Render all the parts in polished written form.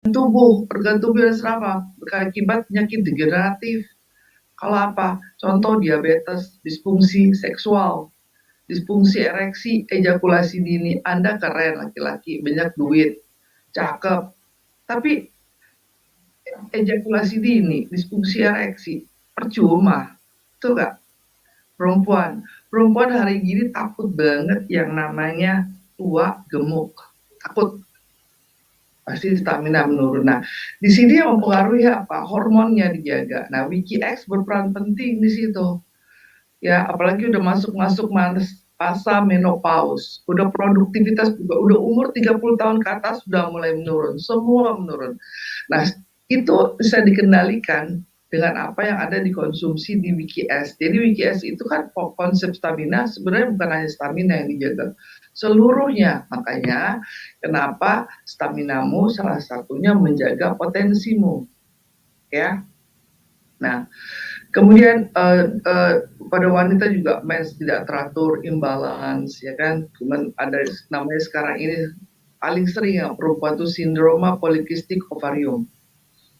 organ tubuh dan saraf berakibat penyakit degeneratif. Kalau apa? Contoh diabetes, disfungsi seksual, disfungsi ereksi, ejakulasi dini. Anda keren laki-laki, banyak duit, cakep, tapi ejakulasi dini, disfungsi ereksi, percuma. Tuh gak? Perempuan hari gini takut banget yang namanya tua gemuk. Takut pasti stamina menurun. Nah, di sini yang mempengaruhi apa? Hormonnya dijaga. Nah, WikiX berperan penting di situ. Ya, apalagi udah masuk-masuk masa menopause, udah produktivitas juga, udah umur 30 tahun ke atas sudah mulai menurun, semua menurun. Nah, itu bisa dikendalikan dengan apa yang ada dikonsumsi di WikiS. Jadi WikiS itu kan konsep stamina sebenarnya bukan hanya stamina yang dijaga, seluruhnya. Makanya kenapa staminamu salah satunya menjaga potensimu, ya. Nah, kemudian pada wanita juga mens tidak teratur, imbalance, ya kan. Cuman ada namanya sekarang ini paling sering yang perempuan itu sindroma polikistik ovarium.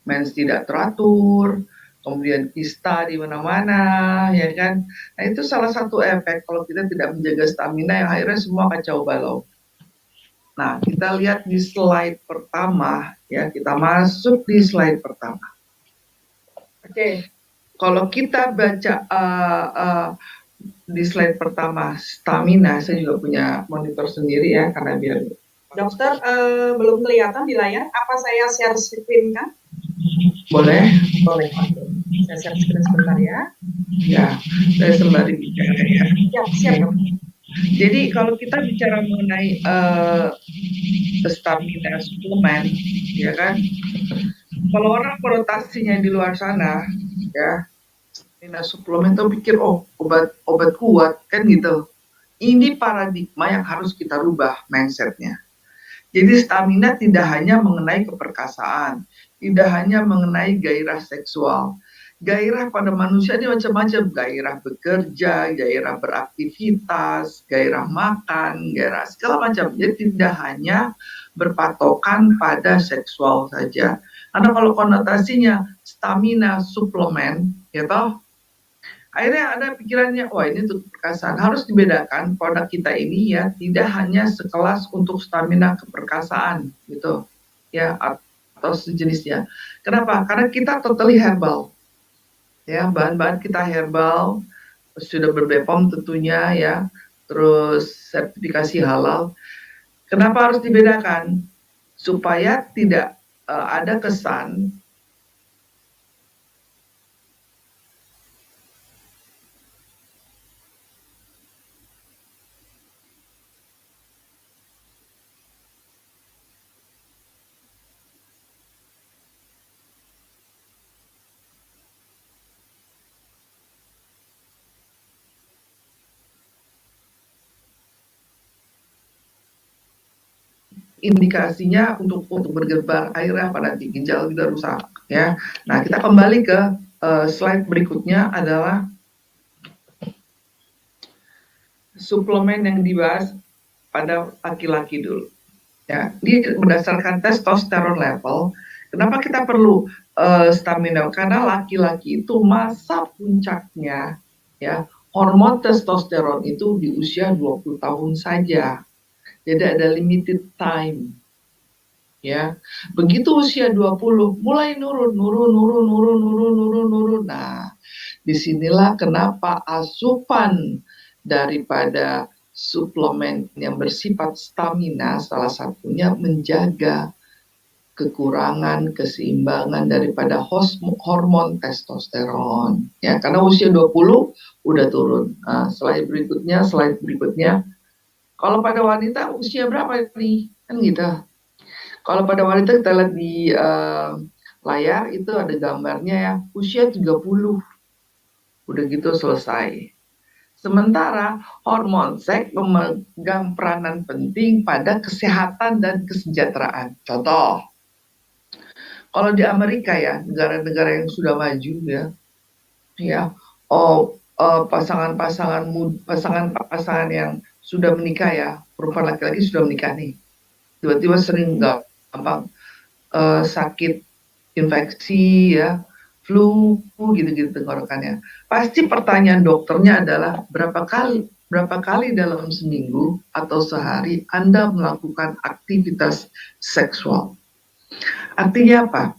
Mens tidak teratur, kemudian kista di mana-mana, ya kan. Nah, itu salah satu efek kalau kita tidak menjaga stamina yang akhirnya semua kacau balau. Nah, kita lihat di slide pertama, ya, kita masuk di slide pertama. Oke, kalau kita baca di slide pertama stamina, saya juga punya monitor sendiri ya, karena biar dokter belum kelihatan di layar. Apa saya share screen kan? Boleh. Saya share screen sebentar ya. Ya, saya sembari bicara ya. Ya, siap. Jadi kalau kita bicara mengenai stamina suplemen, ya kan, kalau orang konotasinya di luar sana, ya, stamina suplemen tuh pikir obat kuat kan gitu. Ini paradigma yang harus kita rubah mindsetnya. Jadi stamina tidak hanya mengenai keperkasaan, tidak hanya mengenai gairah seksual. Gairah pada manusia ini macam-macam, gairah bekerja, gairah beraktivitas, gairah makan, gairah segala macam. Jadi tidak hanya berpatokan pada seksual saja. Karena kalau konotasinya stamina suplemen, ya toh, akhirnya ada pikirannya, wah ini untuk perkasaan. Harus dibedakan produk kita ini ya tidak hanya sekelas untuk stamina keperkasaan gitu, ya, atau sejenisnya. Kenapa? Karena kita totally herbal. Ya, bahan-bahan kita herbal, sudah berbepom tentunya ya, terus sertifikasi halal. Kenapa harus dibedakan? Supaya tidak ada kesan indikasinya untuk bergebar airnya pada ginjal tidak rusak, ya. Nah, kita kembali ke slide berikutnya adalah suplemen yang dibahas pada laki-laki dulu. Ya, ini berdasarkan testosteron level. Kenapa kita perlu stamina? Karena laki-laki itu masa puncaknya, ya, hormon testosteron itu di usia 20 tahun saja. Jadi ada limited time. Ya, begitu usia 20 mulai nurun. Nah, disinilah kenapa asupan daripada suplemen yang bersifat stamina salah satunya menjaga kekurangan keseimbangan daripada hormon testosteron, ya, karena usia 20 udah turun. Nah, slide berikutnya, kalau pada wanita usia berapa nih, kan gitu. Kalau pada wanita kita lihat di layar itu ada gambarnya ya, usia 30. Udah gitu selesai. Sementara hormon seks memegang peranan penting pada kesehatan dan kesejahteraan. Contoh, kalau di Amerika ya, negara-negara yang sudah maju ya, pasangan yang sudah menikah ya, perempuan laki-laki sudah menikah nih, tiba-tiba sering gampang sakit infeksi ya, flu gitu-gitu tenggorokannya. Pasti pertanyaan dokternya adalah berapa kali dalam seminggu atau sehari Anda melakukan aktivitas seksual. Artinya apa?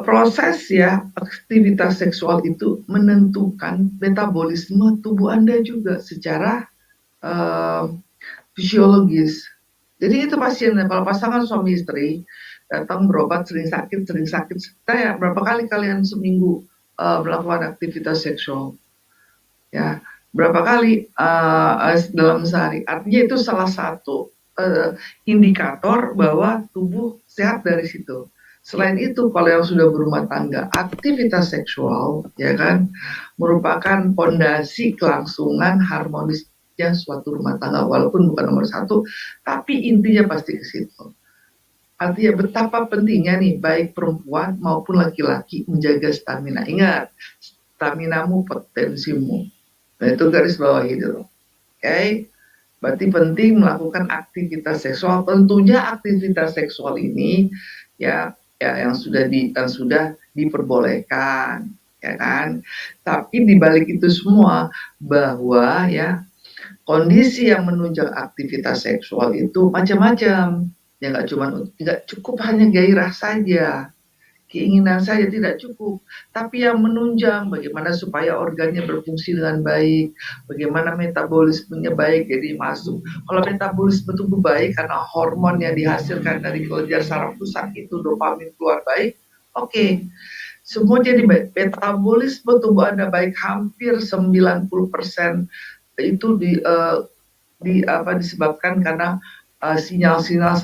Proses ya aktivitas seksual itu menentukan metabolisme tubuh Anda juga secara uh, fisiologis. Jadi itu pasiennya, kalau pasangan suami istri datang berobat sering sakit, saya berapa kali kalian seminggu melakukan aktivitas seksual? Ya, berapa kali dalam sehari? Artinya itu salah satu indikator bahwa tubuh sehat dari situ. Selain itu, kalau yang sudah berumah tangga, aktivitas seksual, ya kan, merupakan pondasi kelangsungan harmonisnya suatu rumah tangga, walaupun bukan nomor satu, tapi intinya pasti ke situ. Artinya betapa pentingnya nih, baik perempuan maupun laki-laki menjaga stamina. Ingat, staminamu potensimu. Nah, itu garis bawah itu. Oke? Berarti penting melakukan aktivitas seksual. Tentunya aktivitas seksual ini ya yang sudah diperbolehkan, ya kan? Tapi di balik itu semua bahwa ya kondisi yang menunjang aktivitas seksual itu macam-macam. Ya nggak cukup hanya gairah saja, keinginan saja tidak cukup, tapi yang menunjang bagaimana supaya organnya berfungsi dengan baik, bagaimana metabolismenya baik, jadi masuk. Kalau metabolisme tubuh baik karena hormon yang dihasilkan dari kelenjar saraf pusat itu dopamin keluar baik, oke. Semua jadi baik. Metabolisme tubuh Anda baik hampir 90% itu disebabkan karena sinyal-sinyal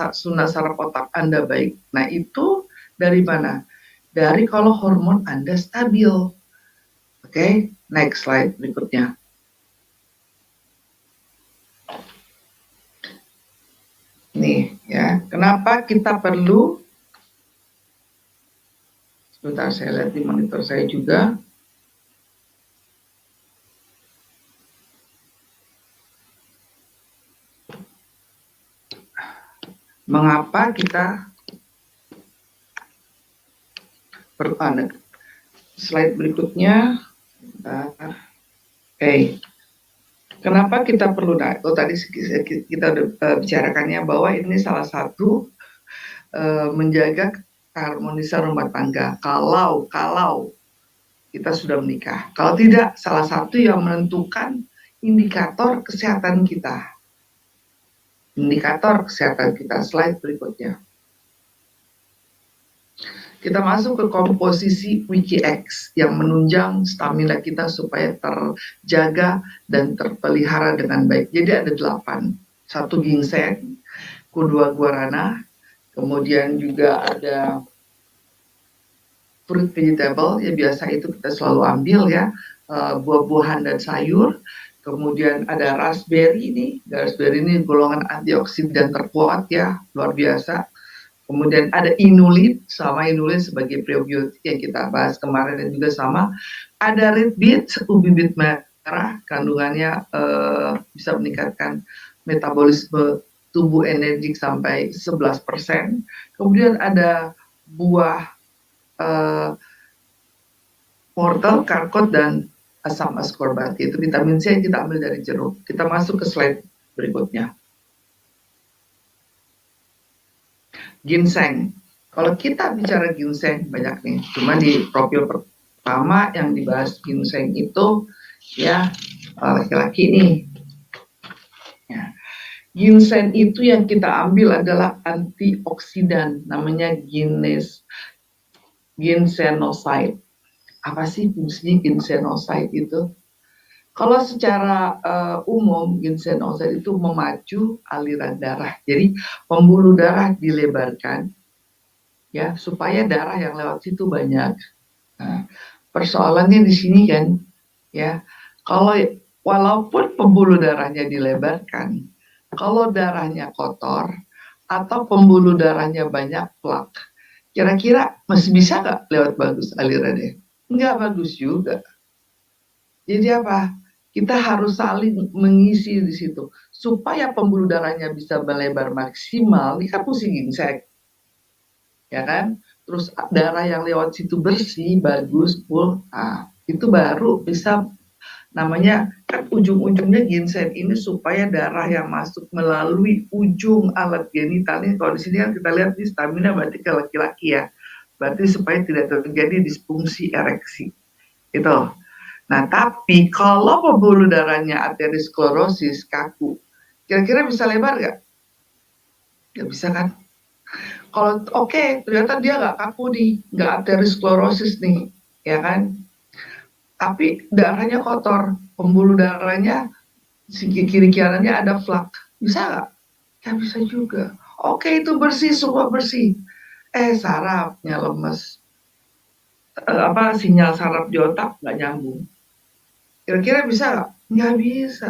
saraf otak Anda baik. Nah, itu dari mana? Dari kalau hormon Anda stabil. Oke, next slide berikutnya. Nih ya, kenapa kita perlu, sebentar saya lihat di monitor saya juga. Mengapa kita perlu, slide berikutnya. Kenapa kita perlu, tadi kita bicarakannya bahwa ini salah satu menjaga keharmonisan rumah tangga kalau kita sudah menikah. Kalau tidak, salah satu yang menentukan indikator kesehatan kita. Indikator kesehatan kita, slide berikutnya. Kita masuk ke komposisi WikiX yang menunjang stamina kita supaya terjaga dan terpelihara dengan baik. Jadi ada 8. 1 ginseng, kedua guarana, kemudian juga ada fruit vegetable, ya biasa itu kita selalu ambil ya, buah-buahan dan sayur. Kemudian ada raspberry ini golongan antioksidan terkuat ya, luar biasa. Kemudian ada inulin, sama inulin sebagai prebiotik yang kita bahas kemarin dan juga sama. Ada red beet, ubi bit merah, kandungannya bisa meningkatkan metabolisme tubuh energik sampai 11%. Kemudian ada buah wortel, karkot, dan asam ascorbat, itu vitamin C yang kita ambil dari jeruk. Kita masuk ke slide berikutnya. Ginseng. Kalau kita bicara ginseng banyak nih, cuma di profil pertama yang dibahas ginseng itu ya laki-laki nih. Ya. Ginseng itu yang kita ambil adalah antioksidan, namanya ginsenoside. Apa sih fungsinya ginsenoside itu? Kalau secara umum ginsenoside itu memacu aliran darah. Jadi pembuluh darah dilebarkan ya supaya darah yang lewat situ banyak. Nah, persoalannya di sini kan ya, kalau walaupun pembuluh darahnya dilebarkan, kalau darahnya kotor atau pembuluh darahnya banyak plak, kira-kira masih bisa nggak lewat bagus alirannya? Nggak bagus juga. Jadi apa? Kita harus saling mengisi di situ supaya pembuluh darahnya bisa melebar maksimal. Ini kan fungsi ginseng. ya kan? Terus darah yang lewat situ bersih, bagus, full. Nah, itu baru bisa namanya kan ujung-ujungnya ginseng ini supaya darah yang masuk melalui ujung alat genital ini. Kalau di sini kan kita lihat di stamina berarti ke laki-laki ya. Berarti supaya tidak terjadi disfungsi ereksi. Itu. Nah, tapi kalau pembuluh darahnya aterosklerosis kaku, kira-kira bisa lebar nggak? Nggak bisa kan? Kalau ternyata dia nggak kaku nih, nggak aterosklerosis nih, ya kan? Tapi darahnya kotor, pembuluh darahnya kiri kanannya ada flak, bisa nggak? Ya bisa juga. Oke, itu bersih, semua bersih. Sarafnya lemes, sinyal saraf di otak nggak nyambung. Kira-kira bisa nggak? Nggak bisa.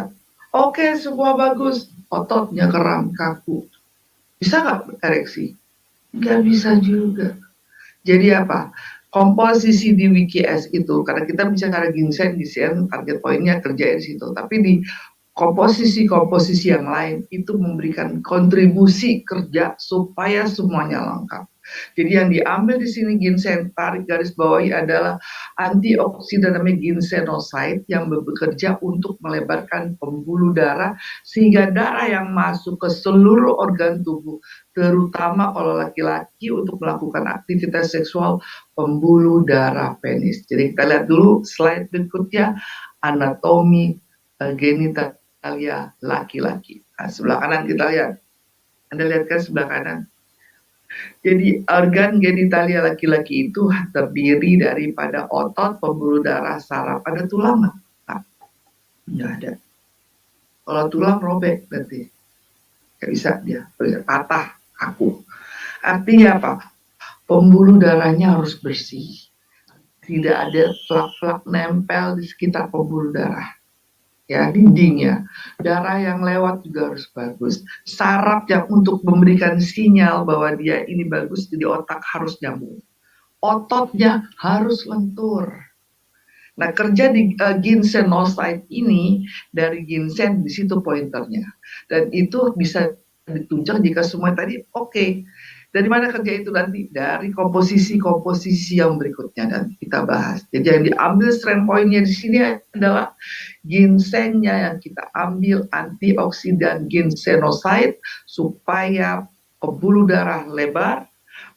Oke, semua bagus, ototnya keram, kaku. Bisa nggak ereksi? Nggak bisa juga. Jadi apa? Komposisi di WikiS itu, karena kita bicara ginseng, target poinnya kerja di situ. Tapi di komposisi-komposisi yang lain itu memberikan kontribusi kerja supaya semuanya lengkap. Jadi yang diambil di sini ginseng, tarik garis bawahi adalah antioksidan namanya ginsenoside yang bekerja untuk melebarkan pembuluh darah sehingga darah yang masuk ke seluruh organ tubuh, terutama kalau laki-laki untuk melakukan aktivitas seksual, pembuluh darah penis. Jadi kita lihat dulu slide berikutnya, anatomi genitalia laki-laki. Nah, sebelah kanan kita lihat. Anda lihat kan sebelah kanan. Jadi organ genitalia laki-laki itu terdiri daripada otot, pembuluh darah, saraf. Ada tulang nggak? Nah, nggak ada. Kalau tulang robek berarti nggak bisa dia, patah, kaku. Artinya apa? Pembuluh darahnya harus bersih. Tidak ada flak-flak nempel di sekitar pembuluh darah. Ya, dindingnya. Darah yang lewat juga harus bagus. Saraf yang untuk memberikan sinyal bahwa dia ini bagus di otak harus nyambung. Ototnya harus lentur. Nah, kerja di ginsenoside ini dari ginseng di situ pointernya. Dan itu bisa ditunjang jika semua tadi oke. Dari mana kerja itu nanti? Dari komposisi-komposisi yang berikutnya dan kita bahas. Jadi yang diambil strength point-nya di sini adalah ginsengnya yang kita ambil antioksidan ginsenoside supaya pembuluh darah lebar,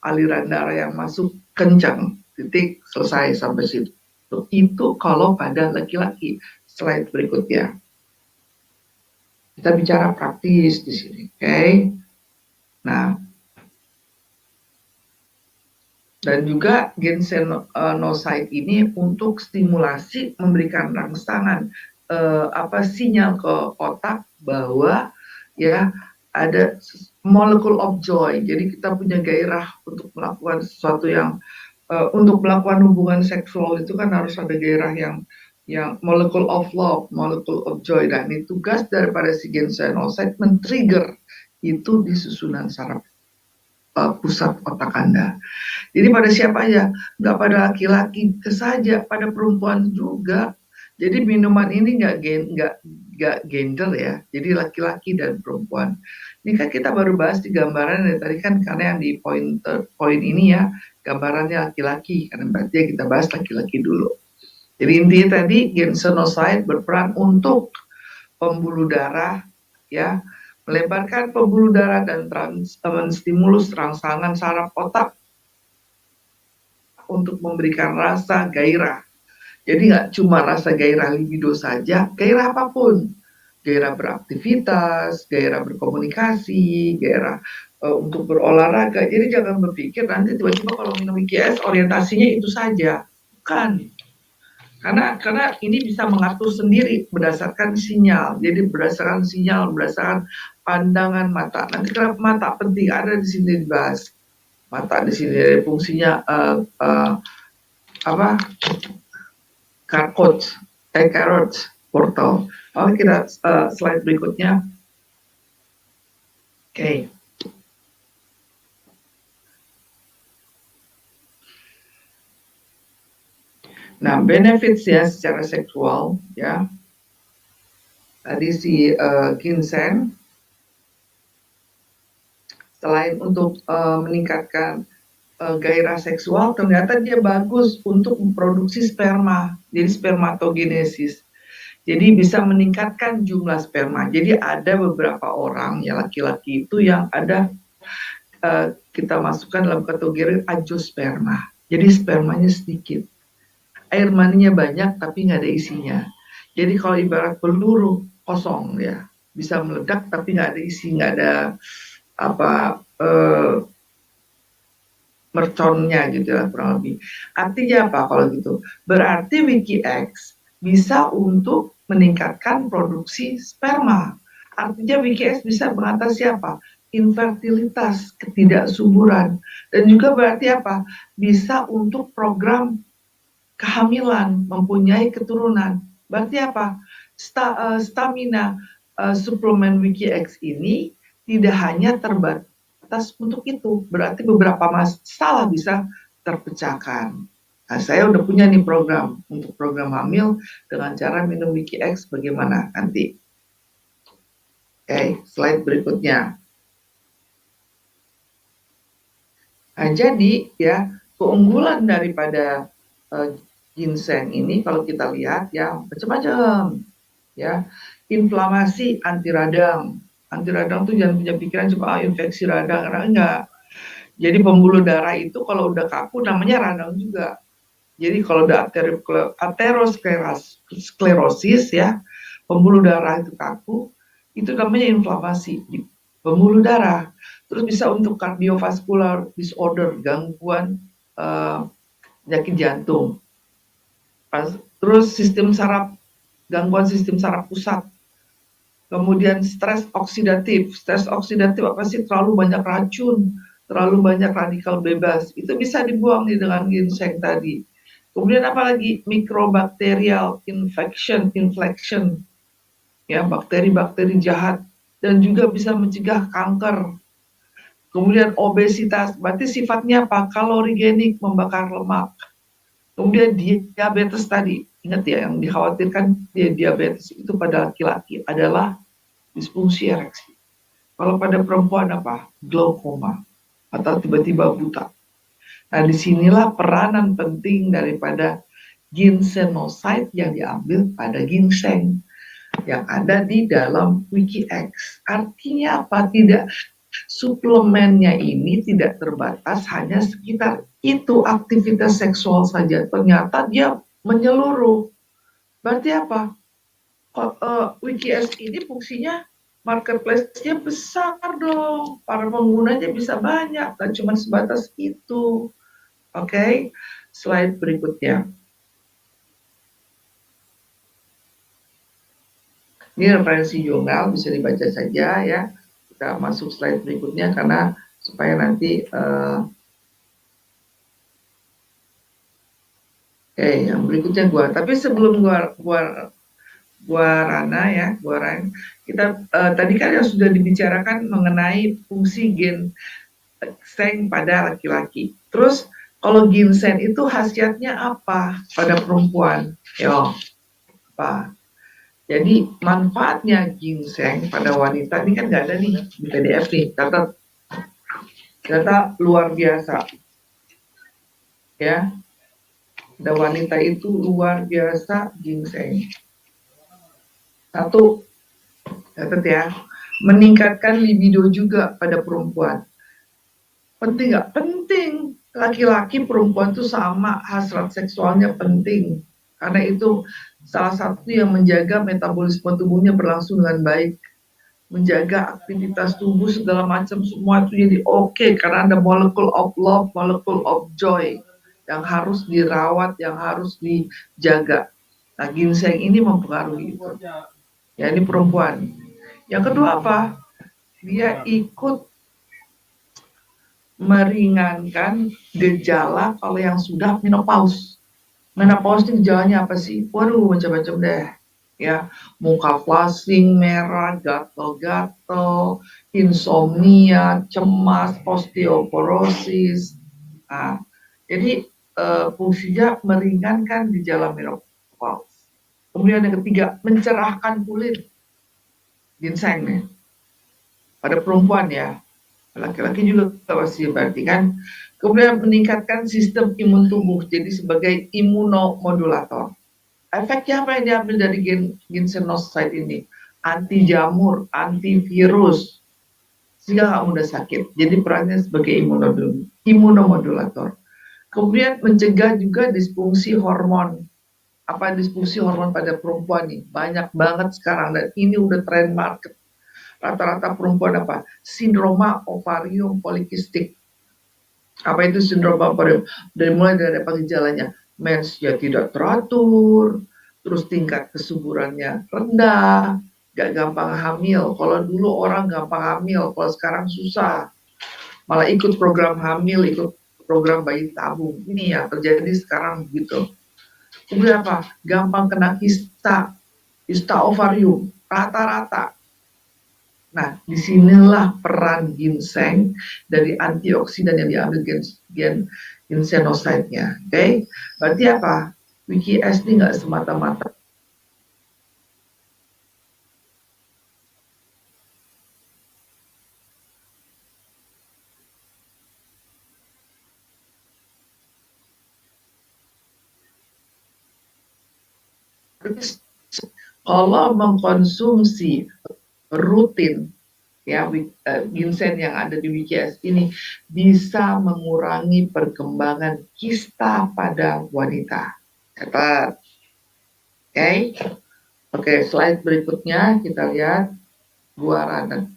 aliran darah yang masuk kencang. Titik, selesai sampai situ. Itu kalau pada laki-laki. Slide berikutnya. Kita bicara praktis di sini, oke? Nah, dan juga ginsenoside ini untuk stimulasi memberikan rangsangan sinyal ke otak bahwa ya ada molecule of joy. Jadi kita punya gairah untuk melakukan sesuatu yang untuk melakukan hubungan seksual itu kan harus ada gairah yang molecule of love, molecule of joy. Dan ini tugas daripada si ginsenoside men-trigger itu di susunan saraf pusat otak Anda. Jadi pada siapa aja? Nggak pada laki-laki saja, pada perempuan juga. Jadi minuman ini nggak gender ya. Jadi laki-laki dan perempuan. Ini kan kita baru bahas di gambaran dari tadi kan karena yang di poin ini ya gambarannya laki-laki. Karena berarti kita bahas laki-laki dulu. Jadi intinya tadi ginsenoside berperan untuk pembuluh darah ya, melebarkan pembuluh darah dan menstimulus rangsangan saraf otak untuk memberikan rasa gairah. Jadi nggak cuma rasa gairah libido saja, gairah apapun. Gairah beraktivitas, gairah berkomunikasi, gairah untuk berolahraga. Jadi jangan berpikir nanti tiba-tiba kalau minum IKS orientasinya itu saja. Bukan. Karena ini bisa mengatur sendiri berdasarkan sinyal. Jadi berdasarkan sinyal, berdasarkan pandangan mata. Nanti kenapa mata penting ada di sini dibahas. Mata di sini fungsinya carotid portal. Oke, kita slide berikutnya. Oke. Nah, benefits ya secara seksual ya. Tadi si ginseng selain untuk meningkatkan gairah seksual, ternyata dia bagus untuk memproduksi sperma, jadi spermatogenesis. Jadi bisa meningkatkan jumlah sperma. Jadi ada beberapa orang ya laki-laki itu yang ada kita masukkan dalam kategori agiosperma. Jadi spermanya sedikit, air maninya banyak tapi nggak ada isinya. Jadi kalau ibarat peluru kosong ya, bisa meledak tapi nggak ada isi, nggak ada apa merconnya gitu lah kurang lebih. Artinya apa kalau gitu? Berarti WikiX bisa untuk meningkatkan produksi sperma. Artinya WikiX bisa mengatasi apa? Infertilitas, ketidaksuburan. Dan juga berarti apa? Bisa untuk program kehamilan, mempunyai keturunan. Berarti apa? Stamina suplemen WikiX ini tidak hanya terbatas untuk itu, berarti beberapa masalah bisa terpecahkan. Nah, saya udah punya nih program untuk program hamil dengan cara minum WikiX bagaimana nanti. Oke, slide berikutnya. Nah, jadi ya keunggulan daripada ginseng ini kalau kita lihat ya macam-macam ya, inflamasi, anti radang tuh jangan punya pikiran cuma infeksi radang, karena enggak. Jadi pembuluh darah itu kalau udah kaku namanya radang juga. Jadi kalau udah aterosklerosis ya, pembuluh darah itu kaku, itu namanya inflamasi di pembuluh darah. Terus bisa untuk cardiovascular disorder, gangguan penyakit jantung. Terus gangguan sistem saraf pusat. Kemudian stres oksidatif apa sih? Terlalu banyak racun, terlalu banyak radikal bebas, itu bisa dibuang nih dengan ginseng tadi. Kemudian apalagi mikrobakterial infection, ya bakteri-bakteri jahat, dan juga bisa mencegah kanker. Kemudian obesitas, berarti sifatnya apa? Kalorigenik, membakar lemak. Kemudian diabetes tadi, ingat ya, yang dikhawatirkan diabetes itu pada laki-laki adalah disfungsi ereksi. Kalau pada perempuan apa? Glaukoma atau tiba-tiba buta. Nah, disinilah peranan penting daripada ginsenoside yang diambil pada ginseng yang ada di dalam WikiX. Artinya apa? Suplemennya ini tidak terbatas hanya sekitar itu aktivitas seksual saja, ternyata dia menyeluruh. Berarti apa? WikiX ini fungsinya marketplace-nya besar dong, para penggunanya bisa banyak, dan cuma sebatas itu. Oke, slide berikutnya. Ini referensi jurnal, bisa dibaca saja ya. Kita masuk slide berikutnya karena supaya nanti yang berikutnya tapi sebelum Rana, kita tadi kan yang sudah dibicarakan mengenai fungsi ginseng pada laki-laki. Terus kalau ginseng itu khasiatnya apa pada perempuan? Apa? Jadi manfaatnya ginseng pada wanita ini kan nggak ada nih di PDF nih, data luar biasa ya. Pada wanita itu luar biasa ginseng. Satu, catat ya, meningkatkan libido juga pada perempuan. Penting nggak? Penting. Laki-laki perempuan itu sama, hasrat seksualnya penting. Karena itu salah satu yang menjaga metabolisme tubuhnya berlangsung dengan baik. Menjaga aktivitas tubuh segala macam semua itu jadi oke, karena ada molekul of love, molekul of joy yang harus dirawat, yang harus dijaga. Nah, ginseng ini mempengaruhi itu. Ya, ini perempuan. Yang kedua apa? Dia ikut meringankan gejala kalau yang sudah menopause. Menopause itu gejalanya apa sih? Waduh, macam-macam deh. Ya, muka flushing, merah, gatal-gatal, insomnia, cemas, osteoporosis. Nah, jadi fungsinya meringankan gejala menopause. Kemudian yang ketiga, mencerahkan kulit. Ginseng nih. Pada perempuan ya. Laki-laki juga pasti, berarti kan Kemudian meningkatkan sistem imun tubuh, jadi sebagai imunomodulator. Efeknya apa yang diambil dari ginsenosid ini? Anti jamur, antivirus, sehingga nggak mudah sakit. Jadi perannya sebagai imunomodulator. Kemudian mencegah juga disfungsi hormon. Apa disfungsi hormon pada perempuan nih? Banyak banget sekarang dan ini udah tren market. Rata-rata perempuan apa? Sindroma ovarium polikistik. Apa itu sindrom ovarium? Dari mulai dari apa gejalanya? Mensnya tidak teratur, terus tingkat kesuburannya rendah, gak gampang hamil. Kalau dulu orang gampang hamil, kalau sekarang susah. Malah ikut program hamil, ikut program bayi tabung. Ini yang terjadi sekarang gitu. Kemudian apa? Gampang kena kista ovarium, rata-rata. Nah, disinilah peran ginseng dari antioksidan yang diambil ginsenoside-nya. Oke, berarti apa? WikiS ini nggak semata-mata kalau mengkonsumsi rutin ya ginseng yang ada di WikiS ini bisa mengurangi perkembangan kista pada wanita. Catat. Oke, slide berikutnya kita lihat guarana.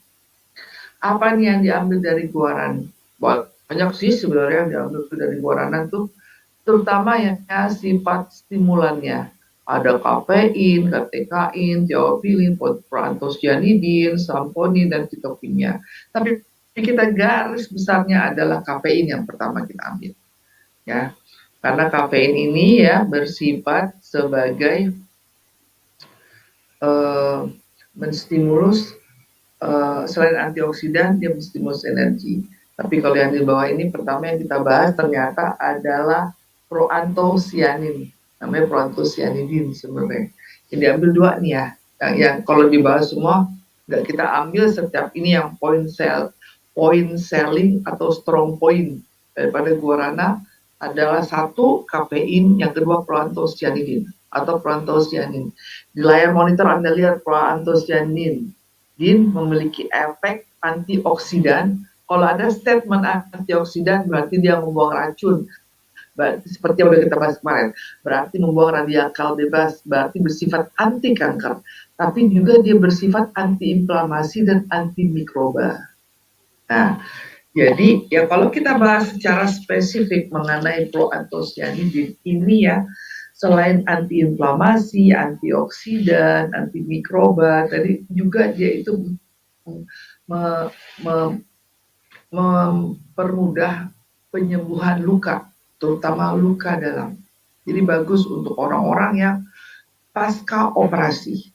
Apa nih yang diambil dari guarana? Banyak sih sebenarnya yang diambil dari guarana tuh, terutama ya sifat stimulannya. Ada kafein, katekain, tiopilin, proantosianidin, samponin, dan citopinnya. Tapi kita garis besarnya adalah kafein yang pertama kita ambil. Ya, karena kafein ini ya bersifat sebagai menstimulus, selain antioksidan dia menstimulus energi. Tapi kalau yang di bawah ini pertama yang kita bahas ternyata adalah proantosianin, namanya proantosianidin sebenarnya. Yang diambil dua nih ya, yang kalau dibahas semua nggak kita ambil setiap ini yang point selling atau strong point daripada guarana adalah satu kafein, yang kedua proantosianidin atau proantosianin. Di layar monitor Anda lihat proantosianin memiliki efek antioksidan. Kalau ada statement antioksidan berarti dia membuang racun. Seperti yang sudah kita bahas kemarin, berarti membuang radikal bebas, berarti bersifat anti kanker, tapi juga dia bersifat anti inflamasi dan anti mikroba. Nah, jadi ya kalau kita bahas secara spesifik mengenai proantosianidin ini ya, selain antiinflamasi, antioksidan, antimikroba, tadi juga dia itu mempermudah penyembuhan luka, terutama luka dalam. Jadi bagus untuk orang-orang yang pasca operasi.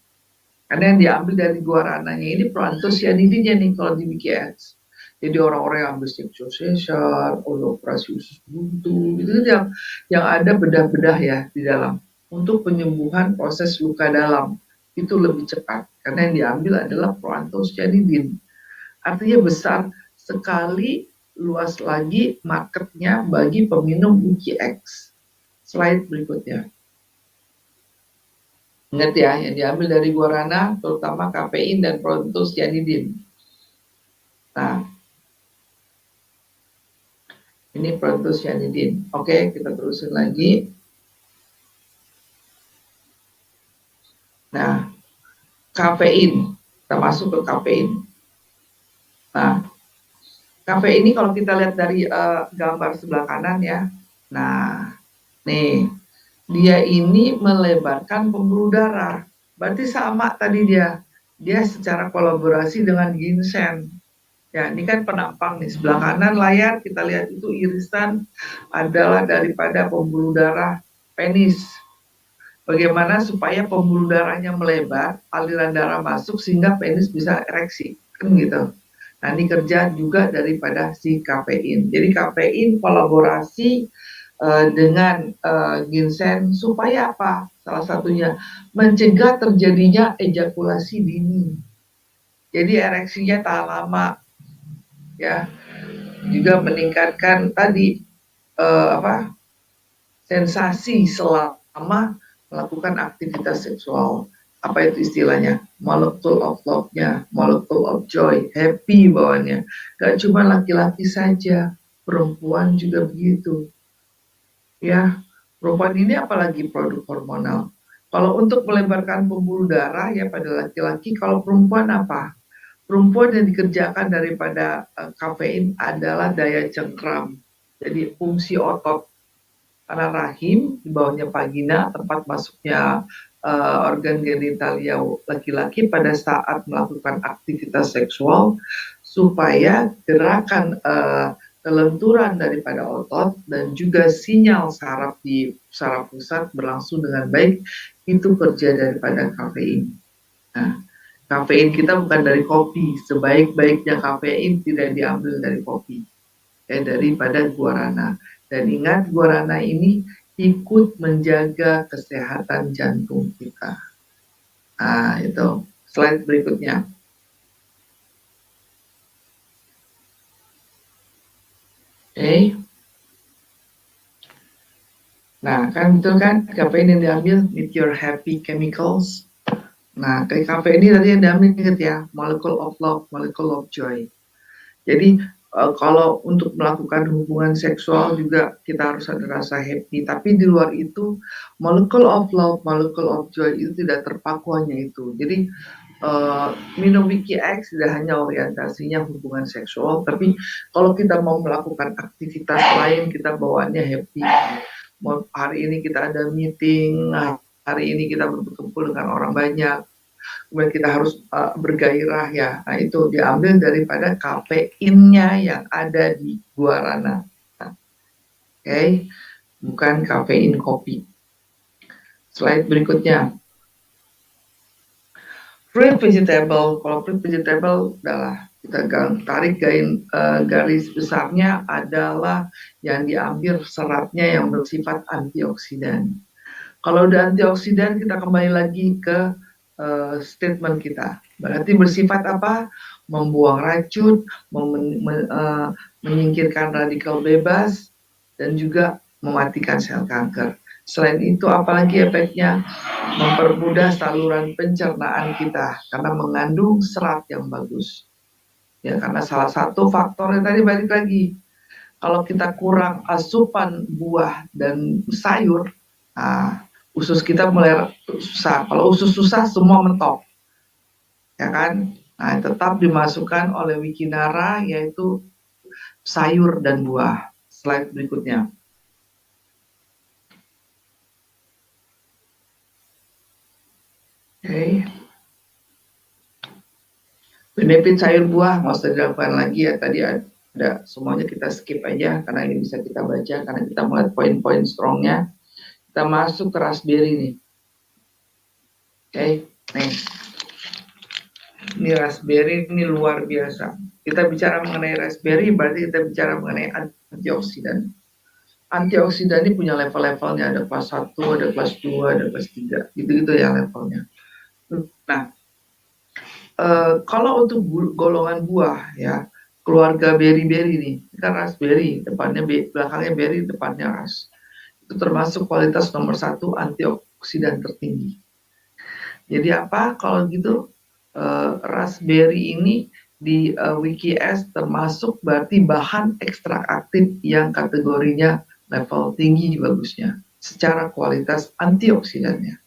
Karena yang diambil dari guarananya ini proantosianidinnya nih kalau di WikiS. Jadi orang-orang yang habis seksual sesar, operasi usus buntu, itu yang ada bedah-bedah ya di dalam. Untuk penyembuhan proses luka dalam itu lebih cepat karena yang diambil adalah proantosianidin. Artinya besar sekali, luas lagi marketnya bagi peminum WikiX. Slide berikutnya. Ingat ya, yang diambil dari guarana terutama kafein dan proantosianidin. Nah, ini proantosianidin. Oke, kita terusin lagi. Nah, kafein. Kita masuk ke kafein. Nah, kafein ini kalau kita lihat dari gambar sebelah kanan ya. Nah, nih. Dia ini melebarkan pembuluh darah. Berarti sama tadi dia secara kolaborasi dengan ginseng. Ya, ini kan penampang nih, sebelah kanan layar kita lihat itu irisan adalah daripada pembuluh darah penis. Bagaimana supaya pembuluh darahnya melebar, aliran darah masuk sehingga penis bisa ereksi, kan gitu. Nah, ini kerja juga daripada si kafein. Jadi kafein kolaborasi dengan ginseng supaya apa? Salah satunya mencegah terjadinya ejakulasi dini. Jadi ereksinya tahan lama, ya. juga meningkatkan tadi sensasi selama melakukan aktivitas seksual. Apa itu istilahnya? Molecule of love-nya, molecule of joy, happy bawaannya. Gak cuma laki-laki saja, perempuan juga begitu. Ya, perempuan ini apalagi produk hormonal. Kalau untuk melebarkan pembuluh darah ya pada laki-laki, kalau perempuan apa? Perempuan yang dikerjakan daripada kafein adalah daya cengkram. Jadi fungsi otot karena rahim di bawahnya vagina tempat masuknya organ genitalia laki-laki pada saat melakukan aktivitas seksual supaya gerakan kelenturan daripada otot dan juga sinyal saraf di saraf pusat berlangsung dengan baik itu kerja daripada kafein. Nah, kafein kita bukan dari kopi, sebaik-baiknya kafein tidak diambil dari kopi, daripada guarana. Dan ingat, guarana ini ikut menjaga kesehatan jantung kita. Nah, itu slide berikutnya. Oke. Nah, kan betul kan kafein yang diambil with your happy chemicals. Nah, kayak kafein ini tadi yang diambil ingat ya, molecule of love, molecule of joy. Jadi kalau untuk melakukan hubungan seksual juga kita harus ada rasa happy. Tapi di luar itu, molecule of love, molecule of joy itu tidak terpaku hanya itu. Jadi minum Wiki X tidak hanya orientasinya hubungan seksual, tapi kalau kita mau melakukan aktivitas lain kita bawaannya happy. Hari ini kita ada meeting, hari ini kita berkumpul dengan orang banyak, kemudian kita harus bergairah ya. Nah, itu diambil daripada kafeinnya yang ada di guarana. Oke, bukan kafein kopi. Slide berikutnya. Fruit vegetable. Kalau fruit vegetable adalah kita tarik garis besarnya adalah yang diambil seratnya yang bersifat antioksidan. Kalau udah antioksidan kita kembali lagi ke statement kita. Berarti bersifat apa? Membuang racun, menyingkirkan radikal bebas, dan juga mematikan sel kanker. Selain itu, apalagi efeknya? Mempermudah saluran pencernaan kita karena mengandung serat yang bagus. Ya, karena salah satu faktornya tadi balik lagi. Kalau kita kurang asupan buah dan sayur, nah, usus kita mulai susah. Kalau usus susah, semua mentok. Ya kan? Nah, tetap dimasukkan oleh Wikinara, yaitu sayur dan buah. Slide berikutnya. Oke. Benefit sayur buah, nggak usah dilakukan lagi ya. Tadi ada, semuanya kita skip aja, karena ini bisa kita baca, karena kita melihat poin-poin strongnya. Kita masuk ke raspberry nih. Oke, nih. Ini raspberry ini luar biasa. Kita bicara mengenai raspberry berarti kita bicara mengenai antioksidan. Antioksidan ini punya level-levelnya, ada kelas 1, ada kelas 2, ada kelas 3, gitu-gitu ya levelnya. Nah, kalau untuk golongan buah ya, keluarga berry-berry nih, kita raspberry, depannya belakangnya berry, depannya ras. Itu termasuk kualitas nomor 1 antioksidan tertinggi. Jadi apa kalau gitu? Raspberry ini di WikiS termasuk berarti bahan ekstrak aktif yang kategorinya level tinggi bagusnya secara kualitas antioksidannya.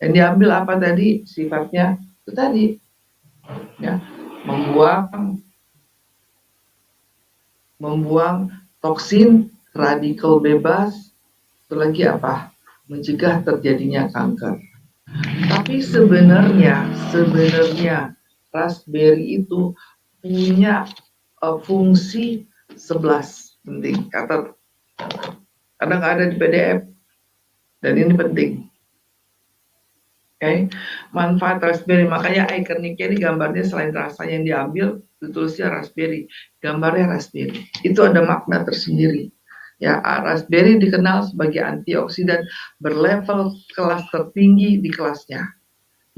Yang diambil apa tadi? Sifatnya itu tadi ya, membuang toksin, radikal bebas, itu lagi apa? Mencegah terjadinya kanker. Tapi sebenarnya raspberry itu punya fungsi 11 penting. Kadang ada di PDF dan ini penting. Oke, manfaat raspberry, makanya ikoniknya ini gambarnya selain rasa yang diambil, tulisnya raspberry, gambarnya raspberry. Itu ada makna tersendiri. Ya, raspberry dikenal sebagai antioksidan berlevel kelas tertinggi di kelasnya.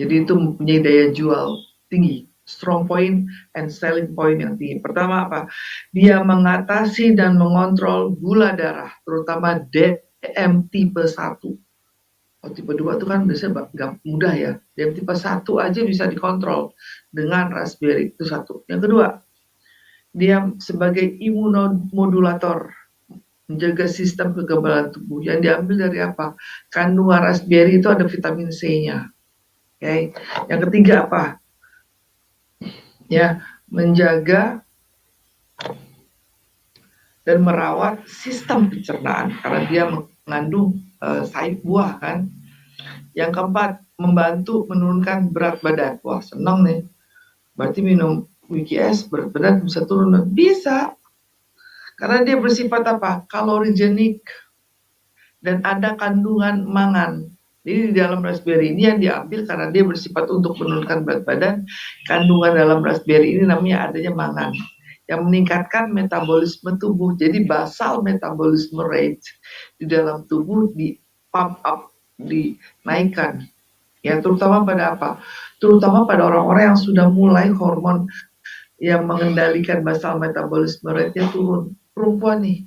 Jadi itu mempunyai daya jual tinggi. strong point and selling point yang tinggi. Pertama apa? Dia mengatasi dan mengontrol gula darah, terutama DM tipe 1. Oh, tipe 2 itu kan biasanya gak mudah ya. DM tipe 1 aja bisa dikontrol dengan raspberry, itu satu. Yang kedua, dia sebagai imunomodulator, menjaga sistem kekebalan tubuh. Yang diambil dari apa? Kandungan raspberry itu ada vitamin C-nya. Okay. Yang ketiga apa? Ya, menjaga dan merawat sistem pencernaan karena dia mengandung sayur buah kan. Yang keempat, membantu menurunkan berat badan. Wah, senang nih. Berarti minum WKS berat badan bisa turun? Bisa. Karena dia bersifat apa? Kalorigenik dan ada kandungan mangan. Jadi di dalam raspberry ini yang diambil karena dia bersifat untuk menurunkan berat badan. Kandungan dalam raspberry ini namanya adanya mangan yang meningkatkan metabolisme tubuh. Jadi basal metabolisme rate di dalam tubuh di pump up, dinaikkan. Ya, terutama pada apa? Terutama pada orang-orang yang sudah mulai hormon yang mengendalikan basal metabolisme rate-nya turun. Perempuan nih,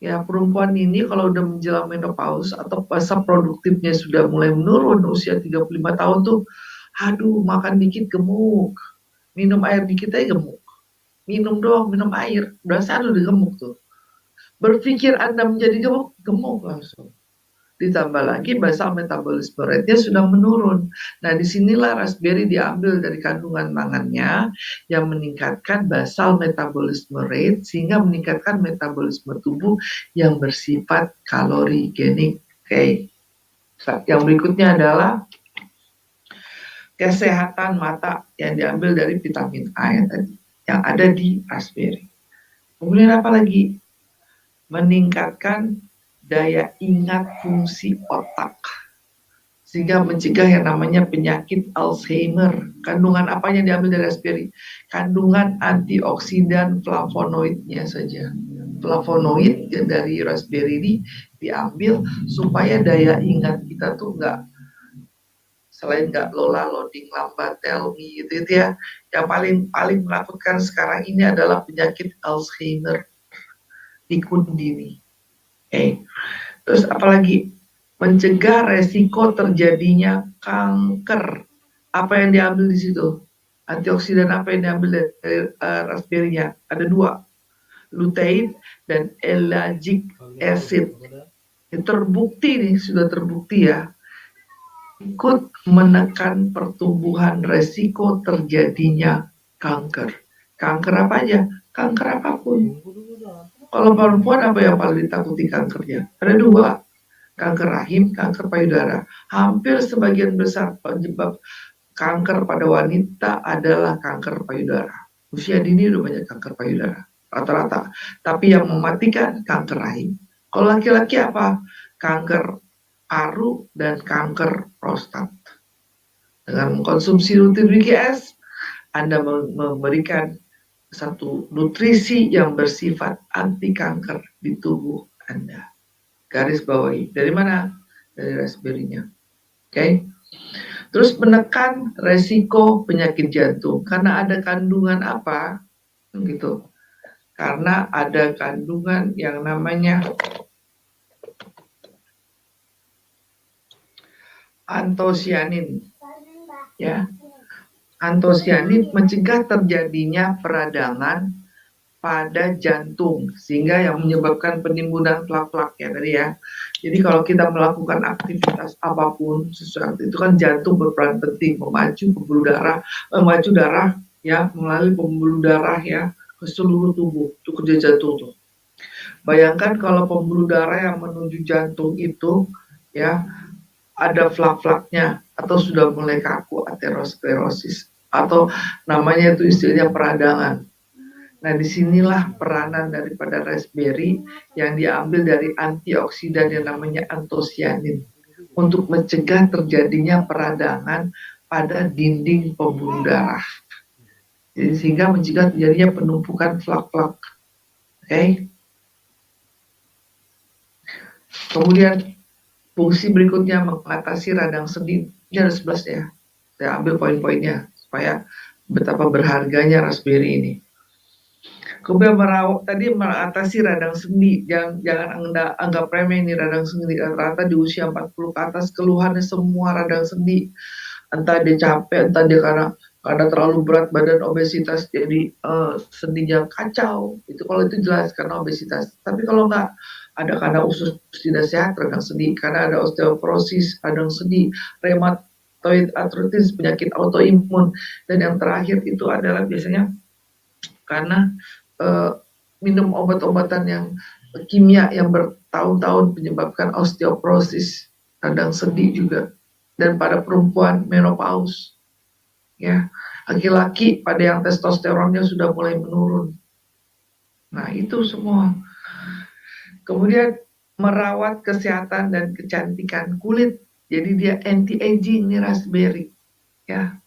ya perempuan ini kalau udah menjelang menopause atau masa produktifnya sudah mulai menurun usia 35 tahun tuh, aduh makan dikit gemuk, minum air dikit aja gemuk, minum doang, minum air, berasa udah gemuk tuh. Berpikir Anda menjadi gemuk, gemuk langsung. Ditambah lagi basal metabolisme rate-nya sudah menurun. Nah, disinilah raspberry diambil dari kandungan mangannya yang meningkatkan basal metabolisme rate sehingga meningkatkan metabolisme tubuh yang bersifat kalorigenik. Oke. Yang berikutnya adalah kesehatan mata yang diambil dari vitamin A yang tadi, yang ada di raspberry. Kemudian apa lagi? Meningkatkan daya ingat fungsi otak sehingga mencegah yang namanya penyakit Alzheimer. Kandungan apa yang diambil dari raspberry? Kandungan antioksidan flavonoidnya saja. Flavonoid dari raspberry ini diambil supaya daya ingat kita tuh selain nggak lola, loading lambat, tell me gitu ya. Yang paling menakutkan sekarang ini adalah penyakit Alzheimer, pikun dini. Terus apalagi mencegah resiko terjadinya kanker. Apa yang diambil di situ? Antioksidan apa yang diambil dari raspberry-nya? Ada dua, lutein dan ellagic acid. Ini terbukti nih, sudah terbukti ya, ikut menekan pertumbuhan resiko terjadinya kanker. Kanker apa aja? Kanker apapun. Kalau perempuan apa yang paling ditakuti kankernya? Ada dua, kanker rahim, kanker payudara. Hampir sebagian besar penyebab kanker pada wanita adalah kanker payudara. Usia dini udah banyak kanker payudara, rata-rata. Tapi yang mematikan kanker rahim. Kalau laki-laki apa? Kanker paru dan kanker prostat. Dengan mengkonsumsi rutin WKS, Anda memberikan satu nutrisi yang bersifat anti kanker di tubuh Anda. Garis bawahi. Dari mana? Dari raspberry-nya. Oke. Terus menekan resiko penyakit jantung. Karena ada kandungan apa? Gitu. Karena ada kandungan yang namanya antosianin. Ya. Antosianin mencegah terjadinya peradangan pada jantung sehingga yang menyebabkan penimbunan plak-plak ya tadi ya. Jadi kalau kita melakukan aktivitas apapun sesuatu itu kan jantung berperan penting memacu darah ya melalui pembuluh darah ya ke seluruh tubuh itu kerja jantung tuh. Bayangkan kalau pembuluh darah yang menuju jantung itu ya ada flak-flaknya atau sudah mulai kaku, aterosklerosis atau namanya itu istilahnya peradangan. Nah, disinilah peranan daripada raspberry yang diambil dari antioksidan yang namanya antosianin untuk mencegah terjadinya peradangan pada dinding pembuluh darah. Jadi sehingga mencegah terjadinya penumpukan flak-flak. Oke. Kemudian fungsi berikutnya mengatasi radang sendi. Ini ada 11 ya. Saya ambil poin-poinnya supaya betapa berharganya raspberry ini. Kemudian merawat tadi mengatasi radang sendi, jangan anggap remeh ini radang sendi. Rata-rata di usia 40 ke atas keluhannya semua radang sendi, entah dia capek, entah dia karena terlalu berat badan, obesitas, jadi sendinya kacau. Itu kalau itu jelas karena obesitas. Tapi kalau nggak ada karena usus tidak sehat radang sendi, karena ada osteoporosis radang sendi, rheumatoid arthritis, penyakit autoimun, dan yang terakhir itu adalah biasanya karena minum obat-obatan yang kimia yang bertahun-tahun menyebabkan osteoporosis, radang sendi juga, dan pada perempuan menopause, ya, laki-laki pada yang testosteronnya sudah mulai menurun. Nah itu semua. Kemudian merawat kesehatan dan kecantikan kulit, jadi dia anti aging nih raspberry, ya.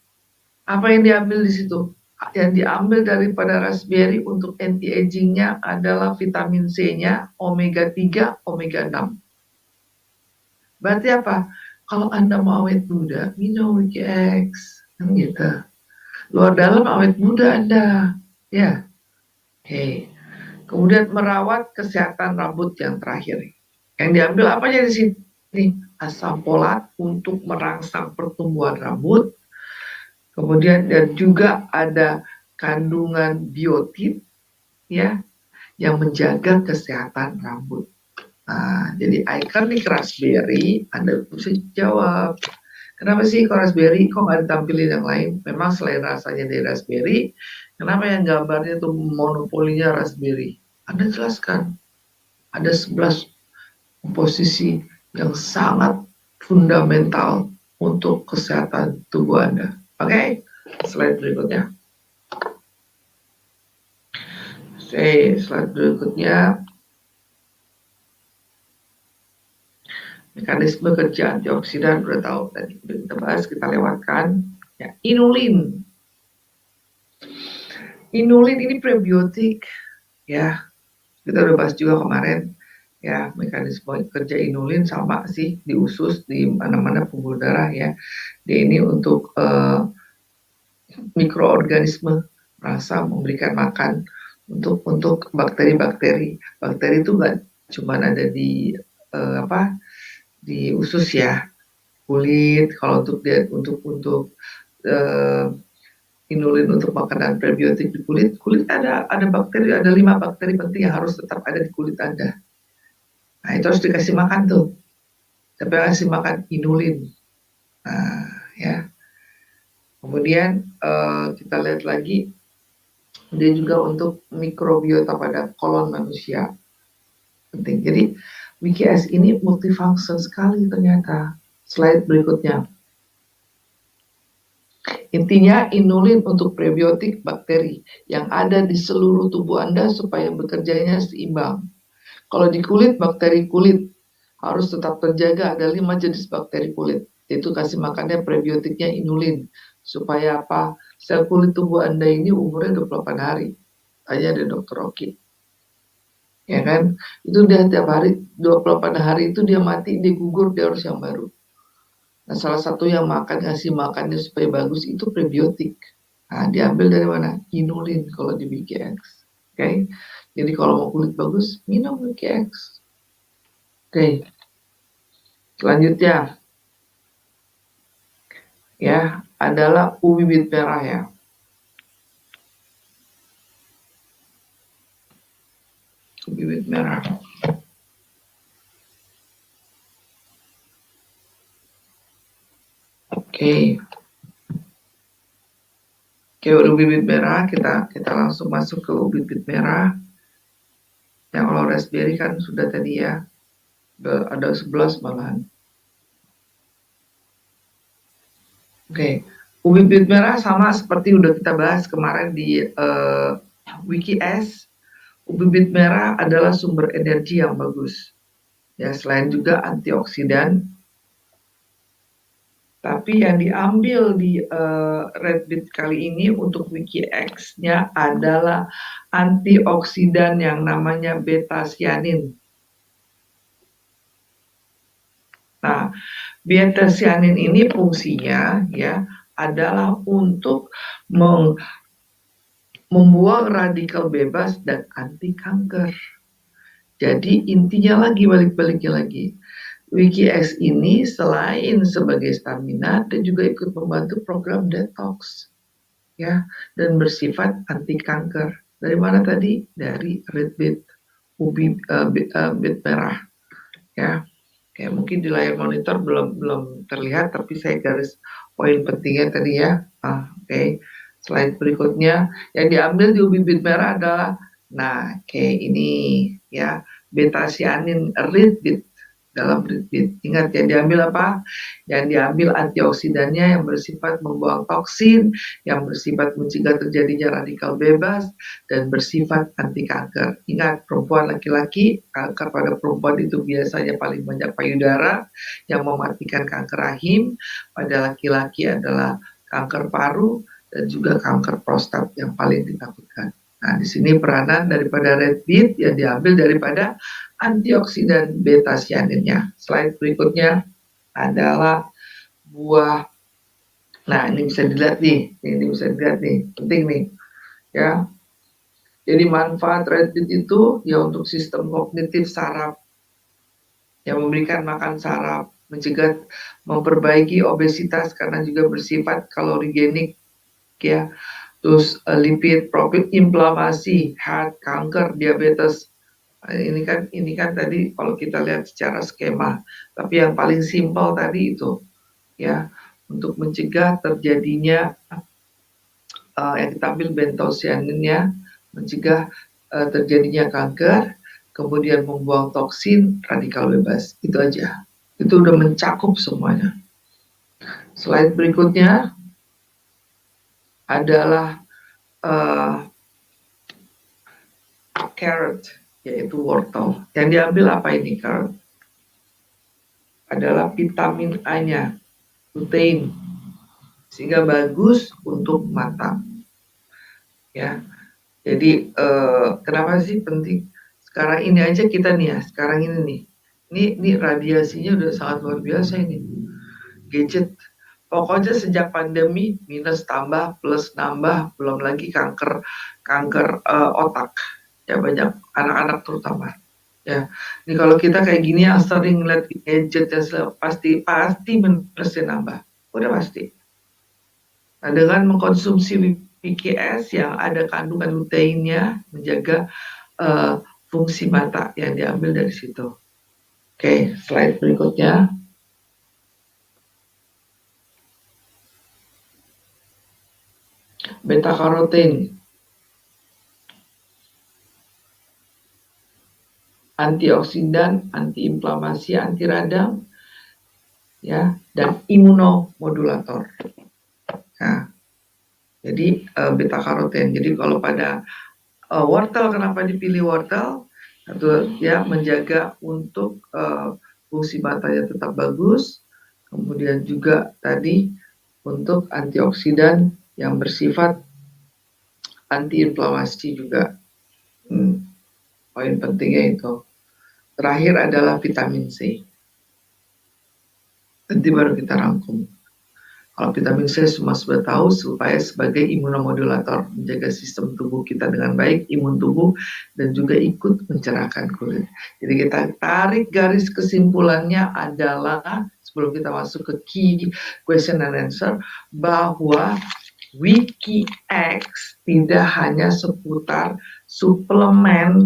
Apa yang diambil di situ? Yang diambil daripada raspberry untuk anti agingnya adalah vitamin C-nya, omega 3, omega 6. Berarti apa? Kalau Anda mau awet muda, minum Wiki X, kan gitu. Luar dalam awet muda Anda, ya. Oke. Kemudian merawat kesehatan rambut yang terakhir. Yang diambil apanya di sini? Asam folat untuk merangsang pertumbuhan rambut. Kemudian dan juga ada kandungan biotin, ya, yang menjaga kesehatan rambut. Nah, jadi ikonik raspberry, Anda bisa jawab, kenapa sih kok raspberry kok nggak ditampilin yang lain? Memang selain rasanya dari raspberry, kenapa yang gambarnya tuh monopolinya raspberry? Anda jelaskan, ada 11 komposisi yang sangat fundamental untuk kesehatan tubuh Anda. Oke, slide berikutnya. Oke, slide berikutnya. Mekanisme kerja antioksidan udah tahu tadi, udah kita bahas, kita lewatkan. Ya, inulin. Inulin ini prebiotik, ya. Kita udah bahas juga kemarin. Ya, mekanisme kerja inulin sama sih di usus, di mana-mana pembuluh darah, ya. Dia ini untuk mikroorganisme, merasa memberikan makan untuk bakteri-bakteri. Bakteri itu nggak cuma ada di di usus, ya, kulit. Kalau untuk inulin untuk makanan prebiotik di kulit ada bakteri, ada 5 bakteri penting yang harus tetap ada di kulit Anda. Nah itu harus dikasih makan tuh, tapi kasih makan inulin. Nah ya, kemudian kita lihat lagi, dia juga untuk mikrobiota pada kolon manusia penting. Jadi WKS ini multifunction sekali ternyata. Slide berikutnya. Intinya inulin untuk prebiotik bakteri yang ada di seluruh tubuh Anda supaya bekerjanya seimbang. Kalau di kulit, bakteri kulit harus tetap terjaga, ada 5 jenis bakteri kulit. Itu kasih makannya prebiotiknya inulin. Supaya apa? Sel kulit tubuh Anda ini umurnya 28 hari. Tanya ada Dr. Rocky. Ya kan? Itu dia tiap hari, 28 hari itu dia mati, dia gugur, dia harus yang baru. Nah, salah satu yang ngasih makannya supaya bagus itu prebiotik. Nah, diambil dari mana? Inulin kalau di BKX. Oke. Jadi kalau mau kulit bagus, minum BKX. Oke. Selanjutnya ya adalah ubi bit merah, ya. Ubi bit merah. Oke, ubi bit merah, kita langsung masuk ke ubi bit merah. Yang kalau raspberry kan sudah tadi, ya, ada 11 malahan. Oke, ubi bit merah sama seperti udah kita bahas kemarin di WKS. Ubi bit merah adalah sumber energi yang bagus, ya, selain juga antioksidan. Tapi yang diambil di red beet kali ini untuk WKX-nya adalah antioksidan yang namanya beta-cyanin. Nah, beta-cyanin ini fungsinya, ya, adalah untuk membuang radikal bebas dan anti kanker. Jadi intinya lagi, balik-baliknya lagi, WikiX ini selain sebagai stamina dan juga ikut membantu program detox, ya, dan bersifat anti kanker. Dari mana tadi? Dari red beet, beet merah, ya. Kayak mungkin di layar monitor belum terlihat, tapi saya garis poin pentingnya tadi ya. Oke. Slide berikutnya yang diambil di ubi beet merah adalah, nah, kayak ini ya, beta-cyanin red beet dalam red beet. Ingat yang diambil apa? Yang diambil antioksidannya yang bersifat membuang toksin, yang bersifat mencegah terjadinya radikal bebas, dan bersifat anti kanker. Ingat, perempuan laki-laki, kanker pada perempuan itu biasanya paling banyak payudara yang mematikan kanker rahim, pada laki-laki adalah kanker paru, dan juga kanker prostat yang paling ditakutkan. Nah, di sini peranan daripada red beet yang diambil daripada antioksidan beta-cyaninnya. Slide berikutnya adalah buah. Nah, ini bisa dilihat nih, penting nih, ya. Jadi manfaat red beet itu ya untuk sistem kognitif saraf, yang memberikan makan saraf, mencegah, memperbaiki obesitas karena juga bersifat kalorigenik, ya. Terus lipid, profit, inflamasi, heart, kanker, diabetes. Ini kan tadi kalau kita lihat secara skema, tapi yang paling simpel tadi itu, ya, untuk mencegah terjadinya yang kita ambil beta-cyaninnya, mencegah terjadinya kanker, kemudian membuang toksin, radikal bebas. Itu aja. Itu udah mencakup semuanya. Slide berikutnya adalah carrot, yaitu wortel. Yang diambil apa ini carrot? Adalah vitamin A-nya, lutein, sehingga bagus untuk mata. Ya, jadi kenapa sih penting? Sekarang ini aja kita nih ya, sekarang ini nih, ini radiasinya udah sangat luar biasa ini. Gadget, pokoknya sejak pandemi minus tambah plus nambah, belum lagi kanker otak, ya, banyak anak-anak terutama. Ya, ini kalau kita kayak gini yang sering lihat gadget ya, pasti minusnya nambah, udah pasti. Nah, dengan mengkonsumsi WikiX yang ada kandungan luteinnya, menjaga fungsi mata yang diambil dari situ. Oke, slide berikutnya. Beta karotin, antioksidan, antiinflamasi, anti radang, ya, dan imunomodulator. Nah, jadi beta karotin. Jadi kalau pada wortel, kenapa dipilih wortel? Atau ya, menjaga untuk fungsi matanya tetap bagus, kemudian juga tadi untuk antioksidan yang bersifat antiinflamasi juga. Poin pentingnya itu. Terakhir adalah vitamin C. Nanti baru kita rangkum. Kalau vitamin C semua sudah tahu, supaya sebagai imunomodulator, menjaga sistem tubuh kita dengan baik, imun tubuh, dan juga ikut mencerahkan kulit. Jadi kita tarik garis kesimpulannya adalah, sebelum kita masuk ke key question and answer, bahwa WikiX tidak hanya seputar suplemen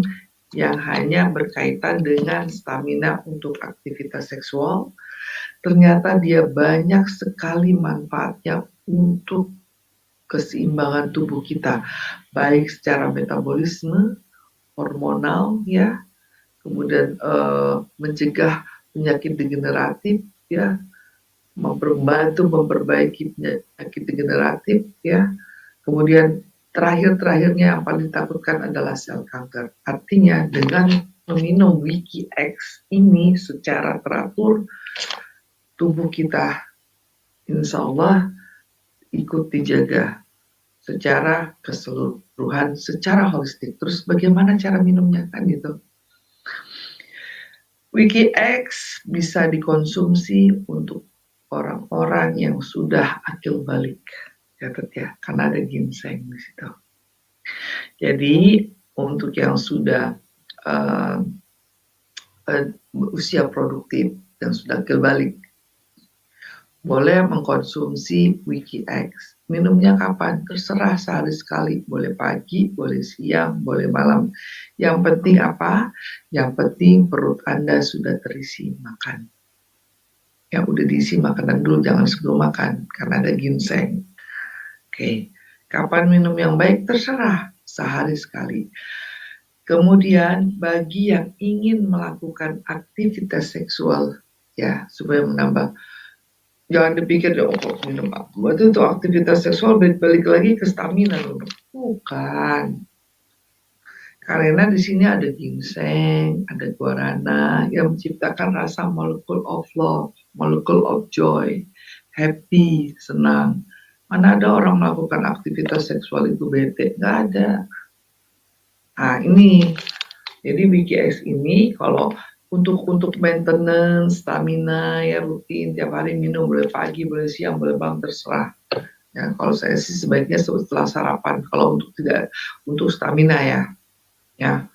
yang hanya berkaitan dengan stamina untuk aktivitas seksual. Ternyata dia banyak sekali manfaatnya untuk keseimbangan tubuh kita, baik secara metabolisme, hormonal, ya, kemudian mencegah penyakit degeneratif, ya, membantu memperbaiki penyakit degeneratif, ya, kemudian terakhirnya yang paling ditakutkan adalah sel kanker. Artinya dengan meminum WikiX ini secara teratur, tubuh kita insya Allah ikut dijaga secara keseluruhan, secara holistik. Terus bagaimana cara minumnya, kan gitu. WikiX bisa dikonsumsi untuk orang-orang yang sudah akil balik. Catat ya, karena ada ginseng di situ. Jadi untuk yang sudah usia produktif dan sudah akil balik, boleh mengkonsumsi WikiX. Minumnya kapan? Terserah, sehari sekali. Boleh pagi, boleh siang, boleh malam. Yang penting apa? Yang penting perut Anda sudah terisi makan. Yang udah diisi makanan dulu, jangan sebelum makan, karena ada ginseng. Oke. Kapan minum yang baik? Terserah, sehari sekali. Kemudian bagi yang ingin melakukan aktivitas seksual, ya, supaya menambah, jangan dipikir oh minum apa itu aktivitas seksual balik lagi ke stamina loh. Bukan. Karena di sini ada ginseng, ada guarana yang menciptakan rasa molekul of love, molekul of joy, happy, senang. Mana ada orang melakukan aktivitas seksual itu bete? Nggak ada. Nah ini, jadi WikiX ini kalau untuk maintenance stamina ya rutin tiap hari minum, boleh pagi, boleh siang, boleh malam, terserah. Ya, kalau saya sih sebaiknya setelah sarapan. Kalau untuk tidak, untuk stamina ya. Ya.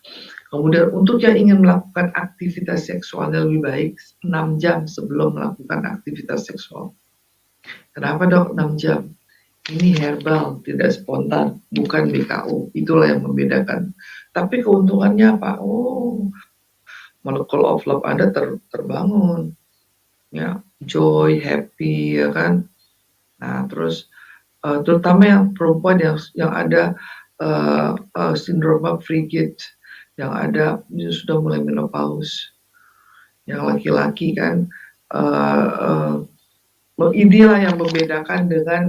Kemudian untuk yang ingin melakukan aktivitas seksual yang lebih baik 6 jam sebelum melakukan aktivitas seksual. Kenapa dok 6 jam? Ini herbal, tidak spontan, bukan BKO. Itulah yang membedakan. Tapi keuntungannya apa? Oh, molekul of love Anda terbangun. Ya, joy, happy, ya kan? Nah, terus terutama yang perempuan yang ada sindroma frigid, yang ada sudah mulai menopause. Yang laki-laki kan inilah yang membedakan dengan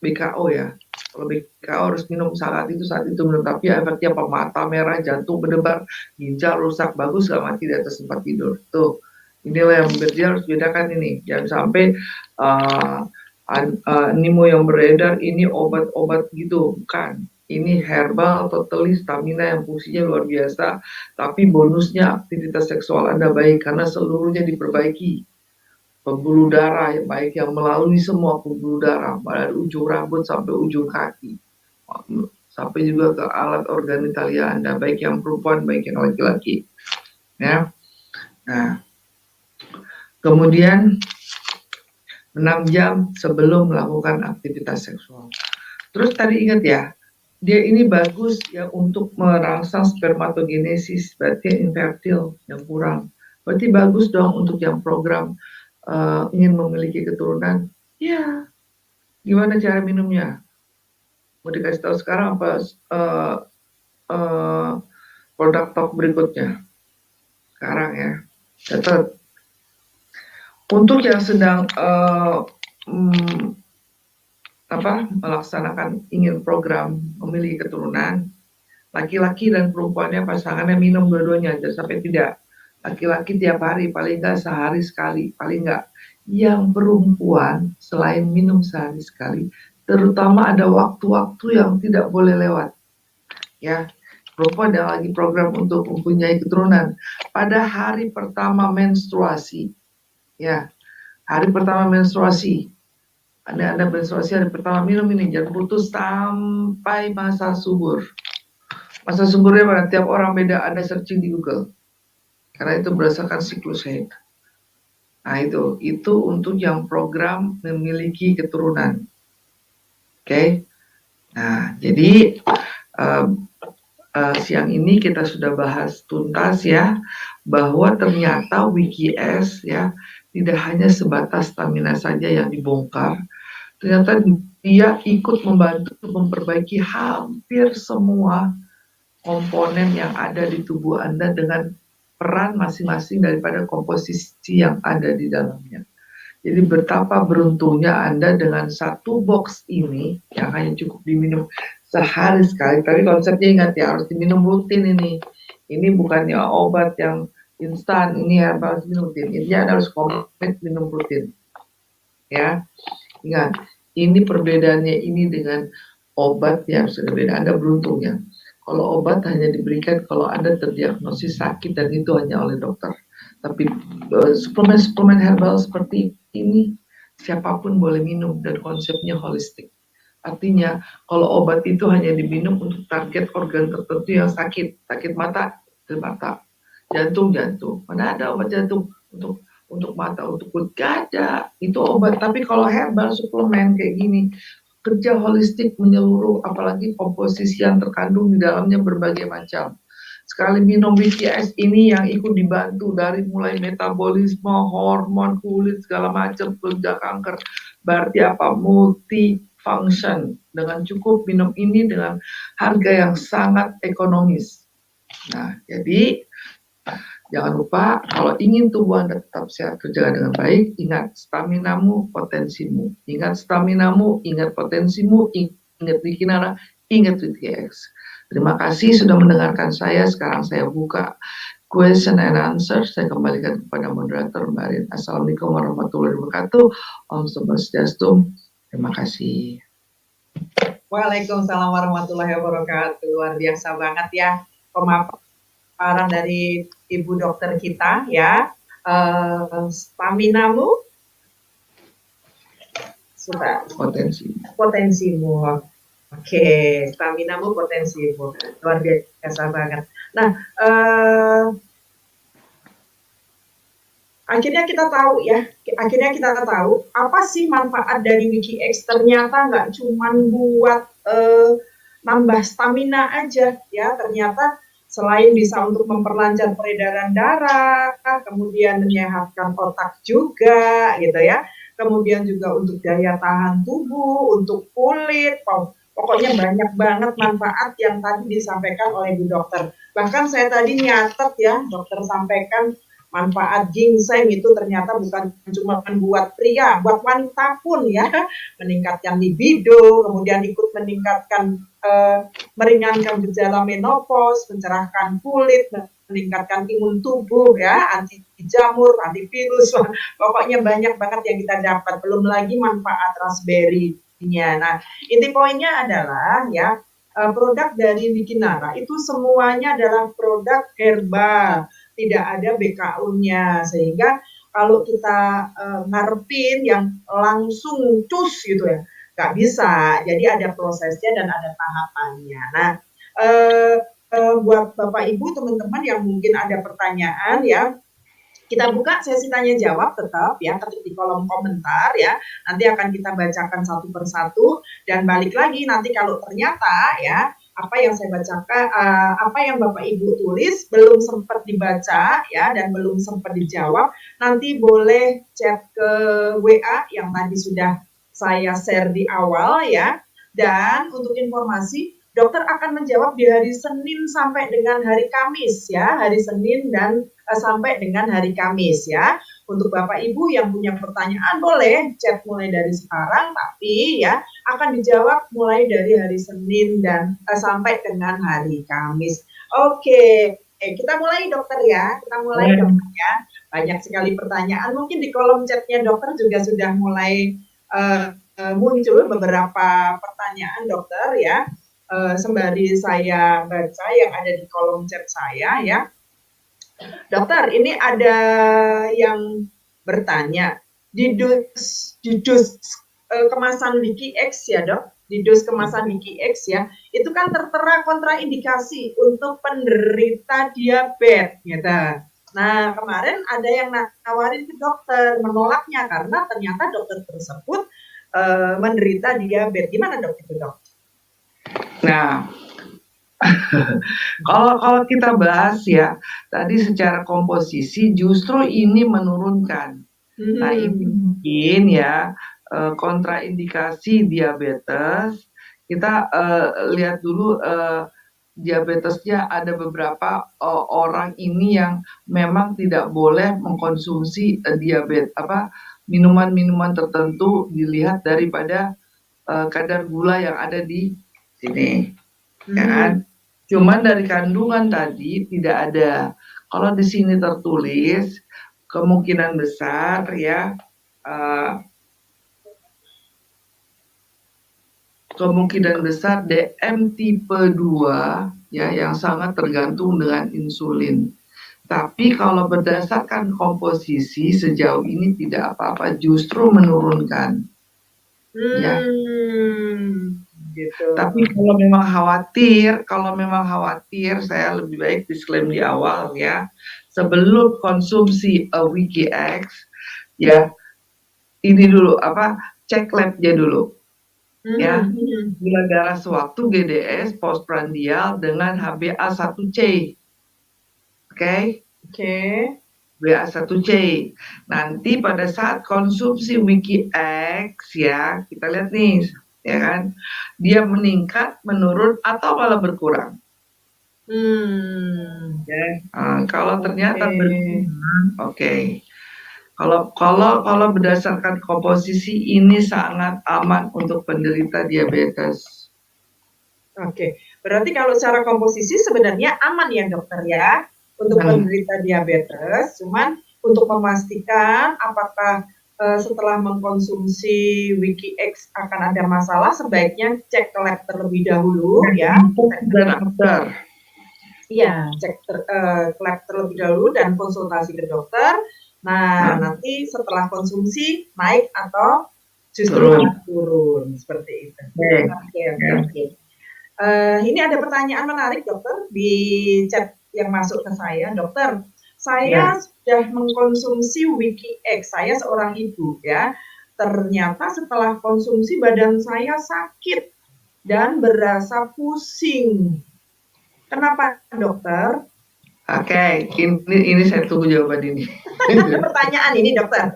BKO ya. Kalau BKO harus minum saat itu minum, tapi efeknya apa? Mata merah, jantung berdebar, ginjal rusak, bagus gak mati di atas tempat tidur. Tuh, inilah yang dia harus bedakan ini. Jangan sampai animo yang beredar ini obat-obat gitu, bukan. Ini herbal, totally stamina yang fungsinya luar biasa, tapi bonusnya aktivitas seksual Anda baik karena seluruhnya diperbaiki. Pembuluh darah yang baik, yang melalui semua pembuluh darah, dari ujung rambut sampai ujung kaki, sampai juga ke alat organ vitalia Anda, baik yang perempuan, baik yang laki-laki. Ya. Nah, kemudian 6 jam sebelum melakukan aktivitas seksual. Terus tadi ingat ya, dia ini bagus ya untuk merangsang spermatogenesis, berarti infertil yang kurang. Berarti bagus dong untuk yang program ingin memiliki keturunan. Ya, gimana cara minumnya? Mau dikasih tahu sekarang apa produk talk berikutnya? Sekarang ya, catat. Untuk yang sedang melaksanakan ingin program memiliki keturunan, laki-laki dan perempuannya pasangannya minum dua-duanya, jangan sampai tidak. Laki-laki tiap hari, paling enggak sehari sekali, paling enggak. Yang perempuan selain minum sehari sekali, terutama ada waktu-waktu yang tidak boleh lewat. Ya, perempuan yang lagi program untuk mempunyai keturunan, pada hari pertama menstruasi, ya, hari pertama menstruasi, Anda menstruasi hari pertama minum ini, jangan putus sampai masa subur. Masa suburnya mana? Tiap orang beda, Anda searching di Google. Karena itu berdasarkan siklus haid. Nah itu untuk yang program memiliki keturunan. Oke. Nah jadi siang ini kita sudah bahas tuntas ya, bahwa ternyata WikiX ya tidak hanya sebatas stamina saja yang dibongkar, ternyata dia ikut membantu memperbaiki hampir semua komponen yang ada di tubuh Anda dengan peran masing-masing daripada komposisi yang ada di dalamnya. Jadi betapa beruntungnya Anda dengan satu box ini yang hanya cukup diminum sehari sekali. Tapi konsepnya ingat ya, harus diminum rutin ini. Ini bukannya obat yang instan, ini harus minum rutin. Ini Anda harus komit minum rutin. Ya, ingat, ini perbedaannya ini dengan obat yang sudah beda. Anda beruntungnya. Kalau obat hanya diberikan kalau Anda terdiagnosis sakit dan itu hanya oleh dokter. Tapi suplemen-suplemen herbal seperti ini siapapun boleh minum dan konsepnya holistik. Artinya kalau obat itu hanya diminum untuk target organ tertentu yang sakit, sakit mata, mata, jantung, mana ada obat jantung untuk mata, untuk kulit, gak ada, itu obat. Tapi kalau herbal suplemen kayak gini, kerja holistik menyeluruh, apalagi komposisi yang terkandung di dalamnya berbagai macam. Sekali minum WKS ini yang ikut dibantu dari mulai metabolisme, hormon, kulit, segala macam, pencegah kanker. Berarti apa? Multi function. Dengan cukup minum ini dengan harga yang sangat ekonomis. Nah, jadi jangan lupa kalau ingin tubuh Anda tetap sehat terjaga dengan baik, ingat staminamu, potensimu. Ingat staminamu, ingat potensimu, ingat Wikinara, ingat WKX. Terima kasih sudah mendengarkan saya. Sekarang saya buka question and answer. Saya kembalikan kepada moderator Mbak Rin. Assalamualaikum warahmatullahi wabarakatuh. Om Swastiastu. Terima kasih. Waalaikumsalam warahmatullahi wabarakatuh. Luar biasa banget ya pemaparan dari Ibu Dokter kita ya. Staminamu sudah potensimu. Oke, staminamu, potensimu, luar biasa banget. Nah, akhirnya kita tahu apa sih manfaat dari WikiX. Ternyata nggak cuma buat nambah stamina aja ya, ternyata selain bisa untuk memperlancar peredaran darah, kemudian menyehatkan otak juga gitu ya, kemudian juga untuk daya tahan tubuh, untuk kulit, pokoknya banyak banget manfaat yang tadi disampaikan oleh Bu Dokter. Bahkan saya tadi nyatet ya, dokter sampaikan manfaat ginseng itu ternyata bukan cuma buat pria, buat wanita pun ya, meningkatkan libido, kemudian ikut meningkatkan meringankan gejala menopause, mencerahkan kulit, meningkatkan imun tubuh ya, anti jamur, anti virus, pokoknya banyak banget yang kita dapat. Belum lagi manfaat raspberry. Nah, inti poinnya adalah ya, produk dari Wikinara itu semuanya adalah produk herbal, tidak ada BKU-nya, sehingga kalau kita ngarepin yang langsung cus gitu ya, nggak bisa. Jadi ada prosesnya dan ada tahapannya. Nah, buat Bapak Ibu, teman-teman yang mungkin ada pertanyaan ya, kita buka sesi tanya jawab tetap ya, ketik di kolom komentar ya. Nanti akan kita bacakan satu persatu dan balik lagi nanti kalau ternyata ya apa yang saya bacakan, apa yang Bapak Ibu tulis belum sempat dibaca ya dan belum sempat dijawab, nanti boleh chat ke WA yang tadi sudah saya share di awal ya. Dan untuk informasi, dokter akan menjawab di hari Senin sampai dengan hari Kamis ya, hari Senin dan sampai dengan hari Kamis ya. Untuk Bapak Ibu yang punya pertanyaan boleh chat mulai dari sekarang, tapi ya akan dijawab mulai dari hari Senin dan sampai dengan hari Kamis. Oke, kita mulai dokter ya, dokter ya. Banyak sekali pertanyaan, mungkin di kolom chatnya dokter juga sudah mulai muncul beberapa pertanyaan dokter ya. Sembari saya baca yang ada di kolom chat saya ya. Dokter, ini ada yang bertanya, di dus kemasan WikiX ya dok, di dus kemasan WikiX ya, itu kan tertera kontraindikasi untuk penderita diabetes gitu. Nah, kemarin ada yang nawarin ke dokter, menolaknya karena ternyata dokter tersebut menderita diabetes. Gimana dok itu dok? Nah, kalau kita bahas ya, tadi secara komposisi justru ini menurunkan. Nah, ini mungkin ya kontraindikasi diabetes. Kita lihat dulu diabetesnya, ada beberapa orang ini yang memang tidak boleh mengkonsumsi minuman-minuman tertentu dilihat daripada kadar gula yang ada di sini, ya kan? Cuman dari kandungan tadi tidak ada. Kalau di sini tertulis kemungkinan besar ya, kemungkinan besar DM tipe 2 ya, yang sangat tergantung dengan insulin. Tapi kalau berdasarkan komposisi sejauh ini tidak apa-apa, justru menurunkan, ya. Gitu. Tapi kalau memang khawatir, saya lebih baik disclaim di awal ya, sebelum konsumsi WikiX, ya ini dulu apa, cek labnya dulu, ya. Gula darah sewaktu GDS postprandial dengan HbA1c, oke? Oke. HbA1c. Nanti pada saat konsumsi WikiX ya, kita lihat nih, ya kan, dia meningkat, menurun, atau malah berkurang. Ya. Kalau ternyata berkurang, oke. Kalau berdasarkan komposisi ini sangat aman untuk penderita diabetes. Oke, berarti kalau secara komposisi sebenarnya aman ya dokter ya untuk penderita diabetes. Cuman untuk memastikan apakah setelah mengkonsumsi WikiX akan ada masalah, sebaiknya cek lab terlebih dahulu ya. Iya, cek lab terlebih dahulu dan konsultasi ke dokter. Nah, nanti setelah konsumsi naik atau justru turun seperti itu. Oke. Ini ada pertanyaan menarik dokter di chat yang masuk ke saya. Dokter, saya sudah mengkonsumsi WikiX, saya seorang ibu ya. Ternyata setelah konsumsi badan saya sakit dan berasa pusing. Kenapa dokter? Oke, ini saya tunggu jawaban ini. Pertanyaan ini dokter.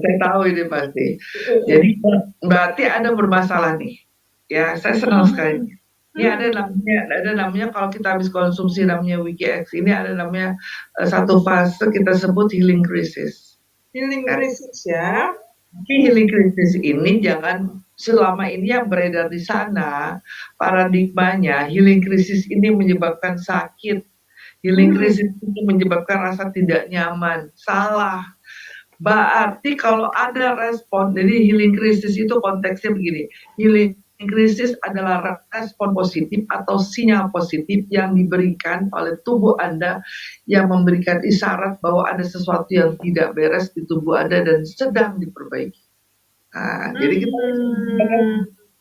Saya tahu ini pasti. Jadi berarti ada bermasalah nih. Ya, saya senang sekali. Ini ada namanya kalau kita habis konsumsi namanya WikiX, ini ada namanya satu fase kita sebut healing crisis. Healing crisis ya. Tapi healing crisis ini jangan selama ini yang beredar di sana, paradigmanya healing crisis ini menyebabkan sakit. Healing crisis itu menyebabkan rasa tidak nyaman. Salah. Berarti kalau ada respon, jadi healing crisis itu konteksnya begini. Healing krisis adalah respon positif atau sinyal positif yang diberikan oleh tubuh Anda yang memberikan isyarat bahwa ada sesuatu yang tidak beres di tubuh Anda dan sedang diperbaiki. Nah,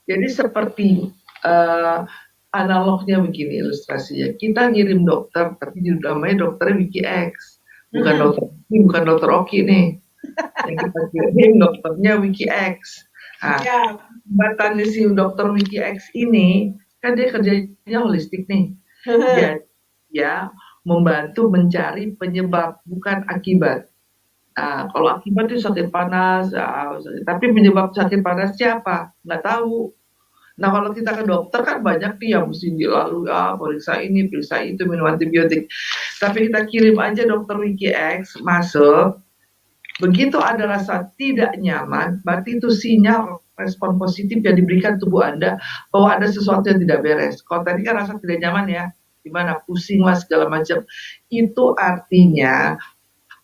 jadi seperti analognya begini ilustrasinya. Kita ngirim dokter, tapi namanya dokternya WikiX, bukan dokter Oki nih. Yang kita kirim dokternya WikiX. Nah, batannya si dokter WikiX ini kan dia kerjanya holistik nih. Ya, membantu mencari penyebab bukan akibat. Kalau akibat itu sakit panas, tapi penyebab sakit panas siapa? Nggak tahu. Nah, kalau kita ke dokter kan banyak nih yang mesti dilalui, periksa ini, periksa itu, minum antibiotik. Tapi kita kirim aja dokter WikiX masuk. Begitu ada rasa tidak nyaman, berarti itu sinyal respon positif yang diberikan tubuh Anda bahwa ada sesuatu yang tidak beres. Kalau tadi kan rasa tidak nyaman ya, gimana pusing lah segala macam. Itu artinya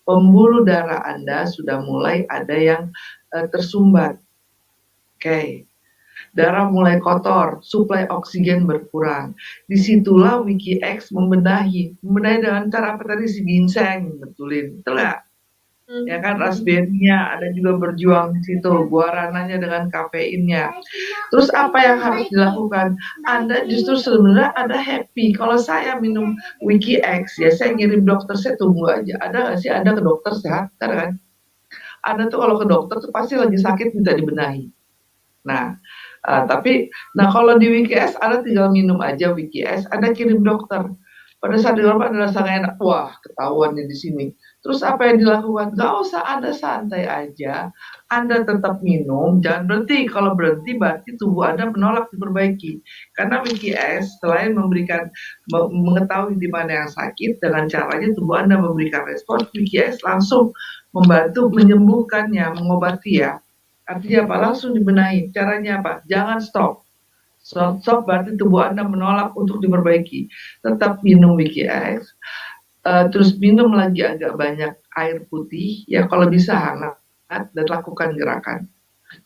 pembuluh darah Anda sudah mulai ada yang tersumbat. Oke. Darah mulai kotor, suplai oksigen berkurang. Disitulah WikiX membenahi dengan cara apa tadi, si ginseng, betulin, betul nggak? Ya kan, raspberry-nya ada juga berjuang di situ, guarananya dengan kafeinnya. Terus apa yang harus dilakukan? Anda justru sebenarnya Anda happy. Kalau saya minum WikiX, ya saya ngirim dokter, saya tunggu aja. Ada nggak sih Anda ke dokter sehat? Kan? Anda tuh kalau ke dokter tuh pasti lagi sakit minta dibenahi. Nah, kalau di WikiX Anda tinggal minum aja WikiX, Anda kirim dokter. Pada saat di rumah Anda rasa enak, wah ketahuan nih di sini. Terus apa yang dilakukan? Gak usah, Anda santai aja. Anda tetap minum, jangan berhenti. Kalau berhenti berarti tubuh Anda menolak diperbaiki. Karena WikiX selain mengetahui di mana yang sakit, dengan caranya tubuh Anda memberikan respon, WikiX langsung membantu menyembuhkannya, mengobati ya. Artinya apa? Langsung dibenahi. Caranya apa? Jangan stop. Stop berarti tubuh Anda menolak untuk diperbaiki. Tetap minum WikiX. Terus minum lagi agak banyak air putih. Ya kalau bisa hangat dan lakukan gerakan.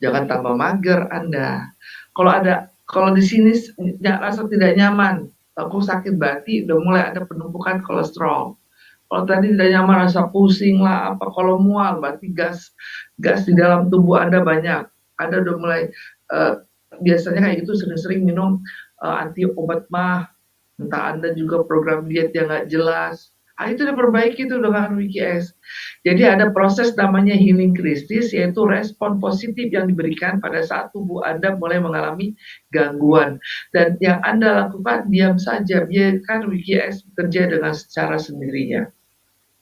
Jangan tambah mager Anda. Kalau di sini rasa tidak nyaman, aku sakit berarti udah mulai ada penumpukan kolesterol. Kalau tadi tidak nyaman, rasa pusing lah, apa kalau mual, berarti gas gas di dalam tubuh Anda banyak. Anda udah mulai biasanya kayak gitu sering-sering minum anti obat mah, entah Anda juga program diet yang nggak jelas. Ah, itu diperbaiki itu dengan WKS. Jadi ada proses namanya healing krisis, yaitu respon positif yang diberikan pada saat tubuh Anda mulai mengalami gangguan. Dan yang Anda lakukan, diam saja, biarkan WKS bekerja dengan secara sendirinya.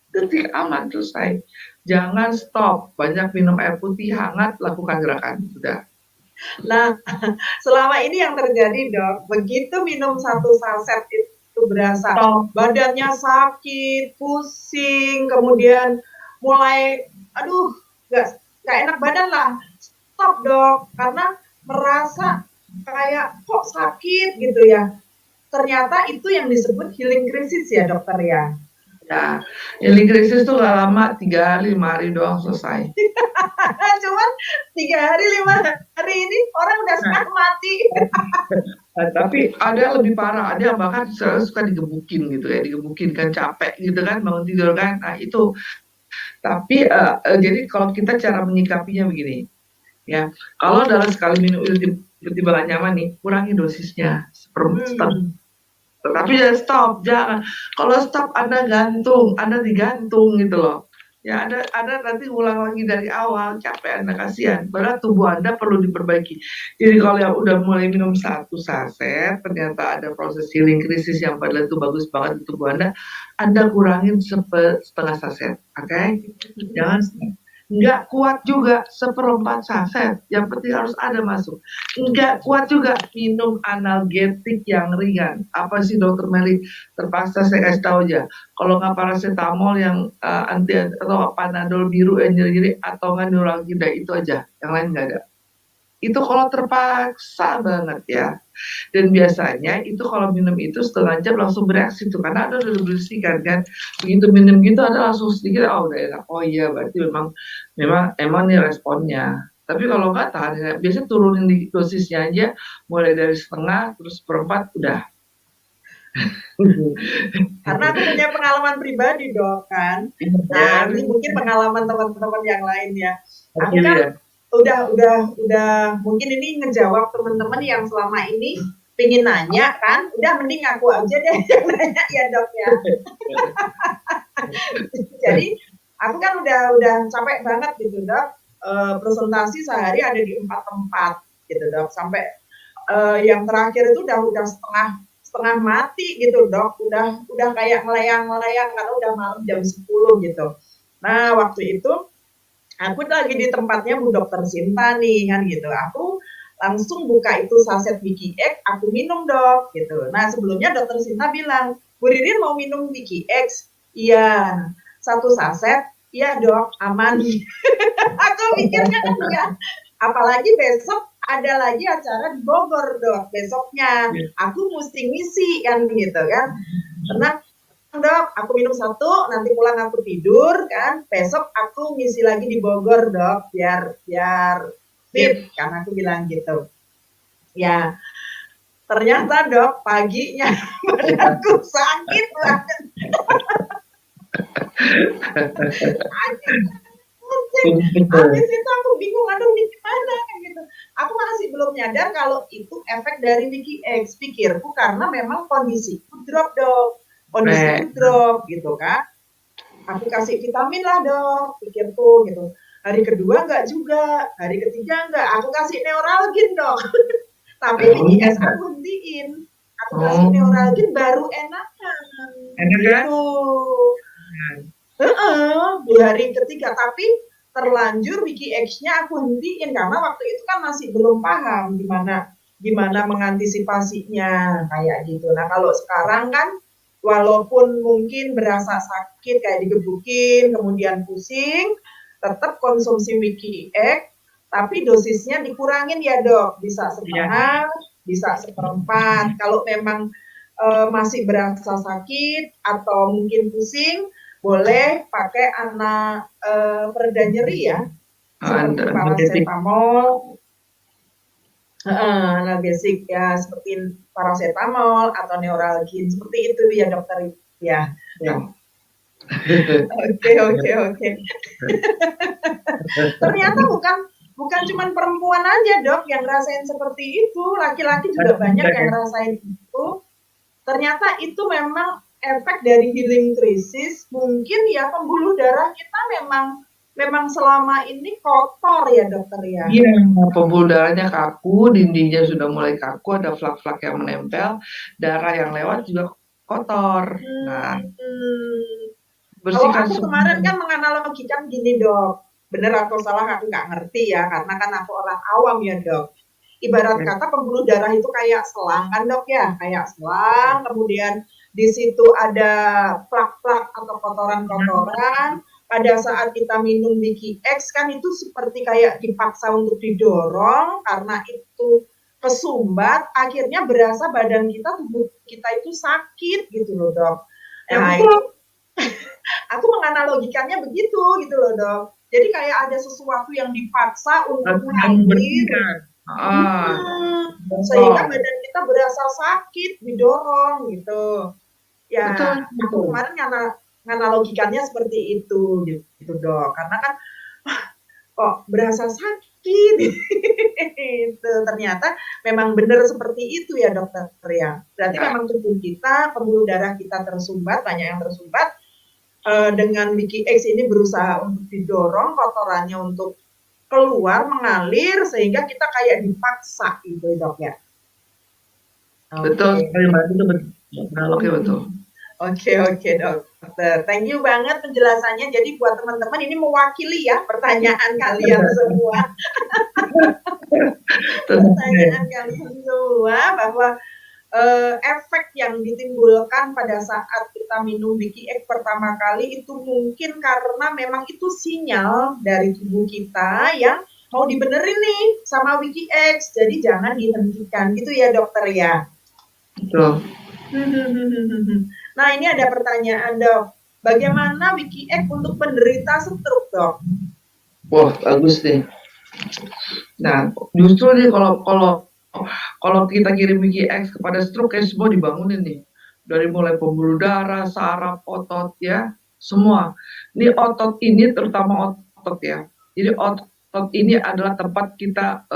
Detik aman, selesai. Jangan stop, banyak minum air putih hangat, lakukan gerakan. Sudah. Nah, selama ini yang terjadi dok, begitu minum satu saset itu berasa Stop. badannya sakit, pusing, kemudian mulai, aduh, nggak enak badan lah. Stop dok, karena merasa kayak kok sakit gitu ya. Ternyata itu yang disebut healing crisis ya dokter ya. Ya, healing krisis tuh gak lama, 3 hari, 5 hari doang selesai. Cuman 3 hari, 5 hari ini orang udah setengah mati. Tapi ada yang lebih parah, ada yang bahkan suka digebukin gitu ya, digebukin kan capek gitu kan, bangun tidur kan. Nah itu, tapi jadi kalau kita cara menyikapinya begini, ya, kalau dalam sekali minum itu tiba-tiba gak nyaman nih, kurangi dosisnya, setengah. Tapi jangan stop, jangan. Kalau stop Anda gantung, Anda digantung gitu loh. Ya Anda nanti ulang lagi dari awal, capek Anda, kasihan. Padahal tubuh Anda perlu diperbaiki. Jadi kalau yang udah mulai minum satu saset, ternyata ada proses healing krisis yang padahal itu bagus banget di tubuh Anda kurangin setengah saset, oke? Jangan stop. Nggak kuat juga seperempat saset, yang penting harus ada masuk. Nggak kuat juga minum analgetik yang ringan. Apa sih dokter Meli? Terpaksa saya kasih tahu aja. Kalau nggak paracetamol yang anti atau panadol biru yang nyeri-nyeri atau nggak neuralgia, itu aja. Yang lain nggak ada. Itu kalau terpaksa banget ya. Dan biasanya itu kalau minum itu setengah jam langsung bereaksi tuh, karena ada udah dibersihkan kan. Begitu minum gitu ada langsung sedikit, oh udah enak. Oh iya, berarti emang nih responnya. Tapi kalau nggak tahan, ya, biasanya turunin di dosisnya aja, mulai dari setengah terus seperempat udah. Karena aku punya pengalaman pribadi dok kan. Nah ini mungkin pengalaman teman-teman yang lain ya. Aku kan udah mungkin ini ngejawab teman-teman yang selama ini pengen nanya kan, udah mending aku aja deh yang nanya ya dok ya. Jadi aku kan udah capek banget gitu dok, presentasi sehari ada di 4 tempat gitu dok, sampai yang terakhir itu udah setengah mati gitu dok, udah kayak melayang-melayang karena udah malam jam 10 gitu. Nah waktu itu aku lagi di tempatnya Bu Dokter Sinta nih kan gitu. Aku langsung buka itu saset Wiki X, aku minum dok gitu. Nah sebelumnya Dokter Sinta bilang, Bu Ririn mau minum Wiki X? Iya, satu saset. Iya dok, aman. Aku mikirnya kan ya, apalagi besok ada lagi acara di Bogor dok besoknya. Aku mesti ngisi kan gitu kan. Karena dok, aku minum satu, nanti pulang aku tidur kan, besok aku ngisi lagi di Bogor dok, biar fit, karena aku bilang gitu. Ya, ternyata dok paginya badanku sakit banget. Habis itu aku bingung, aduh ini gimana gitu. Aku masih belum nyadar kalau itu efek dari Wiki X. Pikirku karena memang kondisiku drop dok. Kondisiku drop gitu kan. Aku kasih vitamin lah dok, pikirku gitu. Hari kedua enggak juga, hari ketiga enggak. Aku kasih neuralgin dok. Tapi WGS aku hentiin. Aku kasih neuralgin baru enakan. Gitu. Di hari ketiga, tapi terlanjur Wiki X-nya aku hentiin karena waktu itu kan masih belum paham gimana mengantisipasinya kayak gitu. Nah kalau sekarang kan walaupun mungkin berasa sakit kayak digebukin, kemudian pusing, tetap konsumsi Wiki X, tapi dosisnya dikurangin ya dok, bisa setengah, bisa seperempat. Kalau memang masih berasa sakit atau mungkin pusing, boleh pakai pereda nyeri ya, seperti paracetamol, analgesik ya, seperti paracetamol atau neuralgin, seperti itu ya dokter ya. Oke, oke, oke. Ternyata bukan bukan cuman perempuan aja, Dok, yang ngerasain seperti itu, laki-laki juga banyak yang ngerasain itu. Ternyata itu memang efek dari healing krisis. Mungkin ya pembuluh darah kita memang memang selama ini kotor ya, Dokter ya? Iya, pembuluh darahnya kaku, dindingnya sudah mulai kaku, ada flak-flak yang menempel, darah yang lewat juga kotor. Nah, Hmm. Kalau bersihkan aku kemarin semua. kan menganalogikan gini, Dok. Bener atau salah aku nggak ngerti ya, karena kan aku orang awam ya, Dok. Ibarat Ya, kata pembuluh darah itu kayak selang kan, Dok ya, kayak selang, kemudian di situ ada plak-plak atau kotoran-kotoran. Pada saat kita minum Wiki X kan itu seperti kayak dipaksa untuk didorong karena itu kesumbat, akhirnya berasa badan kita, tubuh kita itu sakit gitu loh, Dok. ya Nah, itu betul. aku menganalogikannya begitu gitu loh, Dok. Jadi kayak ada sesuatu yang dipaksa untuk Yang mengalir, membersihkan. Ah, sehingga betul. badan kita berasa sakit, didorong gitu. Ya, Betul, aku betul. kemarin nganalogikannya seperti itu gitu, Dok. Karena kan kok berasa sakit itu ternyata memang benar seperti itu ya, Dokter ya. Berarti Ya, memang tubuh kita, pembuluh darah kita tersumbat, banyak yang tersumbat, dengan Wiki X ini berusaha untuk didorong kotorannya untuk keluar mengalir sehingga kita kayak dipaksa gitu, Dok ya. betul Oke. sekali Mbak, itu betul. Oke, betul. Oke, oke, Dokter. Thank you banget penjelasannya. Jadi buat teman-teman ini mewakili ya pertanyaan kalian semua. Pertanyaan kalian semua bahwa efek yang ditimbulkan pada saat kita minum Wiki X pertama kali itu mungkin karena memang itu sinyal dari tubuh kita yang mau dibenerin nih sama Wiki X. Jadi jangan dihentikan gitu ya, Dokter ya. Betul. Nah, ini ada pertanyaan, Dok. Bagaimana Wiki X untuk penderita stroke, Dok? Wah, bagus nih. Nah, justru nih kalau kalau kalau kita kirim Wiki X kepada stroke, kayak semua dibangunin nih. Dari mulai pembuluh darah, saraf, otot ya, semua. Ini otot ini terutama otot ya. Jadi otot ini adalah tempat kita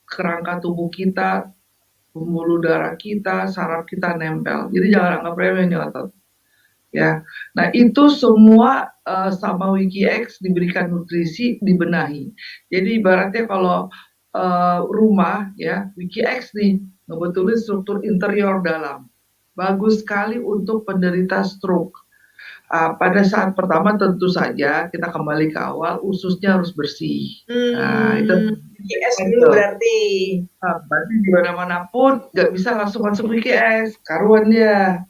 kerangka tubuh kita, pembuluh darah kita, saraf kita nempel. Jadi jangan anggap remeh nih otot. Ya, nah itu semua sama WikiX diberikan nutrisi, dibenahi. Jadi ibaratnya kalau rumah ya, WikiX nih ngebetulin struktur interior dalam. Bagus sekali untuk penderita stroke. Pada saat pertama tentu saja kita kembali ke awal, ususnya harus bersih. Nah, itu WKS dulu itu. berarti. Berarti di mana-mana pun nggak bisa langsung masuk WikiX, karuan dia,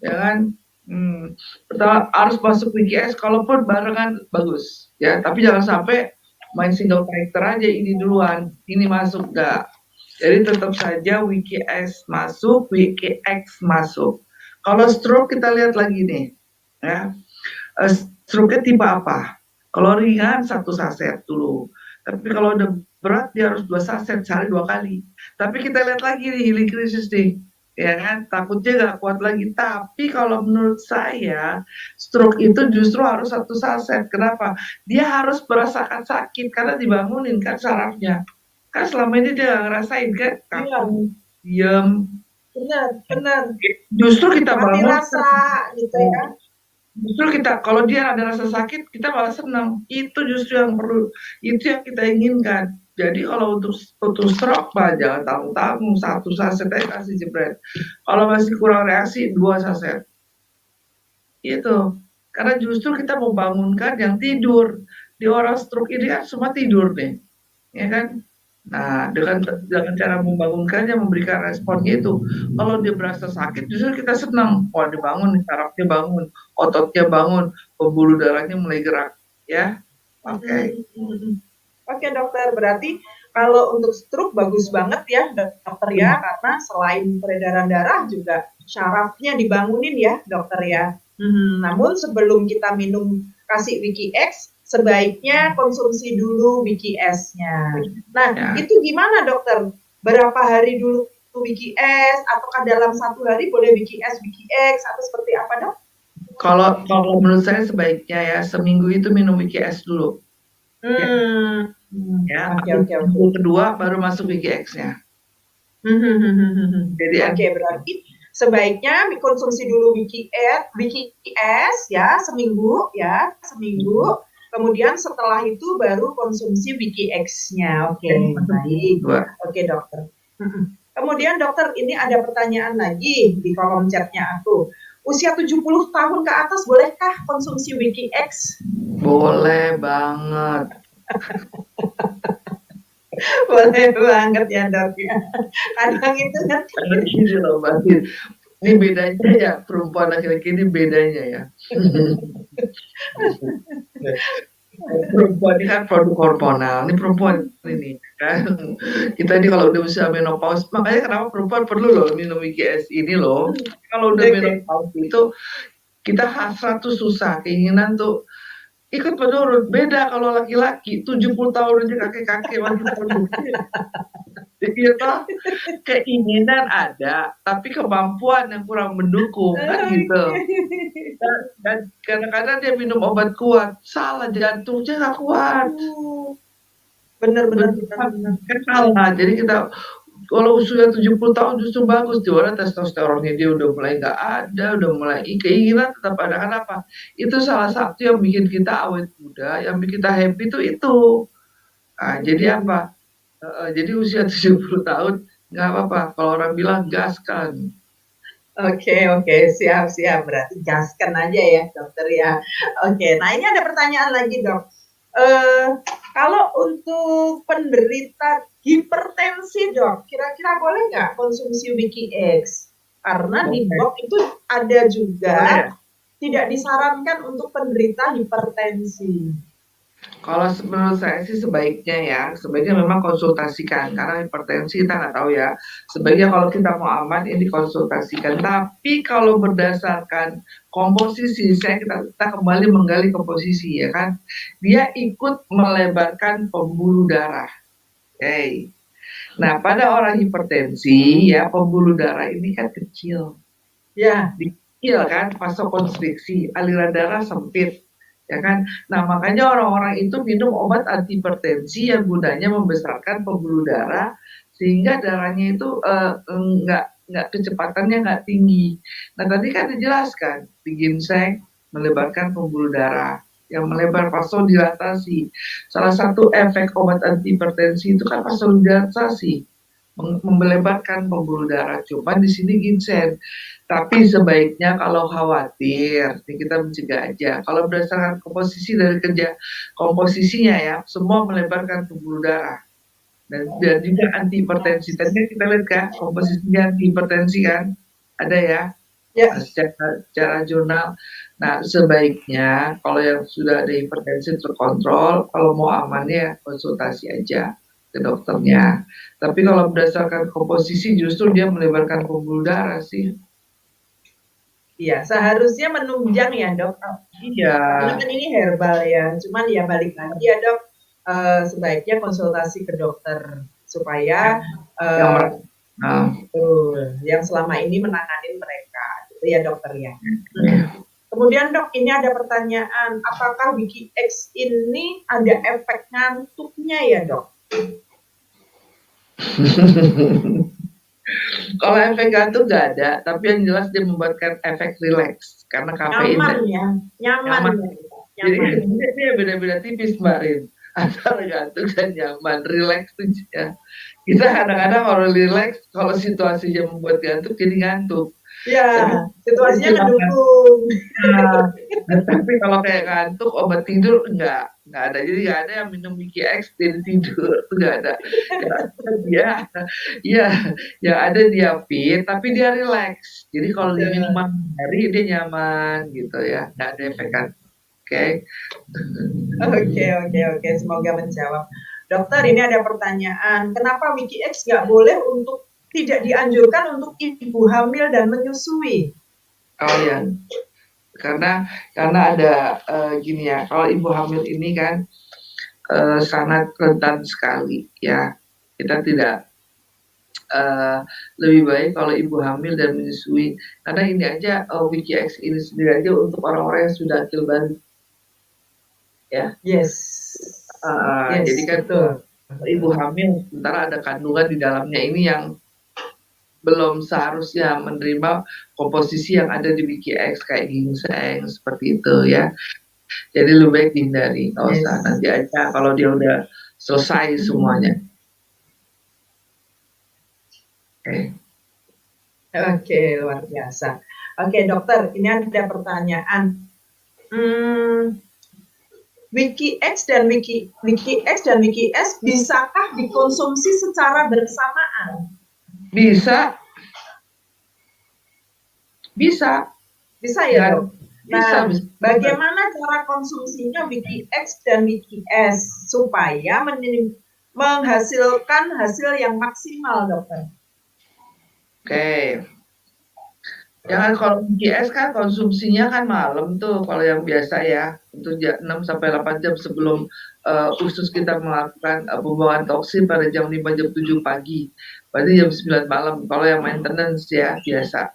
ya kan? Pertama harus masuk WGS, kalaupun barengan bagus ya, tapi jangan sampai main single character aja, ini duluan ini masuk gak. Jadi tetap saja WGS masuk, WGX masuk. Kalau stroke kita lihat lagi nih ya, stroke tipe apa. Kalau ringan satu saset dulu, tapi kalau udah berat dia harus 2 saset sehari 2 kali. Tapi kita lihat lagi nih healing krisis nih, ya kan, takutnya nggak kuat lagi. Tapi kalau menurut saya stroke itu justru harus 1 saset. Kenapa? Dia harus merasakan sakit karena dibangunin kan sarafnya. Kan selama ini dia nggak ngerasain kan, Iya, kaku, diem. benar, benar. Justru kita Mati bangun, rasa gitu ya. justru kita kalau dia ada rasa sakit kita malah senang. Itu justru yang perlu, itu yang kita inginkan. Jadi kalau untuk stroke mah jangan tanggung-tanggung, 1 saset aja kasih jebret. Kalau masih kurang reaksi 2 saset. Itu. Karena justru kita membangunkan yang tidur. Di orang stroke ini kan semua tidur nih, ya kan? Nah, dengan cara membangunkannya, memberikan responnya itu. Kalau dia berasa sakit, justru kita senang. Wah, dibangun, sarafnya bangun, ototnya bangun, pembuluh darahnya mulai gerak. Ya, oke. Okay. Oke, Dokter, berarti kalau untuk stroke bagus banget ya, Dokter ya, karena selain peredaran darah juga syarafnya dibangunin ya, Dokter ya. Namun sebelum kita minum kasih Wiki X, sebaiknya konsumsi dulu Wiki S-nya. Nah, Ya. itu gimana, Dokter? Berapa hari dulu Wiki S, ataukah dalam 1 hari boleh Wiki S, Wiki X, atau seperti apa, Dok? Kalau menurut saya sebaiknya ya seminggu itu minum Wiki X dulu, ya, Hmm, ya. oke Habis oke oke. seminggu kedua baru masuk Wiki X-nya. Jadi Oke, berarti sebaiknya konsumsi dulu Wiki S ya seminggu. Kemudian setelah itu baru konsumsi Wiki X-nya. Oke, masuk seminggu baik. kedua. Oke, dokter. Kemudian dokter, ini ada pertanyaan lagi di kolom chatnya aku. Usia 70 tahun ke atas bolehkah konsumsi Wiki X? Boleh banget. Boleh banget ya dok ya. Kadang itu kan Karena gini loh Mbak, ini bedanya ya perempuan laki-laki ini bedanya ya. Perempuan ini kan produk hormonal, ini perempuan ini kan. Kita ini kalau udah usia menopause, makanya kenapa perempuan perlu loh minum IGS ini loh. Kalau udah oke. menopause itu kita hasrat tuh susah, keinginan tuh ikut menurun. Beda kalau laki-laki 70 tahun aja kakek-kakek masih produktif. Jadi itu keinginan ada, tapi kemampuan yang kurang mendukung kan gitu. Dan kadang-kadang dia minum obat kuat, salah jantungnya nggak kuat. Bener. Kan salah. Jadi kita kalau usia 70 tahun justru bagus, di mana testosteronnya dia udah mulai nggak ada, udah mulai keinginan tetap ada. Kenapa? Itu salah satu yang bikin kita awet muda, yang bikin kita happy itu. Nah, jadi apa? Jadi usia 70 tahun nggak apa-apa. Kalau orang bilang gaskan. Oke, siap. Berarti gaskan aja ya, dokter ya. Oke, nah ini ada pertanyaan lagi, dok. Kalau untuk penderita hipertensi, dok, kira-kira boleh nggak konsumsi Wiki X? Karena di blog itu ada juga tidak disarankan untuk penderita hipertensi. Kalau menurut saya sih sebaiknya memang konsultasikan karena hipertensi kita nggak tahu ya. Sebaiknya kalau kita mau aman ini konsultasikan. Tapi kalau berdasarkan komposisi, kita kembali menggali komposisi ya kan. Dia ikut melebarkan pembuluh darah. Hey. Nah, pada orang hipertensi ya pembuluh darah ini kan kecil. Ya. Kecil kan, vasokonstriksi, aliran darah sempit. Ya kan? Nah, makanya orang-orang itu minum obat antihipertensi yang gunanya membesarkan pembuluh darah sehingga darahnya itu nggak kecepatannya nggak tinggi. Nah, tadi kan dijelaskan di ginseng melebarkan pembuluh darah, yang melebar vasodilatasi. Salah satu efek obat antihipertensi itu kan vasodilatasi, melebarkan pembuluh darah. Cuma di sini ginseng. Tapi sebaiknya kalau khawatir, kita mencegah aja. Kalau berdasarkan komposisi dari kerja komposisinya ya, semua melebarkan pembuluh darah. Dan juga anti hipertensi. Tadi kita lihat kan komposisinya anti hipertensi kan, ada ya. Ya. Secara jurnal. Nah, sebaiknya kalau yang sudah ada hipertensi terkontrol, kalau mau aman ya konsultasi aja ke dokternya. Tapi kalau berdasarkan komposisi justru dia melebarkan pembuluh darah sih. Iya, seharusnya menunjang ya dok. Iya. Karena kan ini herbal ya, cuman ya balik lagi ya dok, sebaiknya konsultasi ke dokter supaya yang selama ini menangani mereka, gitu ya dokter ya. Kemudian dok, ini ada pertanyaan, apakah Wiki X ini ada efek ngantuknya ya dok? Kalau efek ngantuk nggak ada, tapi yang jelas dia membuatkan efek rileks karena kafein. Nyaman. Jadi dia beda-beda tipis Mbak Rin, antara ngantuk dan nyaman, rileks tuh ya. Kita kadang-kadang kalau rileks, kalau situasinya membuat ngantuk jadi ngantuk. Ya, situasinya mendukung. Tapi kalau kayak ngantuk, obat tidur enggak ada. Jadi nggak ada yang minum Wiki X jadi tidur, itu nggak ada. Yang ada dia fit, tapi dia rileks. Jadi kalau diminum hari dia nyaman gitu ya, nggak ada efek kan. Oke. Semoga menjawab. Dokter, ini ada pertanyaan. Kenapa Wiki X nggak boleh tidak dianjurkan untuk ibu hamil dan menyusui? Oh ya, karena ada gini ya. Kalau ibu hamil ini kan sangat rentan sekali ya. Kita tidak lebih baik kalau ibu hamil dan menyusui. Karena ini aja, WikiX ini sendiri aja untuk orang-orang yang sudah akil balik, ya. Yes. Jadi Yes, kan betul. ibu hamil sementara ada kandungan di dalamnya ini yang belum seharusnya menerima komposisi yang ada di WikiX kayak ginseng seperti itu ya. Jadi lebih baik dihindari, nggak usah. Yes. Nanti aja kalau dia udah selesai semuanya. Oke, luar biasa. Oke, dokter, ini ada pertanyaan. WikiX dan WikiS bisakah dikonsumsi secara bersamaan? Bisa. Bisa ya, dok? Nah, bisa. bagaimana cara konsumsinya WikiX dan WikiS supaya menghasilkan hasil yang maksimal, dokter? Oke. Jangan kalau WikiS kan konsumsinya kan malam tuh kalau yang biasa ya, untuk 6 sampai 8 jam sebelum usus kita melakukan pembuangan toksin pada jam 5 jam 7 pagi. Berarti jam 9 malam kalau yang maintenance ya biasa.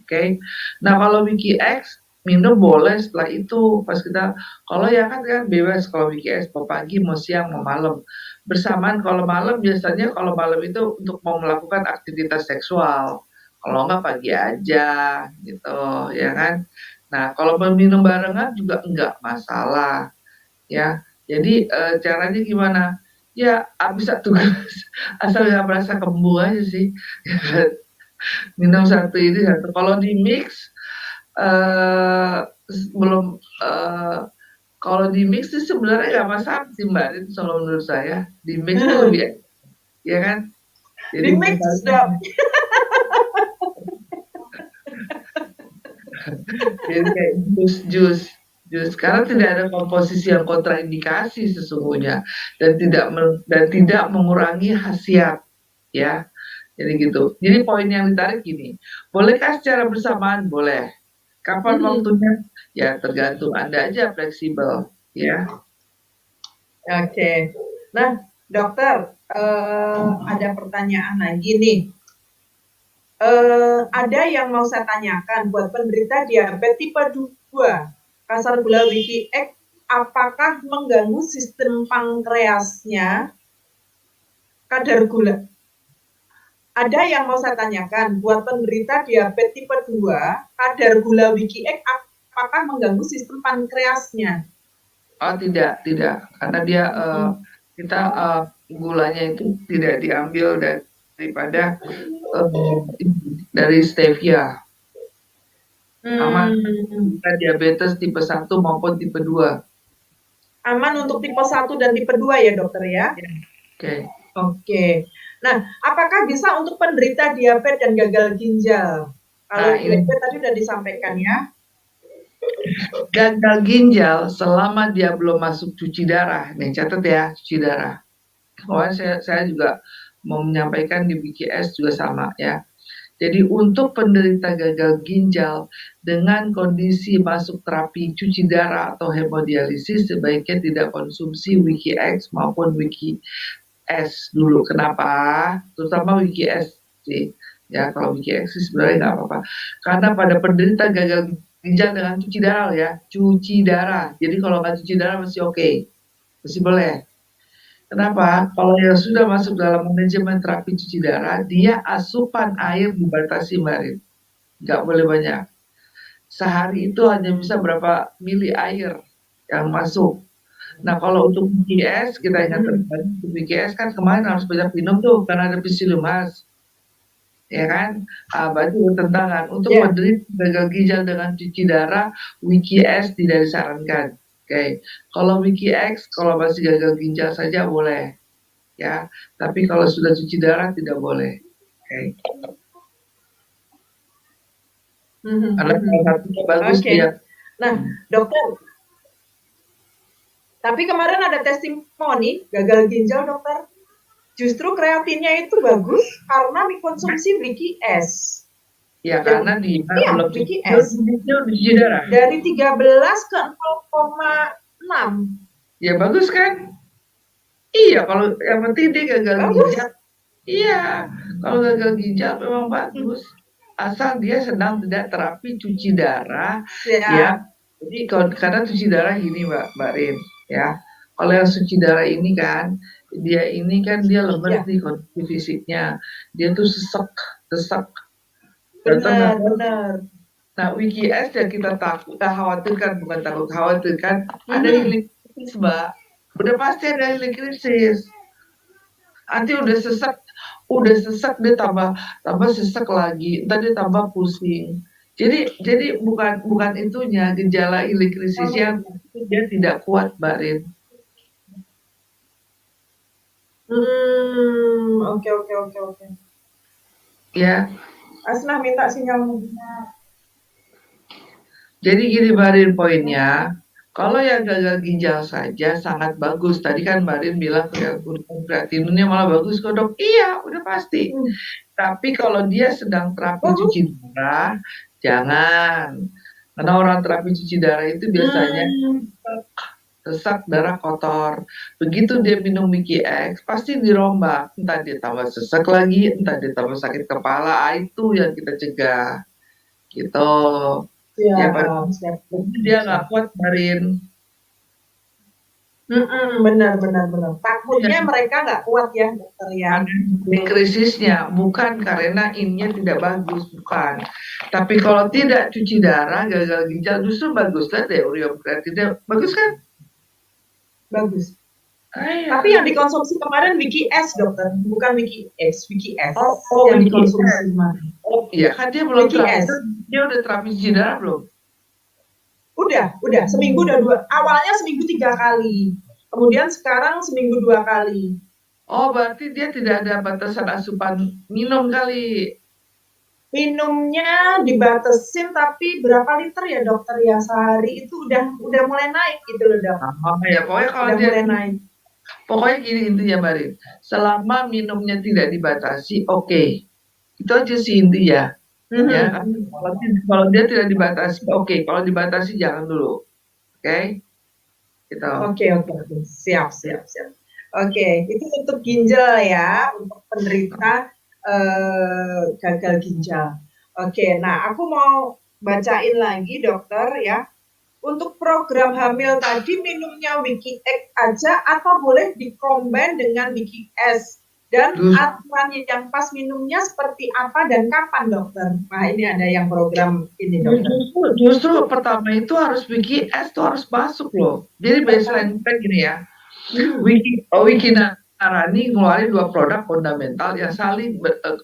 Oke. Nah, kalau WikiX minum boleh setelah itu pas kita kalau ya kan bebas kalau WikiX mau pagi, mau siang, mau malam. Bersamaan kalau malam biasanya kalau malam itu untuk mau melakukan aktivitas seksual. Kalau enggak pagi aja gitu ya kan. Nah, kalau minum barengan juga enggak masalah ya. Jadi caranya gimana? Ya habis satu gelas asal nggak merasa kembung aja sih. Minum satu ini satu. Kalau di mix belum kalau di mix sih sebenarnya nggak masalah sih Mbak, itu kalau menurut saya di mix itu lebih ya kan. Jadi di mix dok. Jadi kayak jus karena tidak ada komposisi yang kontraindikasi sesungguhnya dan tidak mengurangi khasiat ya. Jadi gitu. Jadi poin yang ditarik gini, bolehkah secara bersamaan? Boleh. Kapan waktunya? Ya tergantung Anda aja, fleksibel ya. Oke. Nah, dokter, ada pertanyaan lagi nih. Ada yang mau saya tanyakan buat penderita diabetes tipe 2, kasar gula WikiX, apakah mengganggu sistem pankreasnya kadar gula? Ada yang mau saya tanyakan buat penderita diabetes tipe 2, kadar gula WikiX apakah mengganggu sistem pankreasnya? Oh tidak, karena dia kita gulanya itu tidak diambil daripada dari stevia. Aman kita diabetes tipe 1 maupun tipe 2. Aman untuk tipe 1 dan tipe 2 ya dokter ya? Oke. Nah, apakah bisa untuk penderita diabetes dan gagal ginjal? Kalau diabetes tadi sudah disampaikan ya. Gagal ginjal selama dia belum masuk cuci darah, nih catat ya, cuci darah. Saya juga mau menyampaikan di WikiS juga sama ya. Jadi untuk penderita gagal ginjal dengan kondisi masuk terapi cuci darah atau hemodialisis sebaiknya tidak konsumsi WikiX maupun WikiS dulu. Kenapa? Terutama WikiS sih. Ya kalau WikiX sih sebenarnya nggak apa-apa. Karena pada penderita gagal ginjal dengan cuci darah ya, cuci darah. Jadi kalau nggak cuci darah masih oke, masih boleh. Kenapa? Kalau yang sudah masuk dalam manajemen terapi cuci darah, dia asupan air dibatasi Mbak Rin. Nggak boleh banyak. Sehari itu hanya bisa berapa mili air yang masuk. Nah kalau untuk WikiS, kita ingatkan untuk WikiS kan kemarin harus banyak minum tuh karena ada pisilumas. Ya kan? Berarti bertentangan. Untuk penderita gagal ginjal dengan cuci darah, WikiS tidak disarankan. Oke, kalau WikiX kalau masih gagal ginjal saja boleh, ya. Tapi kalau sudah cuci darah tidak boleh. Oke. Karena salah satunya bagus dia. Nah, dokter. Tapi kemarin ada testimoni gagal ginjal, dokter. Justru kreatinnya itu bagus karena dikonsumsi WikiS. Ya, karena dia belum WikiS. Cuci darah. Dari 13 ke 0,6. Ya bagus kan? Iya, kalau yang penting dia gagal ginjal. Iya, kalau gagal ginjal memang Hmm, bagus, asal dia sedang tidak terapi cuci darah, ya. ya, Jadi kalau karena cuci darah gini Mbak Rin, ya. Kalau yang cuci darah ini kan, dia ini kan dia lemes ya, nih kondisi fisiknya, dia tuh sesek, sesek. Contoh benar, misal, benar. nah WKS yang kita takut, kita khawatirkan bukan takut khawatirkan, ada Mhm. healing krisis Mbak. Udah pasti ada healing krisis. Nanti udah sesak dia tambah tambah sesak lagi, entar dia tambah pusing. Jadi bukan bukan itunya gejala ilik krisisnya dia tidak kuat, Mbak Rin. Oke, oke, oke, oke. Ya, Asnah minta sinyal. jadi gini Mbak Rin poinnya. Kalau yang gagal ginjal saja sangat bagus. Tadi kan Mbak Rin bilang kreatinunnya malah bagus kok dok. Iya, udah pasti. Hmm. Tapi kalau dia sedang terapi cuci Bagus. darah, jangan. Karena orang terapi cuci darah itu biasanya Hmm. sesak darah kotor. Begitu dia minum Wiki X, pasti dirombak. Entah dia tambah sesak lagi, entah dia tambah sakit kepala. Itu yang kita cegah. Gitu. Ya, Siap, Pak. siap, Dia nggak siap. kuat, Marin. Benar, benar, benar. Ya, Takutnya mereka nggak kuat ya, dokter ya. ada krisisnya. Bukan karena ininya tidak bagus, bukan. Tapi kalau tidak cuci darah, gagal ginjal, justru bagus lah deh urium kreatinnya. Bagus kan? Bagus. Tapi Iya. yang dikonsumsi kemarin Wiki S, dokter, bukan Wiki X, Wiki S Oh, yang Wiki S. dikonsumsi kemarin. Oh iya, kan dia belum Wiki terapi. S. Dia udah terapi cuci darah belum? Udah. Seminggu udah dua. Awalnya seminggu 3 kali. Kemudian sekarang seminggu 2 kali. Oh, berarti dia tidak ada batasan asupan minum kali. Minumnya dibatasin tapi berapa liter ya dokter ya sehari itu udah mulai naik gitu loh dok. Oh ya, pokoknya kalau Udah dia mulai naik. pokoknya gini intinya Marin. Selama minumnya tidak dibatasi, oke. Itu aja sih intinya. Ya, kan? Kalau dia tidak dibatasi, oke. Kalau dibatasi jangan dulu. Oke? Gitu. Oke. Siap, siap, siap. Oke, itu untuk ginjal ya, untuk penderita gagal ginjal. Oke, nah aku mau bacain lagi dokter ya. Untuk program hamil tadi minumnya Wiki X aja atau boleh dikombin dengan Wiki S? Dan Justru, aturan yang pas minumnya seperti apa dan kapan dokter? Nah ini ada yang program ini dokter. justru pertama itu harus Wiki S itu harus masuk loh. Jadi baseline kita gini ya. Hmm. Wiki Narani ngeluarin 2 produk fundamental yang saling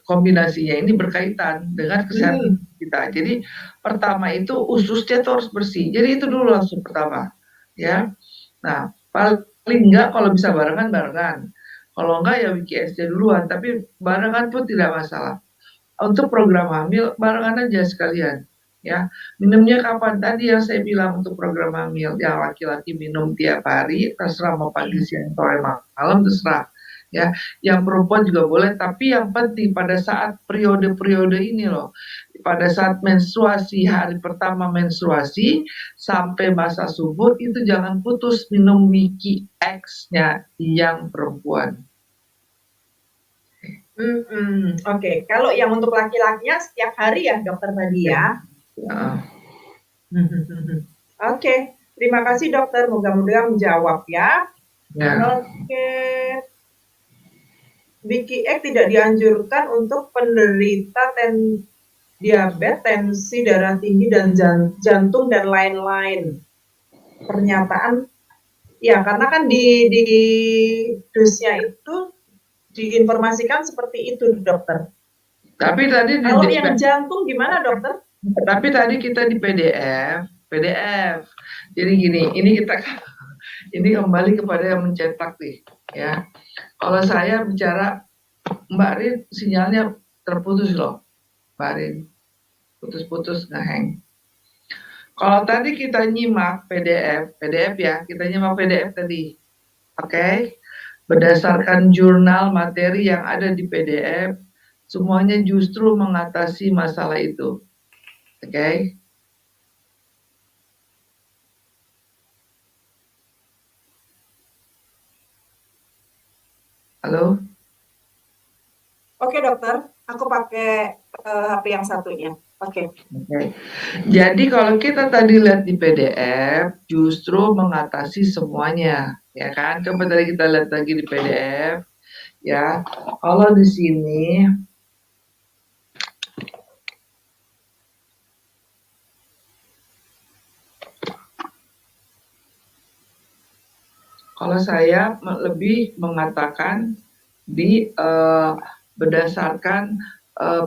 kombinasinya ini berkaitan dengan kesehatan Hmm. kita. Jadi pertama itu ususnya tuh harus bersih. Jadi itu dulu langsung pertama, ya. Nah, paling enggak kalau bisa barengan. Kalau enggak ya Wiki SC duluan, tapi barengan pun tidak masalah. Untuk program hamil barengan aja sekalian, ya. Minumnya kapan? Tadi yang saya bilang untuk program hamil, yang laki-laki minum tiap hari, terserah mau pagi, siang, sore, malam, terserah. Ya, yang perempuan juga boleh, tapi yang penting pada saat periode-periode ini loh, pada saat menstruasi, hari pertama menstruasi sampai masa subur itu jangan putus minum Wiki X-nya yang perempuan. Oke, kalau yang untuk laki-lakinya setiap hari ya dokter tadi ya. Ya, Oke, terima kasih dokter. Moga-moga menjawab ya. ya. Oke, Wiki X tidak dianjurkan untuk penderita diabetes, tensi darah tinggi dan jantung dan lain-lain. Pernyataan ya karena kan di dosnya itu diinformasikan seperti itu dokter. Tapi tadi Kalau yang jantung gimana dokter? tapi tadi kita di PDF. Jadi gini, ini kita ini kembali kepada yang mencetak nih, ya. Kalau saya bicara Mbak Rin sinyalnya terputus loh, Mbak Rin. Putus-putus ngeheng. Kalau tadi kita nyimak PDF ya, kita nyimak PDF tadi. Oke. Berdasarkan jurnal materi yang ada di PDF, semuanya justru mengatasi masalah itu. Oke. Halo? Oke dokter, aku pakai HP yang satunya. Oke. Oke. Jadi kalau kita tadi lihat di PDF, justru mengatasi semuanya, ya kan? Coba tadi kita lihat lagi di PDF, ya. Kalau di sini, kalau saya lebih mengatakan di berdasarkan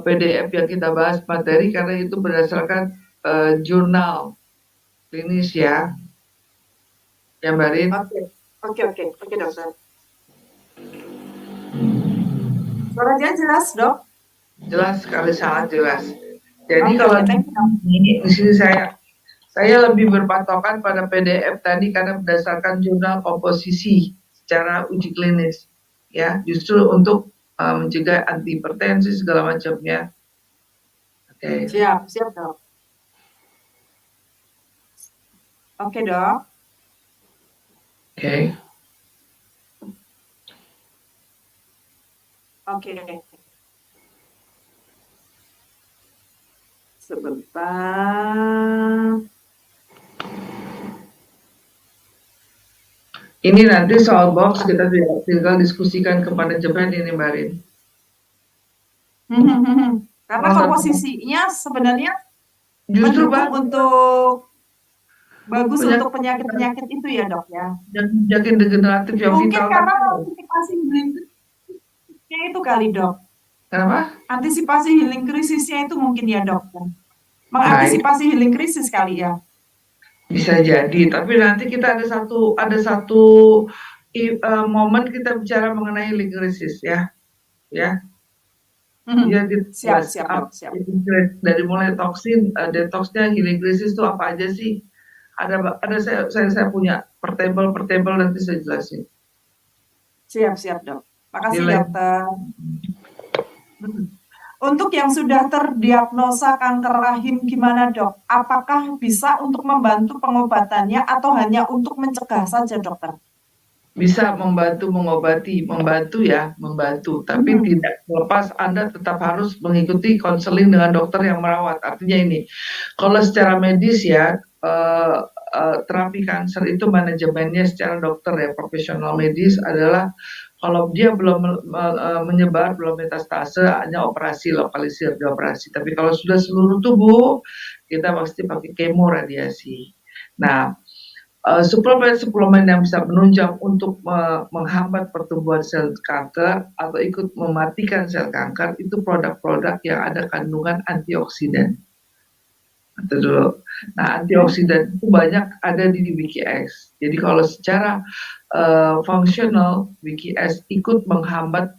PDF yang kita bahas materi, karena itu berdasarkan jurnal klinis ya, Mbak Rin. Oke dokter. Suaranya jelas dok? Jelas sekali, sangat jelas. Jadi kalau di sini saya lebih berpatokan pada PDF tadi karena berdasarkan jurnal komposisi secara uji klinis, ya, justru untuk mencegah antihipertensi segala macamnya. Oke. Siap dok. Oke dok. Oke. Sebentar. Ini nanti soal box kita tinggal diskusikan ke manajemen ini, Mbak Rin. Karena komposisinya sebenarnya justru bagus untuk penyakit-penyakit itu ya dok ya. Penyakit degeneratif yang mungkin vital. Karena antisipasi healing krisisnya itu kali dok. Kenapa? Antisipasi healing krisisnya itu mungkin ya dok. Mengantisipasi healing krisis kali ya. Bisa jadi, tapi nanti kita ada satu momen kita bicara mengenai healing krisis ya. Ya. Siap. Dari mulai toksin, detoxnya, healing krisis itu apa aja sih? Ada saya punya per table nanti saya jelasin. Siap dok. Makasih dokter. Untuk yang sudah terdiagnosa kanker rahim gimana dok? Apakah bisa untuk membantu pengobatannya atau hanya untuk mencegah saja dokter? Bisa mengobati, membantu, tapi tidak lepas Anda tetap harus mengikuti konseling dengan dokter yang merawat. Artinya ini, kalau secara medis ya, terapi kanker itu manajemennya secara dokter ya, profesional medis adalah kalau dia belum menyebar, belum metastase, hanya operasi, lokalisir di operasi. Tapi kalau sudah seluruh tubuh, kita pasti pakai kemo, radiasi. Nah, suplemen yang bisa menunjang untuk menghambat pertumbuhan sel kanker atau ikut mematikan sel kanker itu produk-produk yang ada kandungan antioksidan. Itu dulu. Nah, antioksidan itu banyak ada di WikiX. Jadi kalau secara fungsional, WikiX ikut menghambat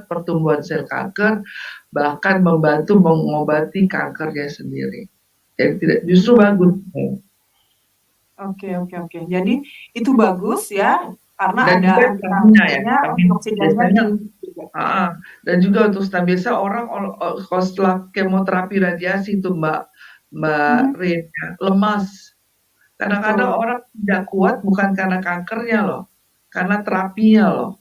pertumbuhan sel kanker, bahkan membantu mengobati kankernya sendiri. Jadi tidak, justru bagus. Oke. Jadi itu bagus ya, karena dan ada antioksidannya. Dan juga untuk stabilisasi orang kalau setelah kemoterapi radiasi itu Mbak Rin, lemas. Kadang-kadang orang tidak kuat bukan karena kankernya loh, karena terapinya loh.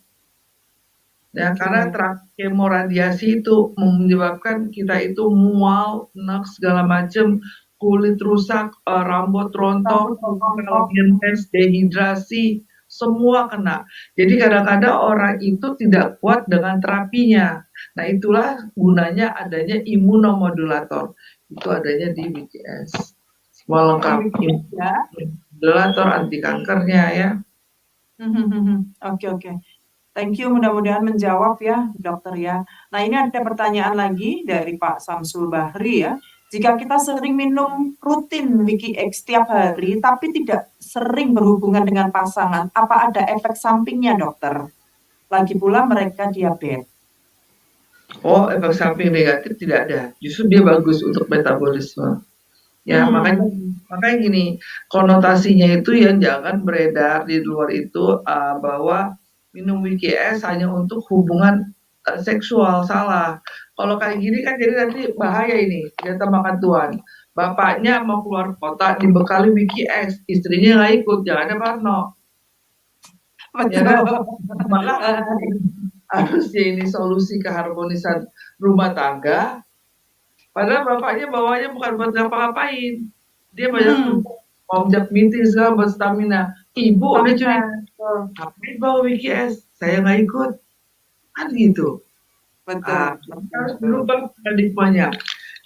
Ya, karena terapi kemoradiasi itu menyebabkan kita itu mual, enak segala macam, kulit rusak, rambut rontok, kelebihan dehidrasi, semua kena. Jadi kadang-kadang orang itu tidak kuat dengan terapinya. Nah, itulah gunanya adanya imunomodulator. Itu adanya di WikiX. Semua lengkap, imunomodulator, anti kankernya ya. Oke. Thank you, mudah-mudahan menjawab ya dokter ya. Nah, ini ada pertanyaan lagi dari Pak Samsul Bahri ya. Jika kita sering minum rutin WikiX setiap hari, tapi tidak sering berhubungan dengan pasangan, apa ada efek sampingnya dokter? Lagi pula mereka diabetes. Oh, efek samping negatif tidak ada. Justru dia bagus untuk metabolisme. Ya, makanya gini, konotasinya itu yang jangan beredar di luar itu bahwa minum WikiX hanya untuk hubungan seksual, salah. Kalau kayak gini kan jadi nanti bahaya ini, ternyata makan tuan. Bapaknya mau keluar kota dibekali WikiX, istrinya nggak ikut, jangan ada Parno. Ya kan? harusnya ini solusi keharmonisan rumah tangga, padahal bapaknya bawanya bukan buat ngapa-ngapain. Dia banyak Hmm, mau jak meeting segala buat stamina. Ibu udah stamina. curiga, ngapain bawa WKS? Saya nggak ikut. Kan gitu. Betul, Kita betul, harus betul. berubah paradigmanya.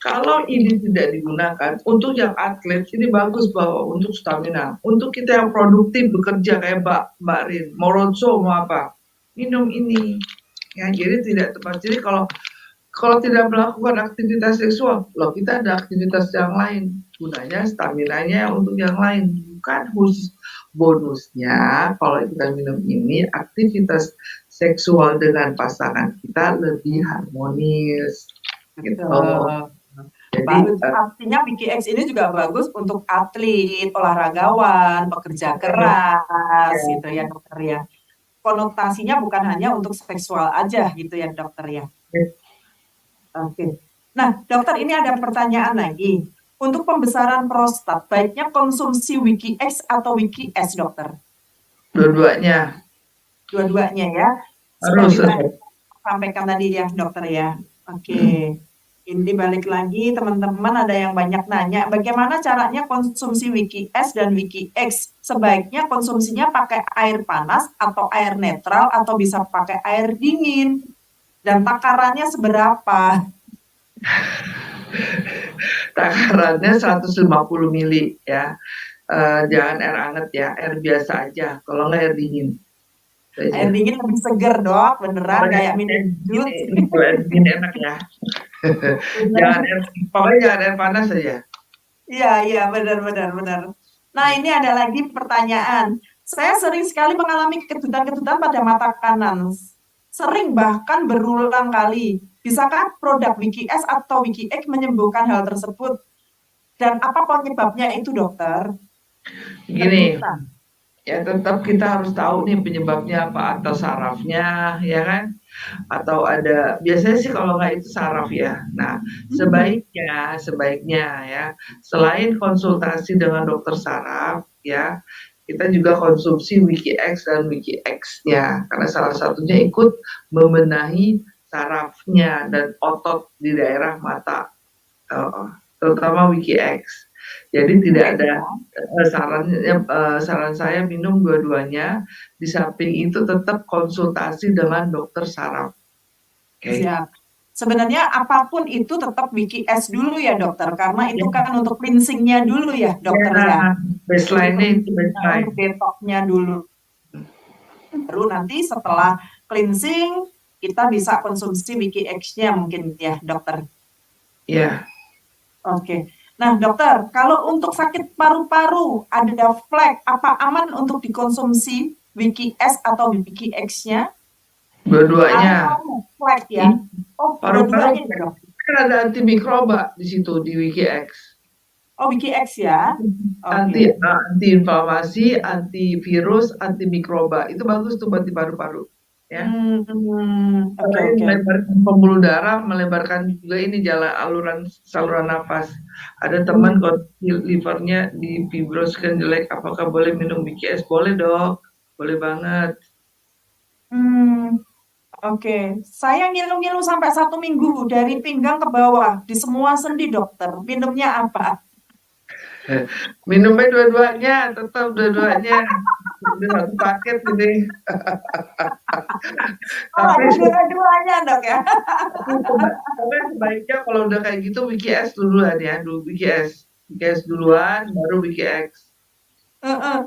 Kalau ini tidak digunakan untuk yang atlet, ini bagus bahwa untuk stamina. Untuk kita yang produktif bekerja kayak Mbak Rin, mau roadshow mau apa, minum ini. Ya, jadi tidak tepat. Jadi kalau kalau tidak melakukan aktivitas seksual, loh kita ada aktivitas yang lain. Gunanya staminanya untuk yang lain, bukan khusus bonusnya. Kalau kita minum ini, aktivitas seksual dengan pasangan kita lebih harmonis. Gitu. Betul. Jadi Artinya PKX ini juga bagus untuk atlet, olahragawan, pekerja keras, ya, gitu ya dokter ya. Konotasinya bukan hanya untuk seksual aja gitu ya dokter ya. Oke. Nah dokter ini ada pertanyaan lagi. Untuk pembesaran prostat, baiknya konsumsi Wiki X atau Wiki S dokter? dua-duanya Dua-duanya ya. harus Seperti tadi sampaikan tadi ya dokter ya. Oke. Ini balik lagi teman-teman ada yang banyak nanya bagaimana caranya konsumsi Wiki S dan Wiki X. Sebaiknya konsumsinya pakai air panas atau air netral atau bisa pakai air dingin. Dan takarannya seberapa? takarannya 150 mili ya. Jangan air hangat ya, air biasa aja. Kalau nggak air dingin. Air dingin lebih seger dok, beneran Pokoknya kayak minum jus. air dingin enak ya. Jangan Bener. air, pokoknya jangan air panas saja. Iya, iya, benar-benar, benar. Nah, ini ada lagi pertanyaan. Saya sering sekali mengalami kedutan-kedutan pada mata kanan. Sering bahkan berulang kali. Bisakah produk Wiki S atau Wiki X menyembuhkan hal tersebut? Dan apa penyebabnya itu, dokter? Gini, Kedutan. ya tetap kita harus tahu nih penyebabnya apa, atau sarafnya ya kan, atau ada biasanya sih kalau nggak itu saraf ya. Nah, Hmm, sebaiknya ya, selain konsultasi dengan dokter saraf ya, kita juga konsumsi Wiki X dan Wiki X ya, karena salah satunya ikut membenahi sarafnya dan otot di daerah mata, terutama Wiki X. Jadi Wiki tidak X ada ya. saran saya minum dua-duanya. Di samping itu tetap konsultasi dengan dokter saraf. Oke. Siap. Sebenarnya apapun itu tetap Wiki S dulu ya, dokter. Karena itu Ya, kan untuk cleansingnya dulu ya, dokter ya. ya, Untuk baseline-nya itu cleansingnya, baseline. untuk detoxnya dulu. Baru nanti setelah cleansing, kita bisa konsumsi Wiki X-nya mungkin ya, dokter. Ya, Oke. Nah, dokter, kalau untuk sakit paru-paru, ada flek, apa aman untuk dikonsumsi Wiki S atau Wiki X-nya? dua-duanya. Atau flek ya? Ini Oh, paru-paru dua-duanya ya, dok? kan ada antimikroba di situ di Wiki X. Oh, Wiki X ya? Anti Oke. anti inflamasi, antivirus, antimikroba. Itu bagus tuh buat di paru-paru. Ya. Oke, Selain oke. melebarkan pembuluh darah, melebarkan juga ini jalan saluran nafas. Ada teman Hmm, kondisi livernya di fibroskan jelek, apakah boleh minum BKS? Boleh dok, boleh banget. hmm, oke. Saya ngilu-ngilu sampai 1 minggu dari pinggang ke bawah di semua sendi, dokter. Minumnya apa? Minumnya dua-duanya, tetap dua-duanya. Udah satu paket ini. Oh, Tapi ada dua-duanya, dok ya? tapi sebaiknya kalau udah kayak gitu BKS duluan ya, dulu BKS. BKS duluan, baru BKX. Heeh.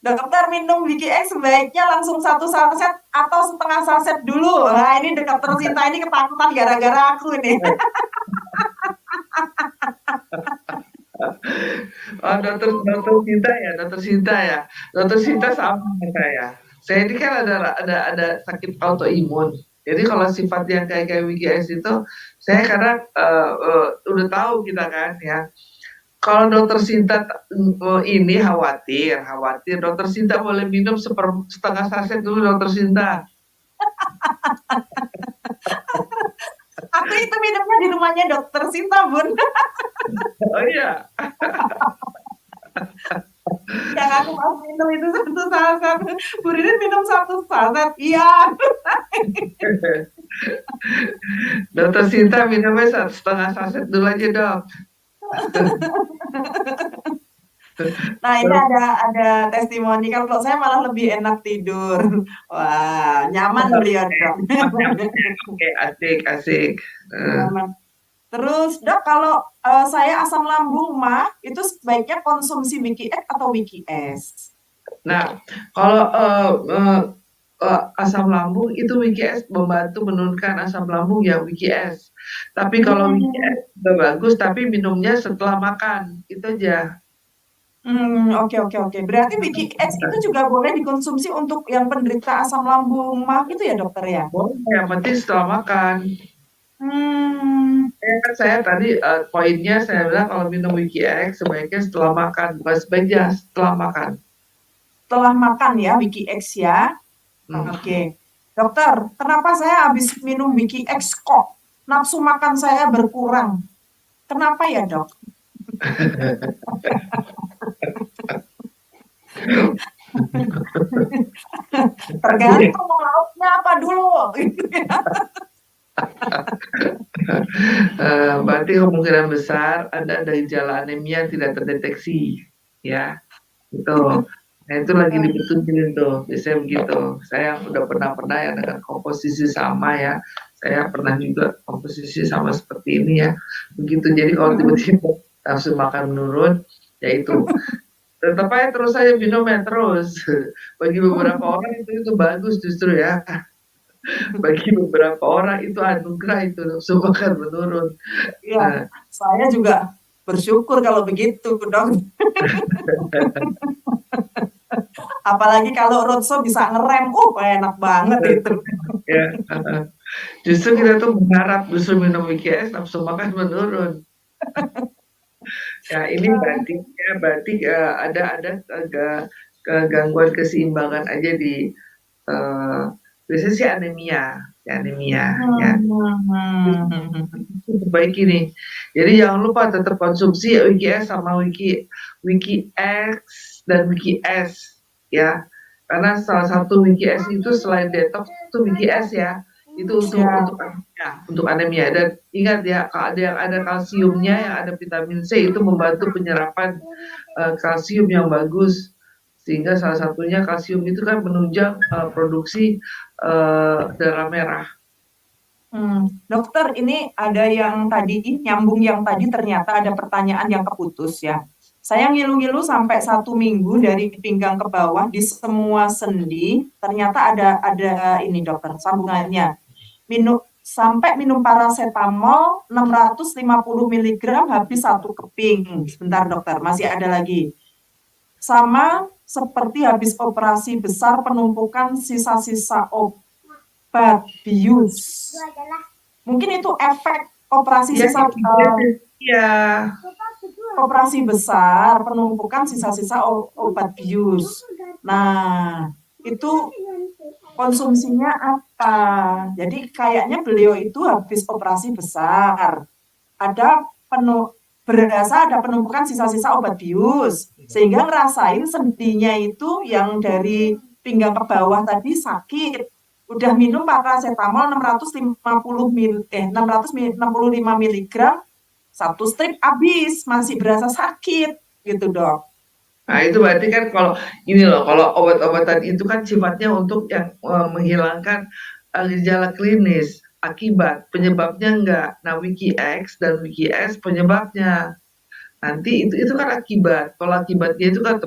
Dokter minum BKX sebaiknya langsung 1 saset atau setengah saset dulu. Nah, ini dokter Sinta ini ketakutan gara-gara aku ini. Oh, dokter Sinta ya. Dokter Sinta sama dengan saya. Saya ini kan ada sakit autoimun. Jadi kalau sifat yang kayak WGS itu, saya kadang udah tahu kita kan ya. Kalau dokter Sinta ini khawatir. Dokter Sinta boleh minum setengah saset dulu dokter Sinta. Aku itu minumnya di rumahnya dokter Sinta, Bun. Oh iya, Yang aku pas minum itu satu saset, Bu Ririn minum satu saset, iya. Dokter Sinta minumnya 1,5 saset dulu aja dok. Nah, ini ada testimoni, kalau saya malah lebih enak tidur. Wah, nyaman beliau, Dok. Oke, asik, asik. Eh, Nyaman. Terus, Dok, kalau saya asam lambung mah, itu sebaiknya konsumsi Wiki X atau Wiki S? Nah, kalau asam lambung itu WikiS membantu menurunkan asam lambung ya WikiS. Tapi kalau Hmm, WikiS juga bagus, tapi minumnya setelah makan, itu aja. oke, oke, oke. Berarti Wiki X itu juga boleh dikonsumsi untuk yang penderita asam lambung mah itu ya, dokter ya? Boleh, yang penting setelah makan. Hmm, Saya tadi poinnya saya bilang kalau minum WikiX sebaiknya setelah makan, bukan sebaiknya setelah makan. setelah makan ya, Wiki X ya. Hmm. Oke. Dokter, kenapa saya habis minum Wiki X kok nafsu makan saya berkurang? Kenapa ya, Dok? Tergantung lauknya apa dulu. Gitu ya. Berarti kemungkinan besar Anda ada gejala anemia yang tidak terdeteksi, ya. Itu. Nah, itu lagi dibetulin tuh, biasanya begitu. Saya udah pernah ya dengan komposisi sama ya. Saya pernah juga komposisi sama seperti ini ya. Begitu. Jadi kalau tiba-tiba nafsu makan menurun, ya itu. Tetap aja terus saya minum ya terus. Bagi beberapa orang itu bagus justru ya. Bagi beberapa orang itu anugerah itu nafsu makan menurun. Iya, Nah, saya juga bersyukur kalau begitu, Dok. Apalagi kalau roadshow bisa ngerem, enak banget itu. ya, justru kita tuh berharap justru minum WKS nafsu makan menurun. Ya, ini berarti ada agak kegangguan keseimbangan aja di eh, biasanya sih anemia, ya anemia, ya. Perbaiki nih. Jadi jangan lupa tetap konsumsi WKS sama Wiki X dan Wiki S ya. Karena salah satu Wiki S itu selain detox itu Wiki S ya. Itu Ya. untuk anemia dan ingat ya kalau ada yang ada kalsiumnya yang ada vitamin C itu membantu penyerapan kalsium yang bagus sehingga salah satunya kalsium itu kan menunjang produksi darah merah. Dokter, ini ada yang tadi, nyambung yang tadi ternyata ada pertanyaan yang keputus ya. Saya ngilu-ngilu sampai 1 minggu dari pinggang ke bawah di semua sendi, ternyata ada ini dokter, sambungannya. Sampai minum paracetamol 650 miligram habis 1 keping. Sebentar dokter, masih ada lagi. Sama seperti habis operasi besar penumpukan sisa-sisa obat bius. Mungkin itu efek operasi Ya, ya, operasi besar, penumpukan sisa-sisa obat bius. Nah, itu konsumsinya apa? Jadi kayaknya beliau itu habis operasi besar. Ada berasa ada penumpukan sisa-sisa obat bius, sehingga ngerasain sendinya itu yang dari pinggang ke bawah tadi sakit. Udah minum paracetamol 665 miligram, 1 strip habis, masih berasa sakit gitu, Dok. nah itu berarti kan kalau ini loh, kalau obat-obatan itu kan sifatnya untuk yang menghilangkan gejala klinis, akibat, penyebabnya enggak. Nah, Wiki X dan Wiki S penyebabnya. Nanti itu kan akibat. Kalau akibatnya itu kan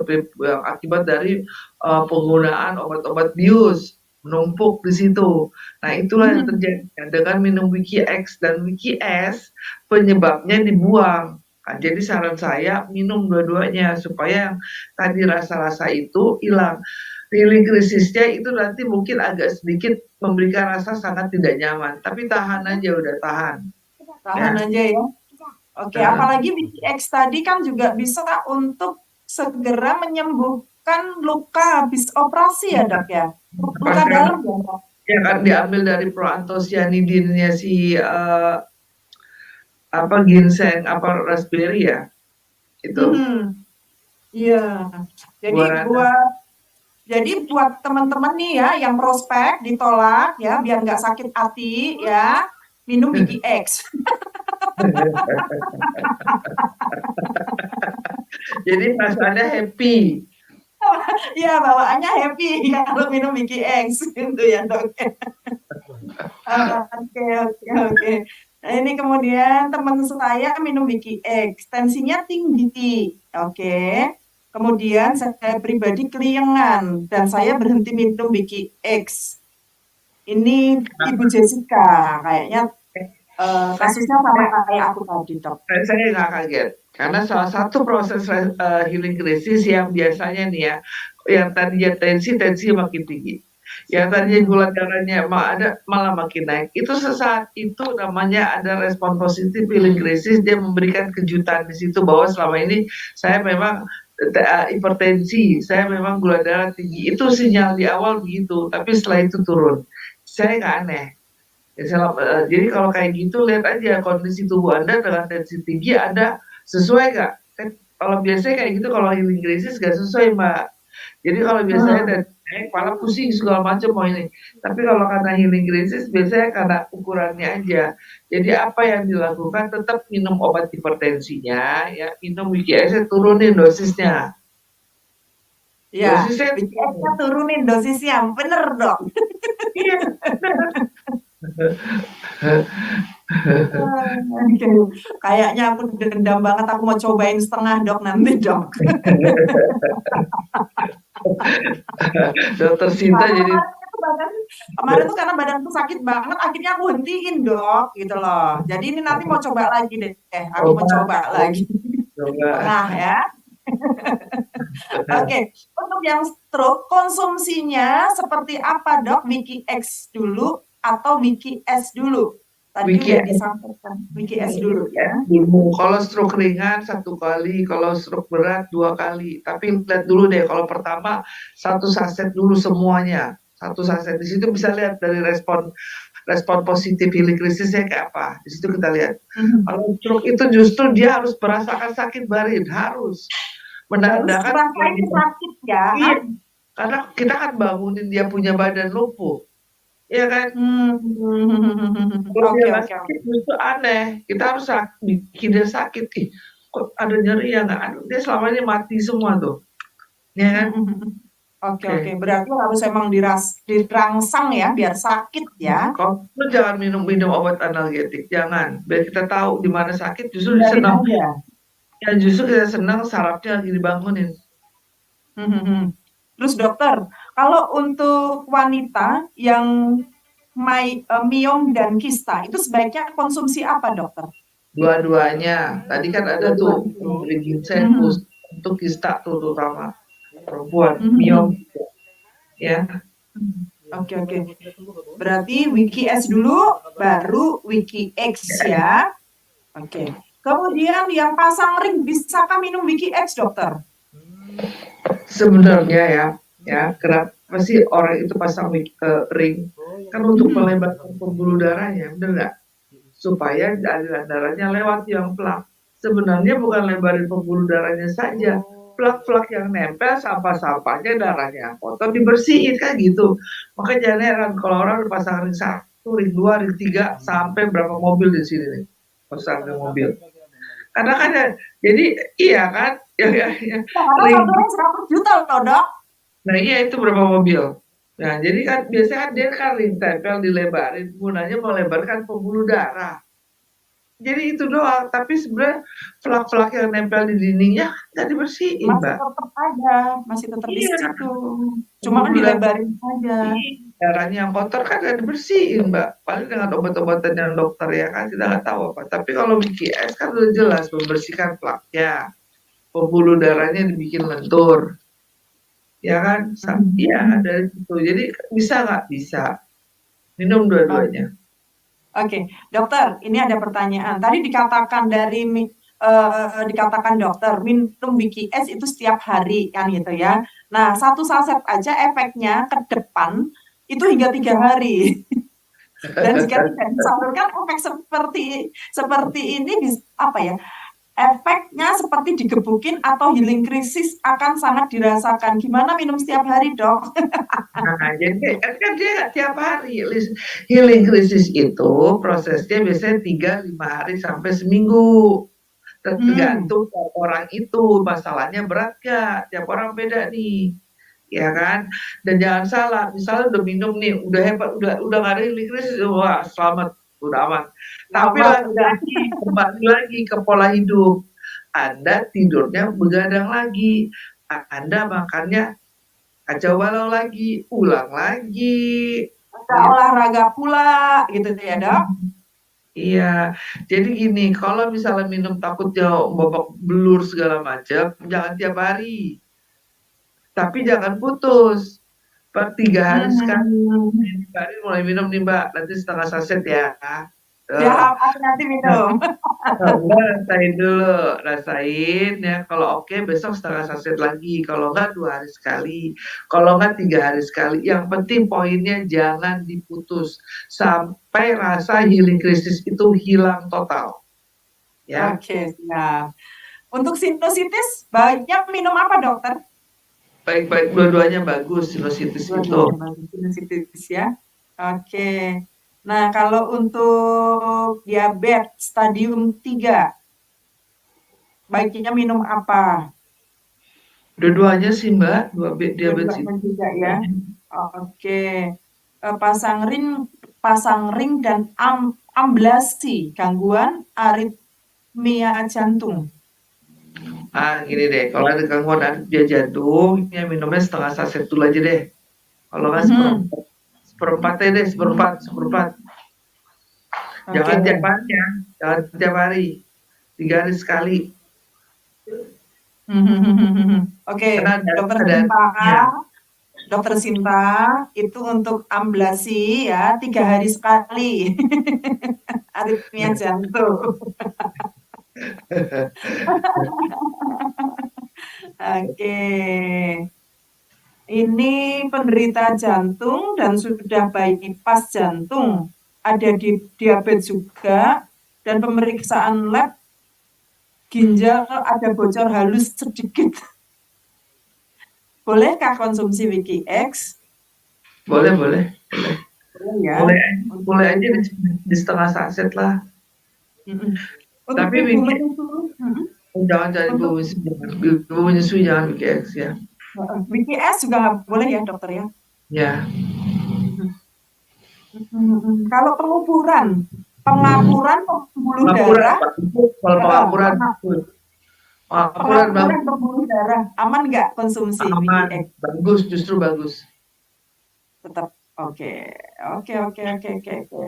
akibat dari penggunaan obat-obat bius menumpuk di situ. Nah, itulah yang terjadi dengan minum Wiki X dan Wiki S penyebabnya dibuang. Nah, jadi saran saya minum dua-duanya supaya yang tadi rasa-rasa itu hilang. Feeling krisisnya itu nanti mungkin agak sedikit memberikan rasa sangat tidak nyaman, tapi tahan aja udah tahan. Tahan Ya. aja ya. Oke, apalagi BTX tadi kan juga bisa untuk segera menyembuhkan luka habis operasi ya, Dok ya. Luka dalam ya, Dok. Ya kan diambil dari proantosianidinnya si apa ginseng apa raspberry ya itu. Iya. Jadi Buat buat teman-teman nih ya yang prospek ditolak ya biar nggak sakit hati ya minum Wiki X. jadi perasaannya happy. Ya bawaannya happy kalau minum Wiki X gitu ya dok. Oke oke oke. Nah ini kemudian teman saya minum Wiki X, tensinya tinggi. Oke. Kemudian saya pribadi keliengan dan saya berhenti minum Wiki X. Ini Ibu Jessica, kayaknya kasusnya sama kayak aku tadi, Dok. Saya nggak kaget karena salah satu proses healing krisis yang biasanya nih ya, yang tadinya tensi makin tinggi, yang tadinya gula darahnya malah makin naik, itu sesaat itu namanya ada respon positif healing krisis, dia memberikan kejutan di situ bahwa selama ini saya memang hipertensi, saya memang gula darah tinggi, itu sinyal di awal begitu, tapi setelah itu turun. Saya nggak aneh. Ya, jadi kalau kayak gitu lihat aja kondisi tubuh Anda dengan tensi tinggi Anda sesuai nggak? Kan kalau biasanya kayak gitu kalau healing krisis nggak sesuai Mbak. Jadi kalau biasanya tensi naik, kepala pusing segala macam mau ini. Tapi kalau karena healing krisis biasanya karena ukurannya aja. Jadi apa yang dilakukan tetap minum obat hipertensinya, ya minum WKS turunin dosisnya. Ya, Dosisnya BCS-nya turunin dosisnya, bener dok. iya. Oke. Kayaknya aku dendam banget, aku mau cobain setengah dok nanti dok. Dokter Sinta Karena jadi kemarin tuh karena badanku sakit banget, akhirnya aku hentiin dok, gitu loh. Jadi ini nanti mau coba lagi deh, aku mau obat, coba lagi coba. setengah ya. Oke, untuk yang stroke konsumsinya seperti apa dok? Wiki X dulu atau Wiki S dulu? Tadi udah WKS disampaikan Wiki S dulu ya. dulu. Kalau stroke ringan 1 kali, kalau stroke berat 2 kali. Tapi lihat dulu deh, kalau pertama 1 saset dulu semuanya. 1 saset di situ bisa lihat dari respon respon positif healing krisisnya kayak apa. Di situ kita lihat. Kalau stroke itu justru dia harus merasakan sakit barin, harus Harus menandakan ngerasain sakit ya. iya, karena kita kan bangunin dia punya badan lumpuh, ya kan? Kalau dia Oke nggak oke sakit justru aneh, kita harus bikin dia sakit, ih kok ada nyeri ya nggak, aduh dia selama ini mati semua tuh, ya kan? oke oke. Oke, Berarti harus emang dirangsang ya biar sakit ya. kalau lu jangan minum obat analgetik, jangan, biar kita tahu di mana sakit, justru Hindarin senang, aja. ya justru kita senang sarafnya lagi dibangunin. Terus dokter, kalau untuk wanita yang miom dan kista itu sebaiknya konsumsi apa dokter? Dua-duanya, tadi kan ada tuh Dua-duanya. memberi ginseng Mhm, untuk kista tuh terutama perempuan, miom, mhm. ya. Oke oke. Berarti Wiki S dulu, baru Wiki X ya. Oke. Kemudian yang pasang ring, bisakah minum Wiki X dokter? Sebenarnya ya kenapa sih orang itu pasang ring? Kan untuk Mhm. melebarkan pembuluh darahnya, bener nggak? Supaya aliran darahnya lewat yang plak. Sebenarnya bukan lebarin pembuluh darahnya saja, plak-plak yang nempel sampah-sampahnya darahnya kotor dibersihin kan gitu. Makanya jangan heran kalau orang pasang ring 1, ring 2, ring 3 sampai berapa mobil di sini nih pasang ring mobil. Karena kan jadi iya kan, ya, Karena ring. satu ring 100 juta loh dok. Nah iya itu berapa mobil. Nah jadi kan biasanya kan dia kan ring tempel dilebarin, gunanya melebarkan pembuluh darah. Jadi itu doang, tapi sebenarnya flak-flak yang nempel di dindingnya nggak dibersihin, Masih Mbak. tetap ada, masih tetap di Iya, situ. Cuma pembuluh darah dilebarin saja. darahnya yang kotor kan nggak dibersihin, Mbak. Paling dengan obat-obatan yang dokter ya kan kita nggak tahu apa. Tapi kalau BKS kan udah jelas membersihkan plaknya, pembuluh darahnya dibikin lentur, ya kan? Iya dari situ. Jadi bisa nggak? Bisa. Minum dua-duanya. Oke, dokter, ini ada pertanyaan. Tadi dikatakan dokter minum BKS itu setiap hari kan gitu ya. Nah, satu saset aja efeknya ke depan itu hingga 3 hari. Dan jika tidak disalurkan efek seperti seperti ini apa ya? efeknya seperti digebukin atau healing krisis akan sangat dirasakan. Gimana minum setiap hari, Dok? Nah, jadi kan dia nggak tiap hari. Healing krisis itu prosesnya biasanya 3-5 hari sampai seminggu. Hmm. Tergantung orang itu masalahnya berat gak, tiap orang beda nih, ya kan? Dan jangan salah, misalnya udah minum nih, udah hebat, udah nggak ada healing krisis, wah selamat, udah aman. Tapi Selamat ya. lagi-lagi kembali lagi ke pola hidup. Anda tidurnya begadang lagi, Anda makannya kacau balau lagi, ulang lagi, Nggak gitu. olahraga pula, gitu ya, Dok? Iya, jadi gini, kalau misalnya minum takutnya babak belur segala macam, jangan tiap hari, tapi jangan putus. Per 3 hari sekali, Hmm. 3 hari mulai minum nih Mbak, nanti setengah saset ya. Tuh. Siap, aku nanti minum. Enggak, rasain dulu, rasain ya. Kalau oke, besok setengah saset lagi. Kalau enggak 2 hari sekali. Kalau enggak 3 hari sekali. Yang penting poinnya jangan diputus sampai rasa healing krisis itu hilang total. Ya, Oke, siap. Untuk sinusitis, baiknya minum apa, dokter? baik-baik dua-duanya bagus sinusitis itu. Dua-duanya bagus sinusitis ya. Oke. Nah, kalau untuk diabetes stadium 3, baiknya minum apa? Dua-duanya sih Mbak, diabetes Dua-duanya itu. juga ya. Oke. Pasang ring, pasang ring dan amblasi, gangguan aritmia jantung. Gini deh, kalau ada gangguan dia jantung, ya minumnya setengah saset dulu aja deh. Kalau nggak Mhm. seperempat, seperempat deh, seperempat, seperempat. Oke. Jangan tiap hari ya, jangan tiap hari, 3 hari sekali. Oke, Karena dokter ada Sinta, ya. dokter Sinta itu untuk amblasi ya 3 hari sekali aritmia jantung. Oke, ini penderita jantung dan sudah bypass jantung, ada di diabetes juga dan pemeriksaan lab ginjal ada bocor halus sedikit. Bolehkah konsumsi Wiki X? Boleh, boleh, boleh. Boleh ya. Boleh, Untuk boleh aja di setengah saset lah. mm-mm. Untuk Tapi ibu bikin, menyusui, jangan jadi untuk ibu menyusui jangan bikin X ya. Wiki S juga nggak boleh ya dokter ya. Ya, Kalau pengukuran, pengapuran pembuluh pengapuran, darah, Pak. Itu kalau pengapuran, pengapuran pengapuran bagus, pembuluh darah, aman nggak konsumsi Wiki aman, X? bagus, justru bagus. Tetap oke, oke, oke, oke, oke, oke.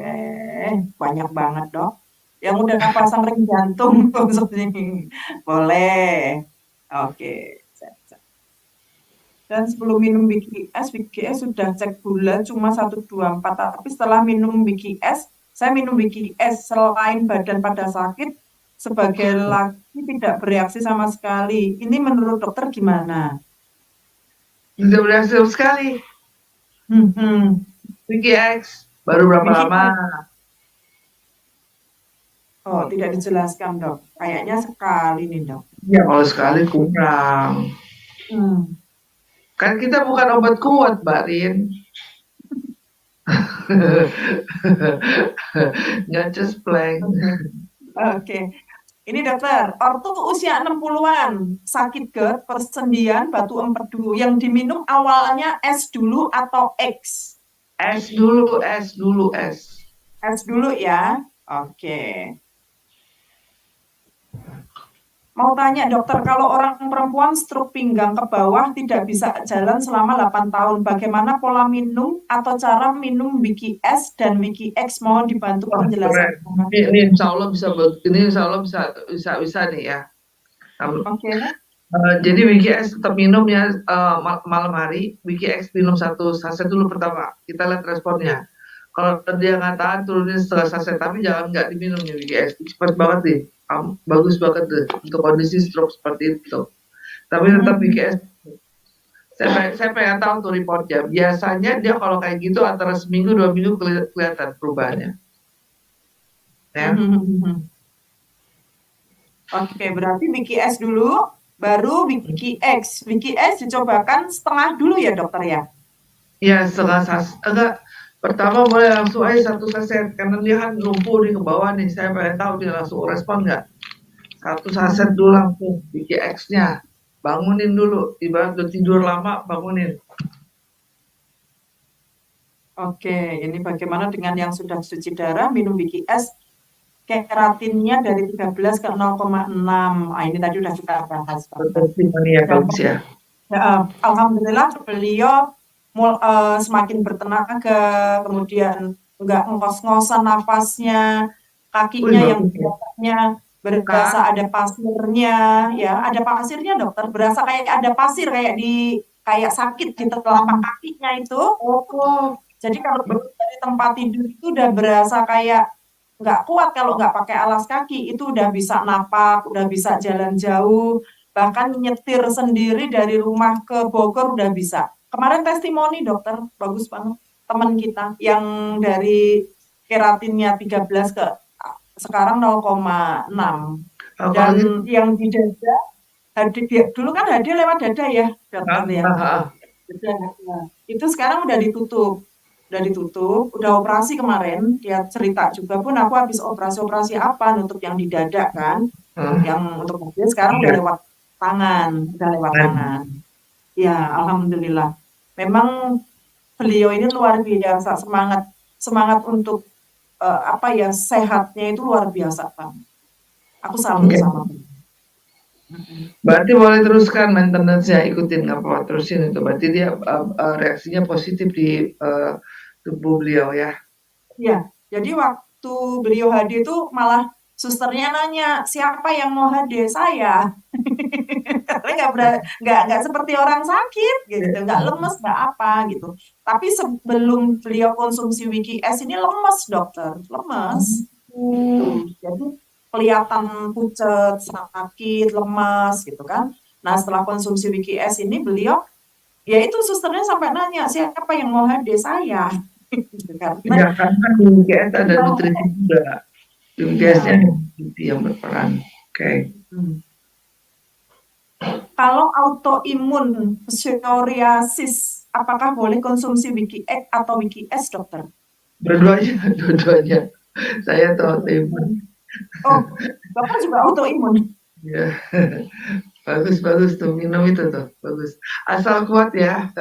Banyak banget dok. Yang udah pasang ring jantung konsumsi boleh. Oke. Dan sebelum minum Wiki S sudah cek gula cuma 124. Tapi setelah minum Wiki S, saya minum Wiki S selain badan pada sakit, sebagai laki tidak bereaksi sama sekali. Ini menurut dokter gimana? Sudah berhasil sekali. Hmm. Wiki X, baru berapa Wiki lama? S. Oh, tidak dijelaskan dok. Kayaknya sekali nih dok. Ya, kalau sekali kurang. Hmm. Kan kita bukan obat kuat, Mbak Rin. Nggak cespleng. Oke. Oke. Ini dokter, ortu usia 60-an, sakit GERD, persendian, batu empedu. Yang diminum awalnya S dulu atau X? Es dulu, es dulu, es. S dulu ya. Oke. Mau tanya dokter, kalau orang perempuan stroke pinggang ke bawah tidak bisa jalan selama 8 tahun, bagaimana pola minum atau cara minum Wiki S dan Wiki X? Mohon dibantu Wah, penjelasan. keren. Ini insya Allah bisa, ini insya Allah bisa nih ya. Oke. Jadi Wiki X tetap minum ya malam hari. Wiki X minum 1 saset dulu pertama. Kita lihat responnya. Kalau dia nggak tahan turunin setengah saset, tapi jangan nggak diminum nih Wiki X. Cepat banget nih. Bagus banget deh untuk kondisi stroke seperti itu. Tapi tetap Wiki X. Saya pengen tahu tuh reportnya. Biasanya dia kalau kayak gitu antara seminggu 2 minggu kelihatan perubahannya. Ya. Oke, berarti Wiki S dulu, baru Wiki X. Wiki S dicobakan setengah dulu ya dokter ya? Ya setengah enggak, pertama boleh langsung aja 1 saset, karena dia kan lumpuh di ke bawah nih, saya pengen tahu dia langsung respon nggak. 1 saset dulu langsung, Wiki X-nya. Bangunin dulu, ibarat udah tidur lama, bangunin. Oke, ini bagaimana dengan yang sudah cuci darah, minum Wiki S, keratinnya dari 13 ke 0,6. Ah, ini tadi udah kita bahas, dokter. Testimoni ya, Dan bagus ya. alhamdulillah beliau semakin bertenaga, kemudian nggak ngos-ngosan nafasnya, Wih, kakinya yang bagus ya. biasanya berasa Kak, ada pasirnya, ya ada pasirnya dokter, berasa kayak ada pasir kayak sakit di telapak kakinya itu. oh, Jadi kalau dari tempat tidur itu udah berasa kayak nggak kuat kalau nggak pakai alas kaki, itu udah bisa napak, udah bisa jalan jauh, bahkan nyetir sendiri dari rumah ke Bogor udah bisa. Kemarin testimoni dokter, bagus banget. Teman kita yang dari keratinnya 13 ke sekarang 0,6. kalau gitu, Dan yang di dada, dulu kan HD lewat dada ya dokter ah, ya. ah, ah. Itu sekarang udah ditutup, udah operasi kemarin. Dia cerita juga pun aku habis operasi apa nutup yang di dada kan, Ah, yang untuk mobil sekarang iya, udah lewat kan. tangan. Ya, alhamdulillah. Memang beliau ini luar biasa semangat semangat untuk apa ya sehatnya itu luar biasa Bang. Aku salut Oke, sama beliau. Mm-mm. berarti boleh teruskan maintenance-nya, ikutin nggak apa terusin itu. Berarti dia reaksinya positif di tubuh beliau ya. Ya, jadi waktu beliau hadir itu malah susternya nanya siapa yang mau hadir saya. Karena nggak seperti orang sakit gitu, nggak lemes nggak apa gitu. Tapi sebelum beliau konsumsi Wiki S ini lemes dokter, lemes gitu. Jadi kelihatan pucat, sakit, lemas gitu kan. Nah setelah konsumsi Wiki S ini beliau, ya itu susternya sampai nanya siapa yang mau hadir saya. Gitu, karena Ya, karena di UGS ada nutrisi juga. Di UGS-nya iya. ada nutrisi yang berperan. Oke. Hmm. Kalau autoimun psoriasis, apakah boleh konsumsi Wiki X atau Wiki S, dokter? Dua-duanya, dua-duanya. Saya tahu autoimun. Oh, bapak juga autoimun. Ya, bagus bagus tuh minum itu tuh bagus. Asal kuat ya,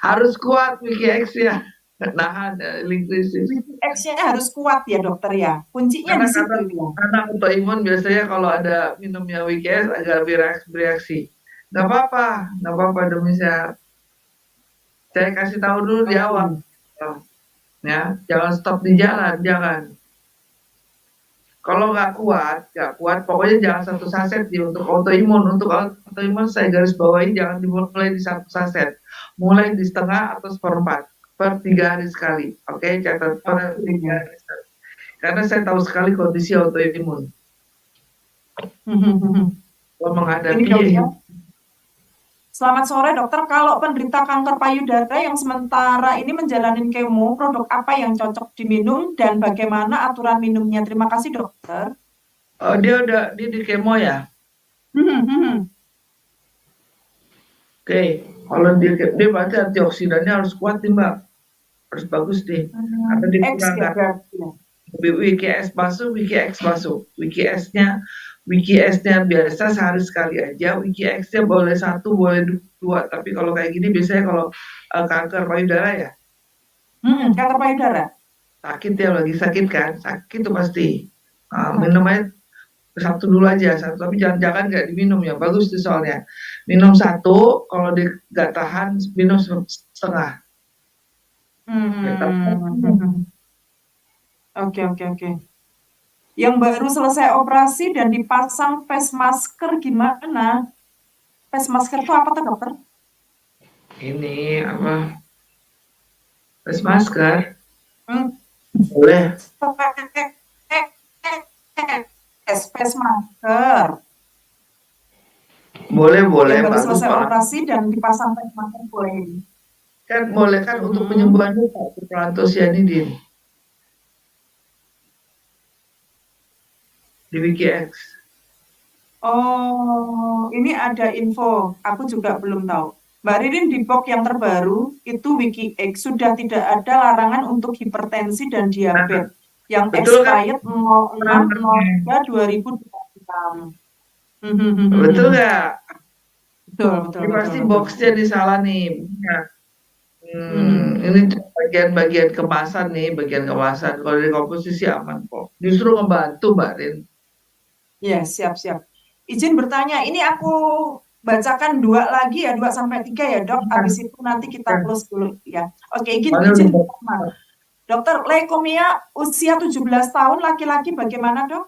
harus kuat Wiki X ya, nahan link krisis. Wiki X-nya harus kuat ya, dokter ya. Kuncinya Karena di karena situ ya. karena autoimun biasanya kalau ada minumnya Wiki X agak bereaksi. Nggak apa-apa demi saya kasih tahu dulu di awal. Oh. Ya, jangan stop di jalan, jangan. Kalau nggak kuat, pokoknya jangan 1 saset di untuk autoimun. Untuk autoimun saya garis bawahi jangan dimulai di 1 saset. Mulai di setengah atau seperempat per 3 hari sekali. Oke, catat per Oke. 3 hari sekali. Karena saya tahu sekali kondisi autoimun. Kalau Ini menghadapinya dokter, ini selamat sore dokter. Kalau penderita kanker payudara yang sementara ini menjalani kemo, produk apa yang cocok diminum dan bagaimana aturan minumnya? Terima kasih dokter. oh, dia di kemo ya. Oke, kalau dia berarti antioksidannya harus kuat nih Mbak. Harus bagus nih. Karena dia X kurang ya berarti ya. WKS masuk, WKX masuk. WKS-nya biasa sehari sekali aja. WKX-nya boleh 1, boleh 2. Tapi kalau kayak gini biasanya kalau kanker payudara ya, Kanker payudara. sakit ya lagi sakit kan, sakit tuh pasti. Minum aja 1 dulu aja, 1. Tapi jangan nggak diminum ya, bagus tuh soalnya. Minum 1, kalau dia nggak tahan minum setengah. Ya, Hmm. Oke, oke, oke. Yang baru selesai operasi dan dipasang face masker gimana? Face masker itu apa tuh dokter? ini apa? Face masker Hmm. boleh, Face masker. boleh boleh Yang baru bagus selesai malah. operasi dan dipasang face masker boleh. Kan boleh kan untuk Mhm. penyembuhan luka, superantosianidin di WikiX. Oh, ini ada info. Aku juga belum tahu. Mbak Ririn di box yang terbaru itu WikiX sudah tidak ada larangan untuk hipertensi dan Nah, diabetes yang betul kan? expired 06/03/2026. Betul nggak? Betul, betul, Ini betul, pasti betul. boxnya nih salah nih. Nah, Mhm. ini bagian-bagian kemasan nih, bagian kemasan. Kalau dari komposisi aman kok. Justru ngebantu Mbak Rin. Ya, siap-siap. Izin bertanya, ini aku bacakan dua lagi ya, 2 sampai 3 ya, Dok. Habis itu nanti kita Ya, close dulu ya. Oke, izin, soalnya izin udah pertama. Dokter leukemia usia 17 tahun laki-laki bagaimana, Dok?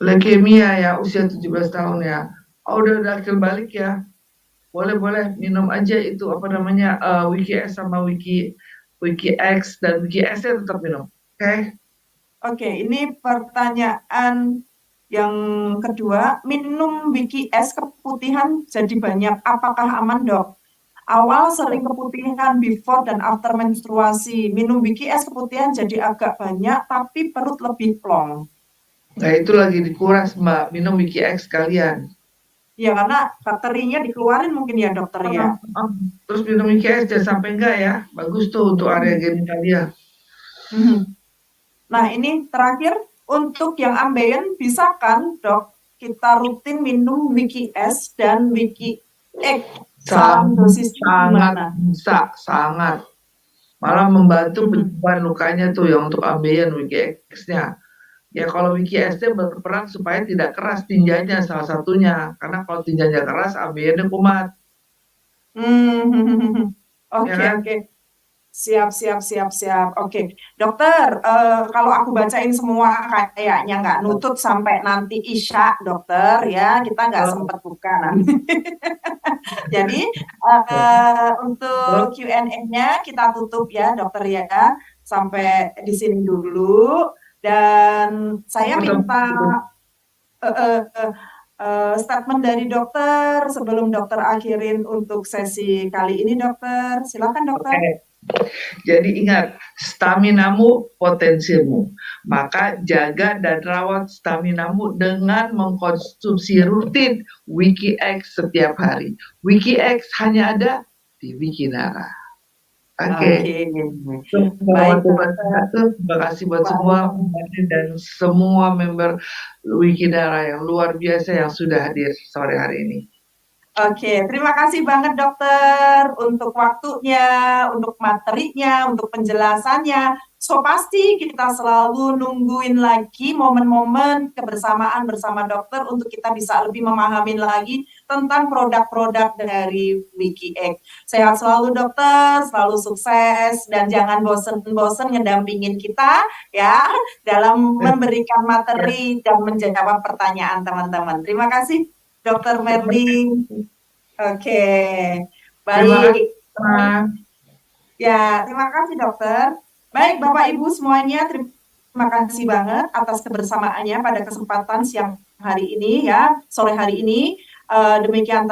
leukemia ya, usia 17 tahun ya. Oh, udah akhir balik ya. Boleh, boleh. Minum aja itu, apa namanya, Wiki S sama Wiki X dan Wiki S nya tetap minum. Oke? Oke, ini pertanyaan yang kedua. Minum Wiki es keputihan jadi banyak. Apakah aman, Dok? Awal sering keputihan before dan after menstruasi. Minum Wiki es keputihan jadi agak banyak, tapi perut lebih plong. Nah, itu lagi dikuras, Mbak. Minum Wiki X kalian. Ya, karena bakterinya dikeluarin mungkin ya, dokter ya. Terus minum Wiki X jangan sampai enggak ya. Bagus tuh untuk area Mhm. genitalia. Mhm. Nah, ini terakhir untuk yang ambeien bisa kan, Dok, kita rutin minum Wiki S dan Wiki X. Saran Sangat, dosisnya sangat gimana? bisa, sangat. Malah membantu Mhm. penyembuhan lukanya tuh yang untuk ambeien Wiki X-nya. Ya kalau Wiki S-nya berperan supaya tidak keras tinjanya salah satunya. Karena kalau tinjanya keras, ambeiennya kumat. Hmm. Ya Oke, kan? oke. Siap, siap, siap, siap. Oke, dokter, kalau aku bacain semua kayaknya nggak nutut sampai nanti Isya, dokter, ya, kita nggak Oh, sempet buka nanti. Jadi, untuk Q&A-nya kita tutup ya, dokter ya, sampai di sini dulu. Dan saya minta eh, eh, statement dari dokter sebelum dokter akhirin untuk sesi kali ini, dokter. Silakan, dokter. oke. Jadi ingat, staminamu potensimu. Maka jaga dan rawat staminamu dengan mengkonsumsi rutin Wiki X setiap hari. Wiki X hanya ada di Wikinara. Oke. Oke, baik, dokter. Terima kasih buat semua dan semua member Wikinara yang luar biasa yang sudah hadir sore hari ini. Oke, terima kasih banget dokter untuk waktunya, untuk materinya, untuk penjelasannya. So pasti kita selalu nungguin lagi momen-momen kebersamaan bersama dokter untuk kita bisa lebih memahami lagi tentang produk-produk dari WikiX. Sehat selalu dokter, selalu sukses dan jangan bosen-bosen ngedampingin kita ya dalam memberikan materi dan menjawab pertanyaan teman-teman. Terima kasih Dokter Merli. Oke, Terima baik. kasih. Ya, terima kasih dokter. Baik, Bapak Ibu semuanya, terima kasih banget atas kebersamaannya pada kesempatan siang hari ini ya, sore hari ini. Demikian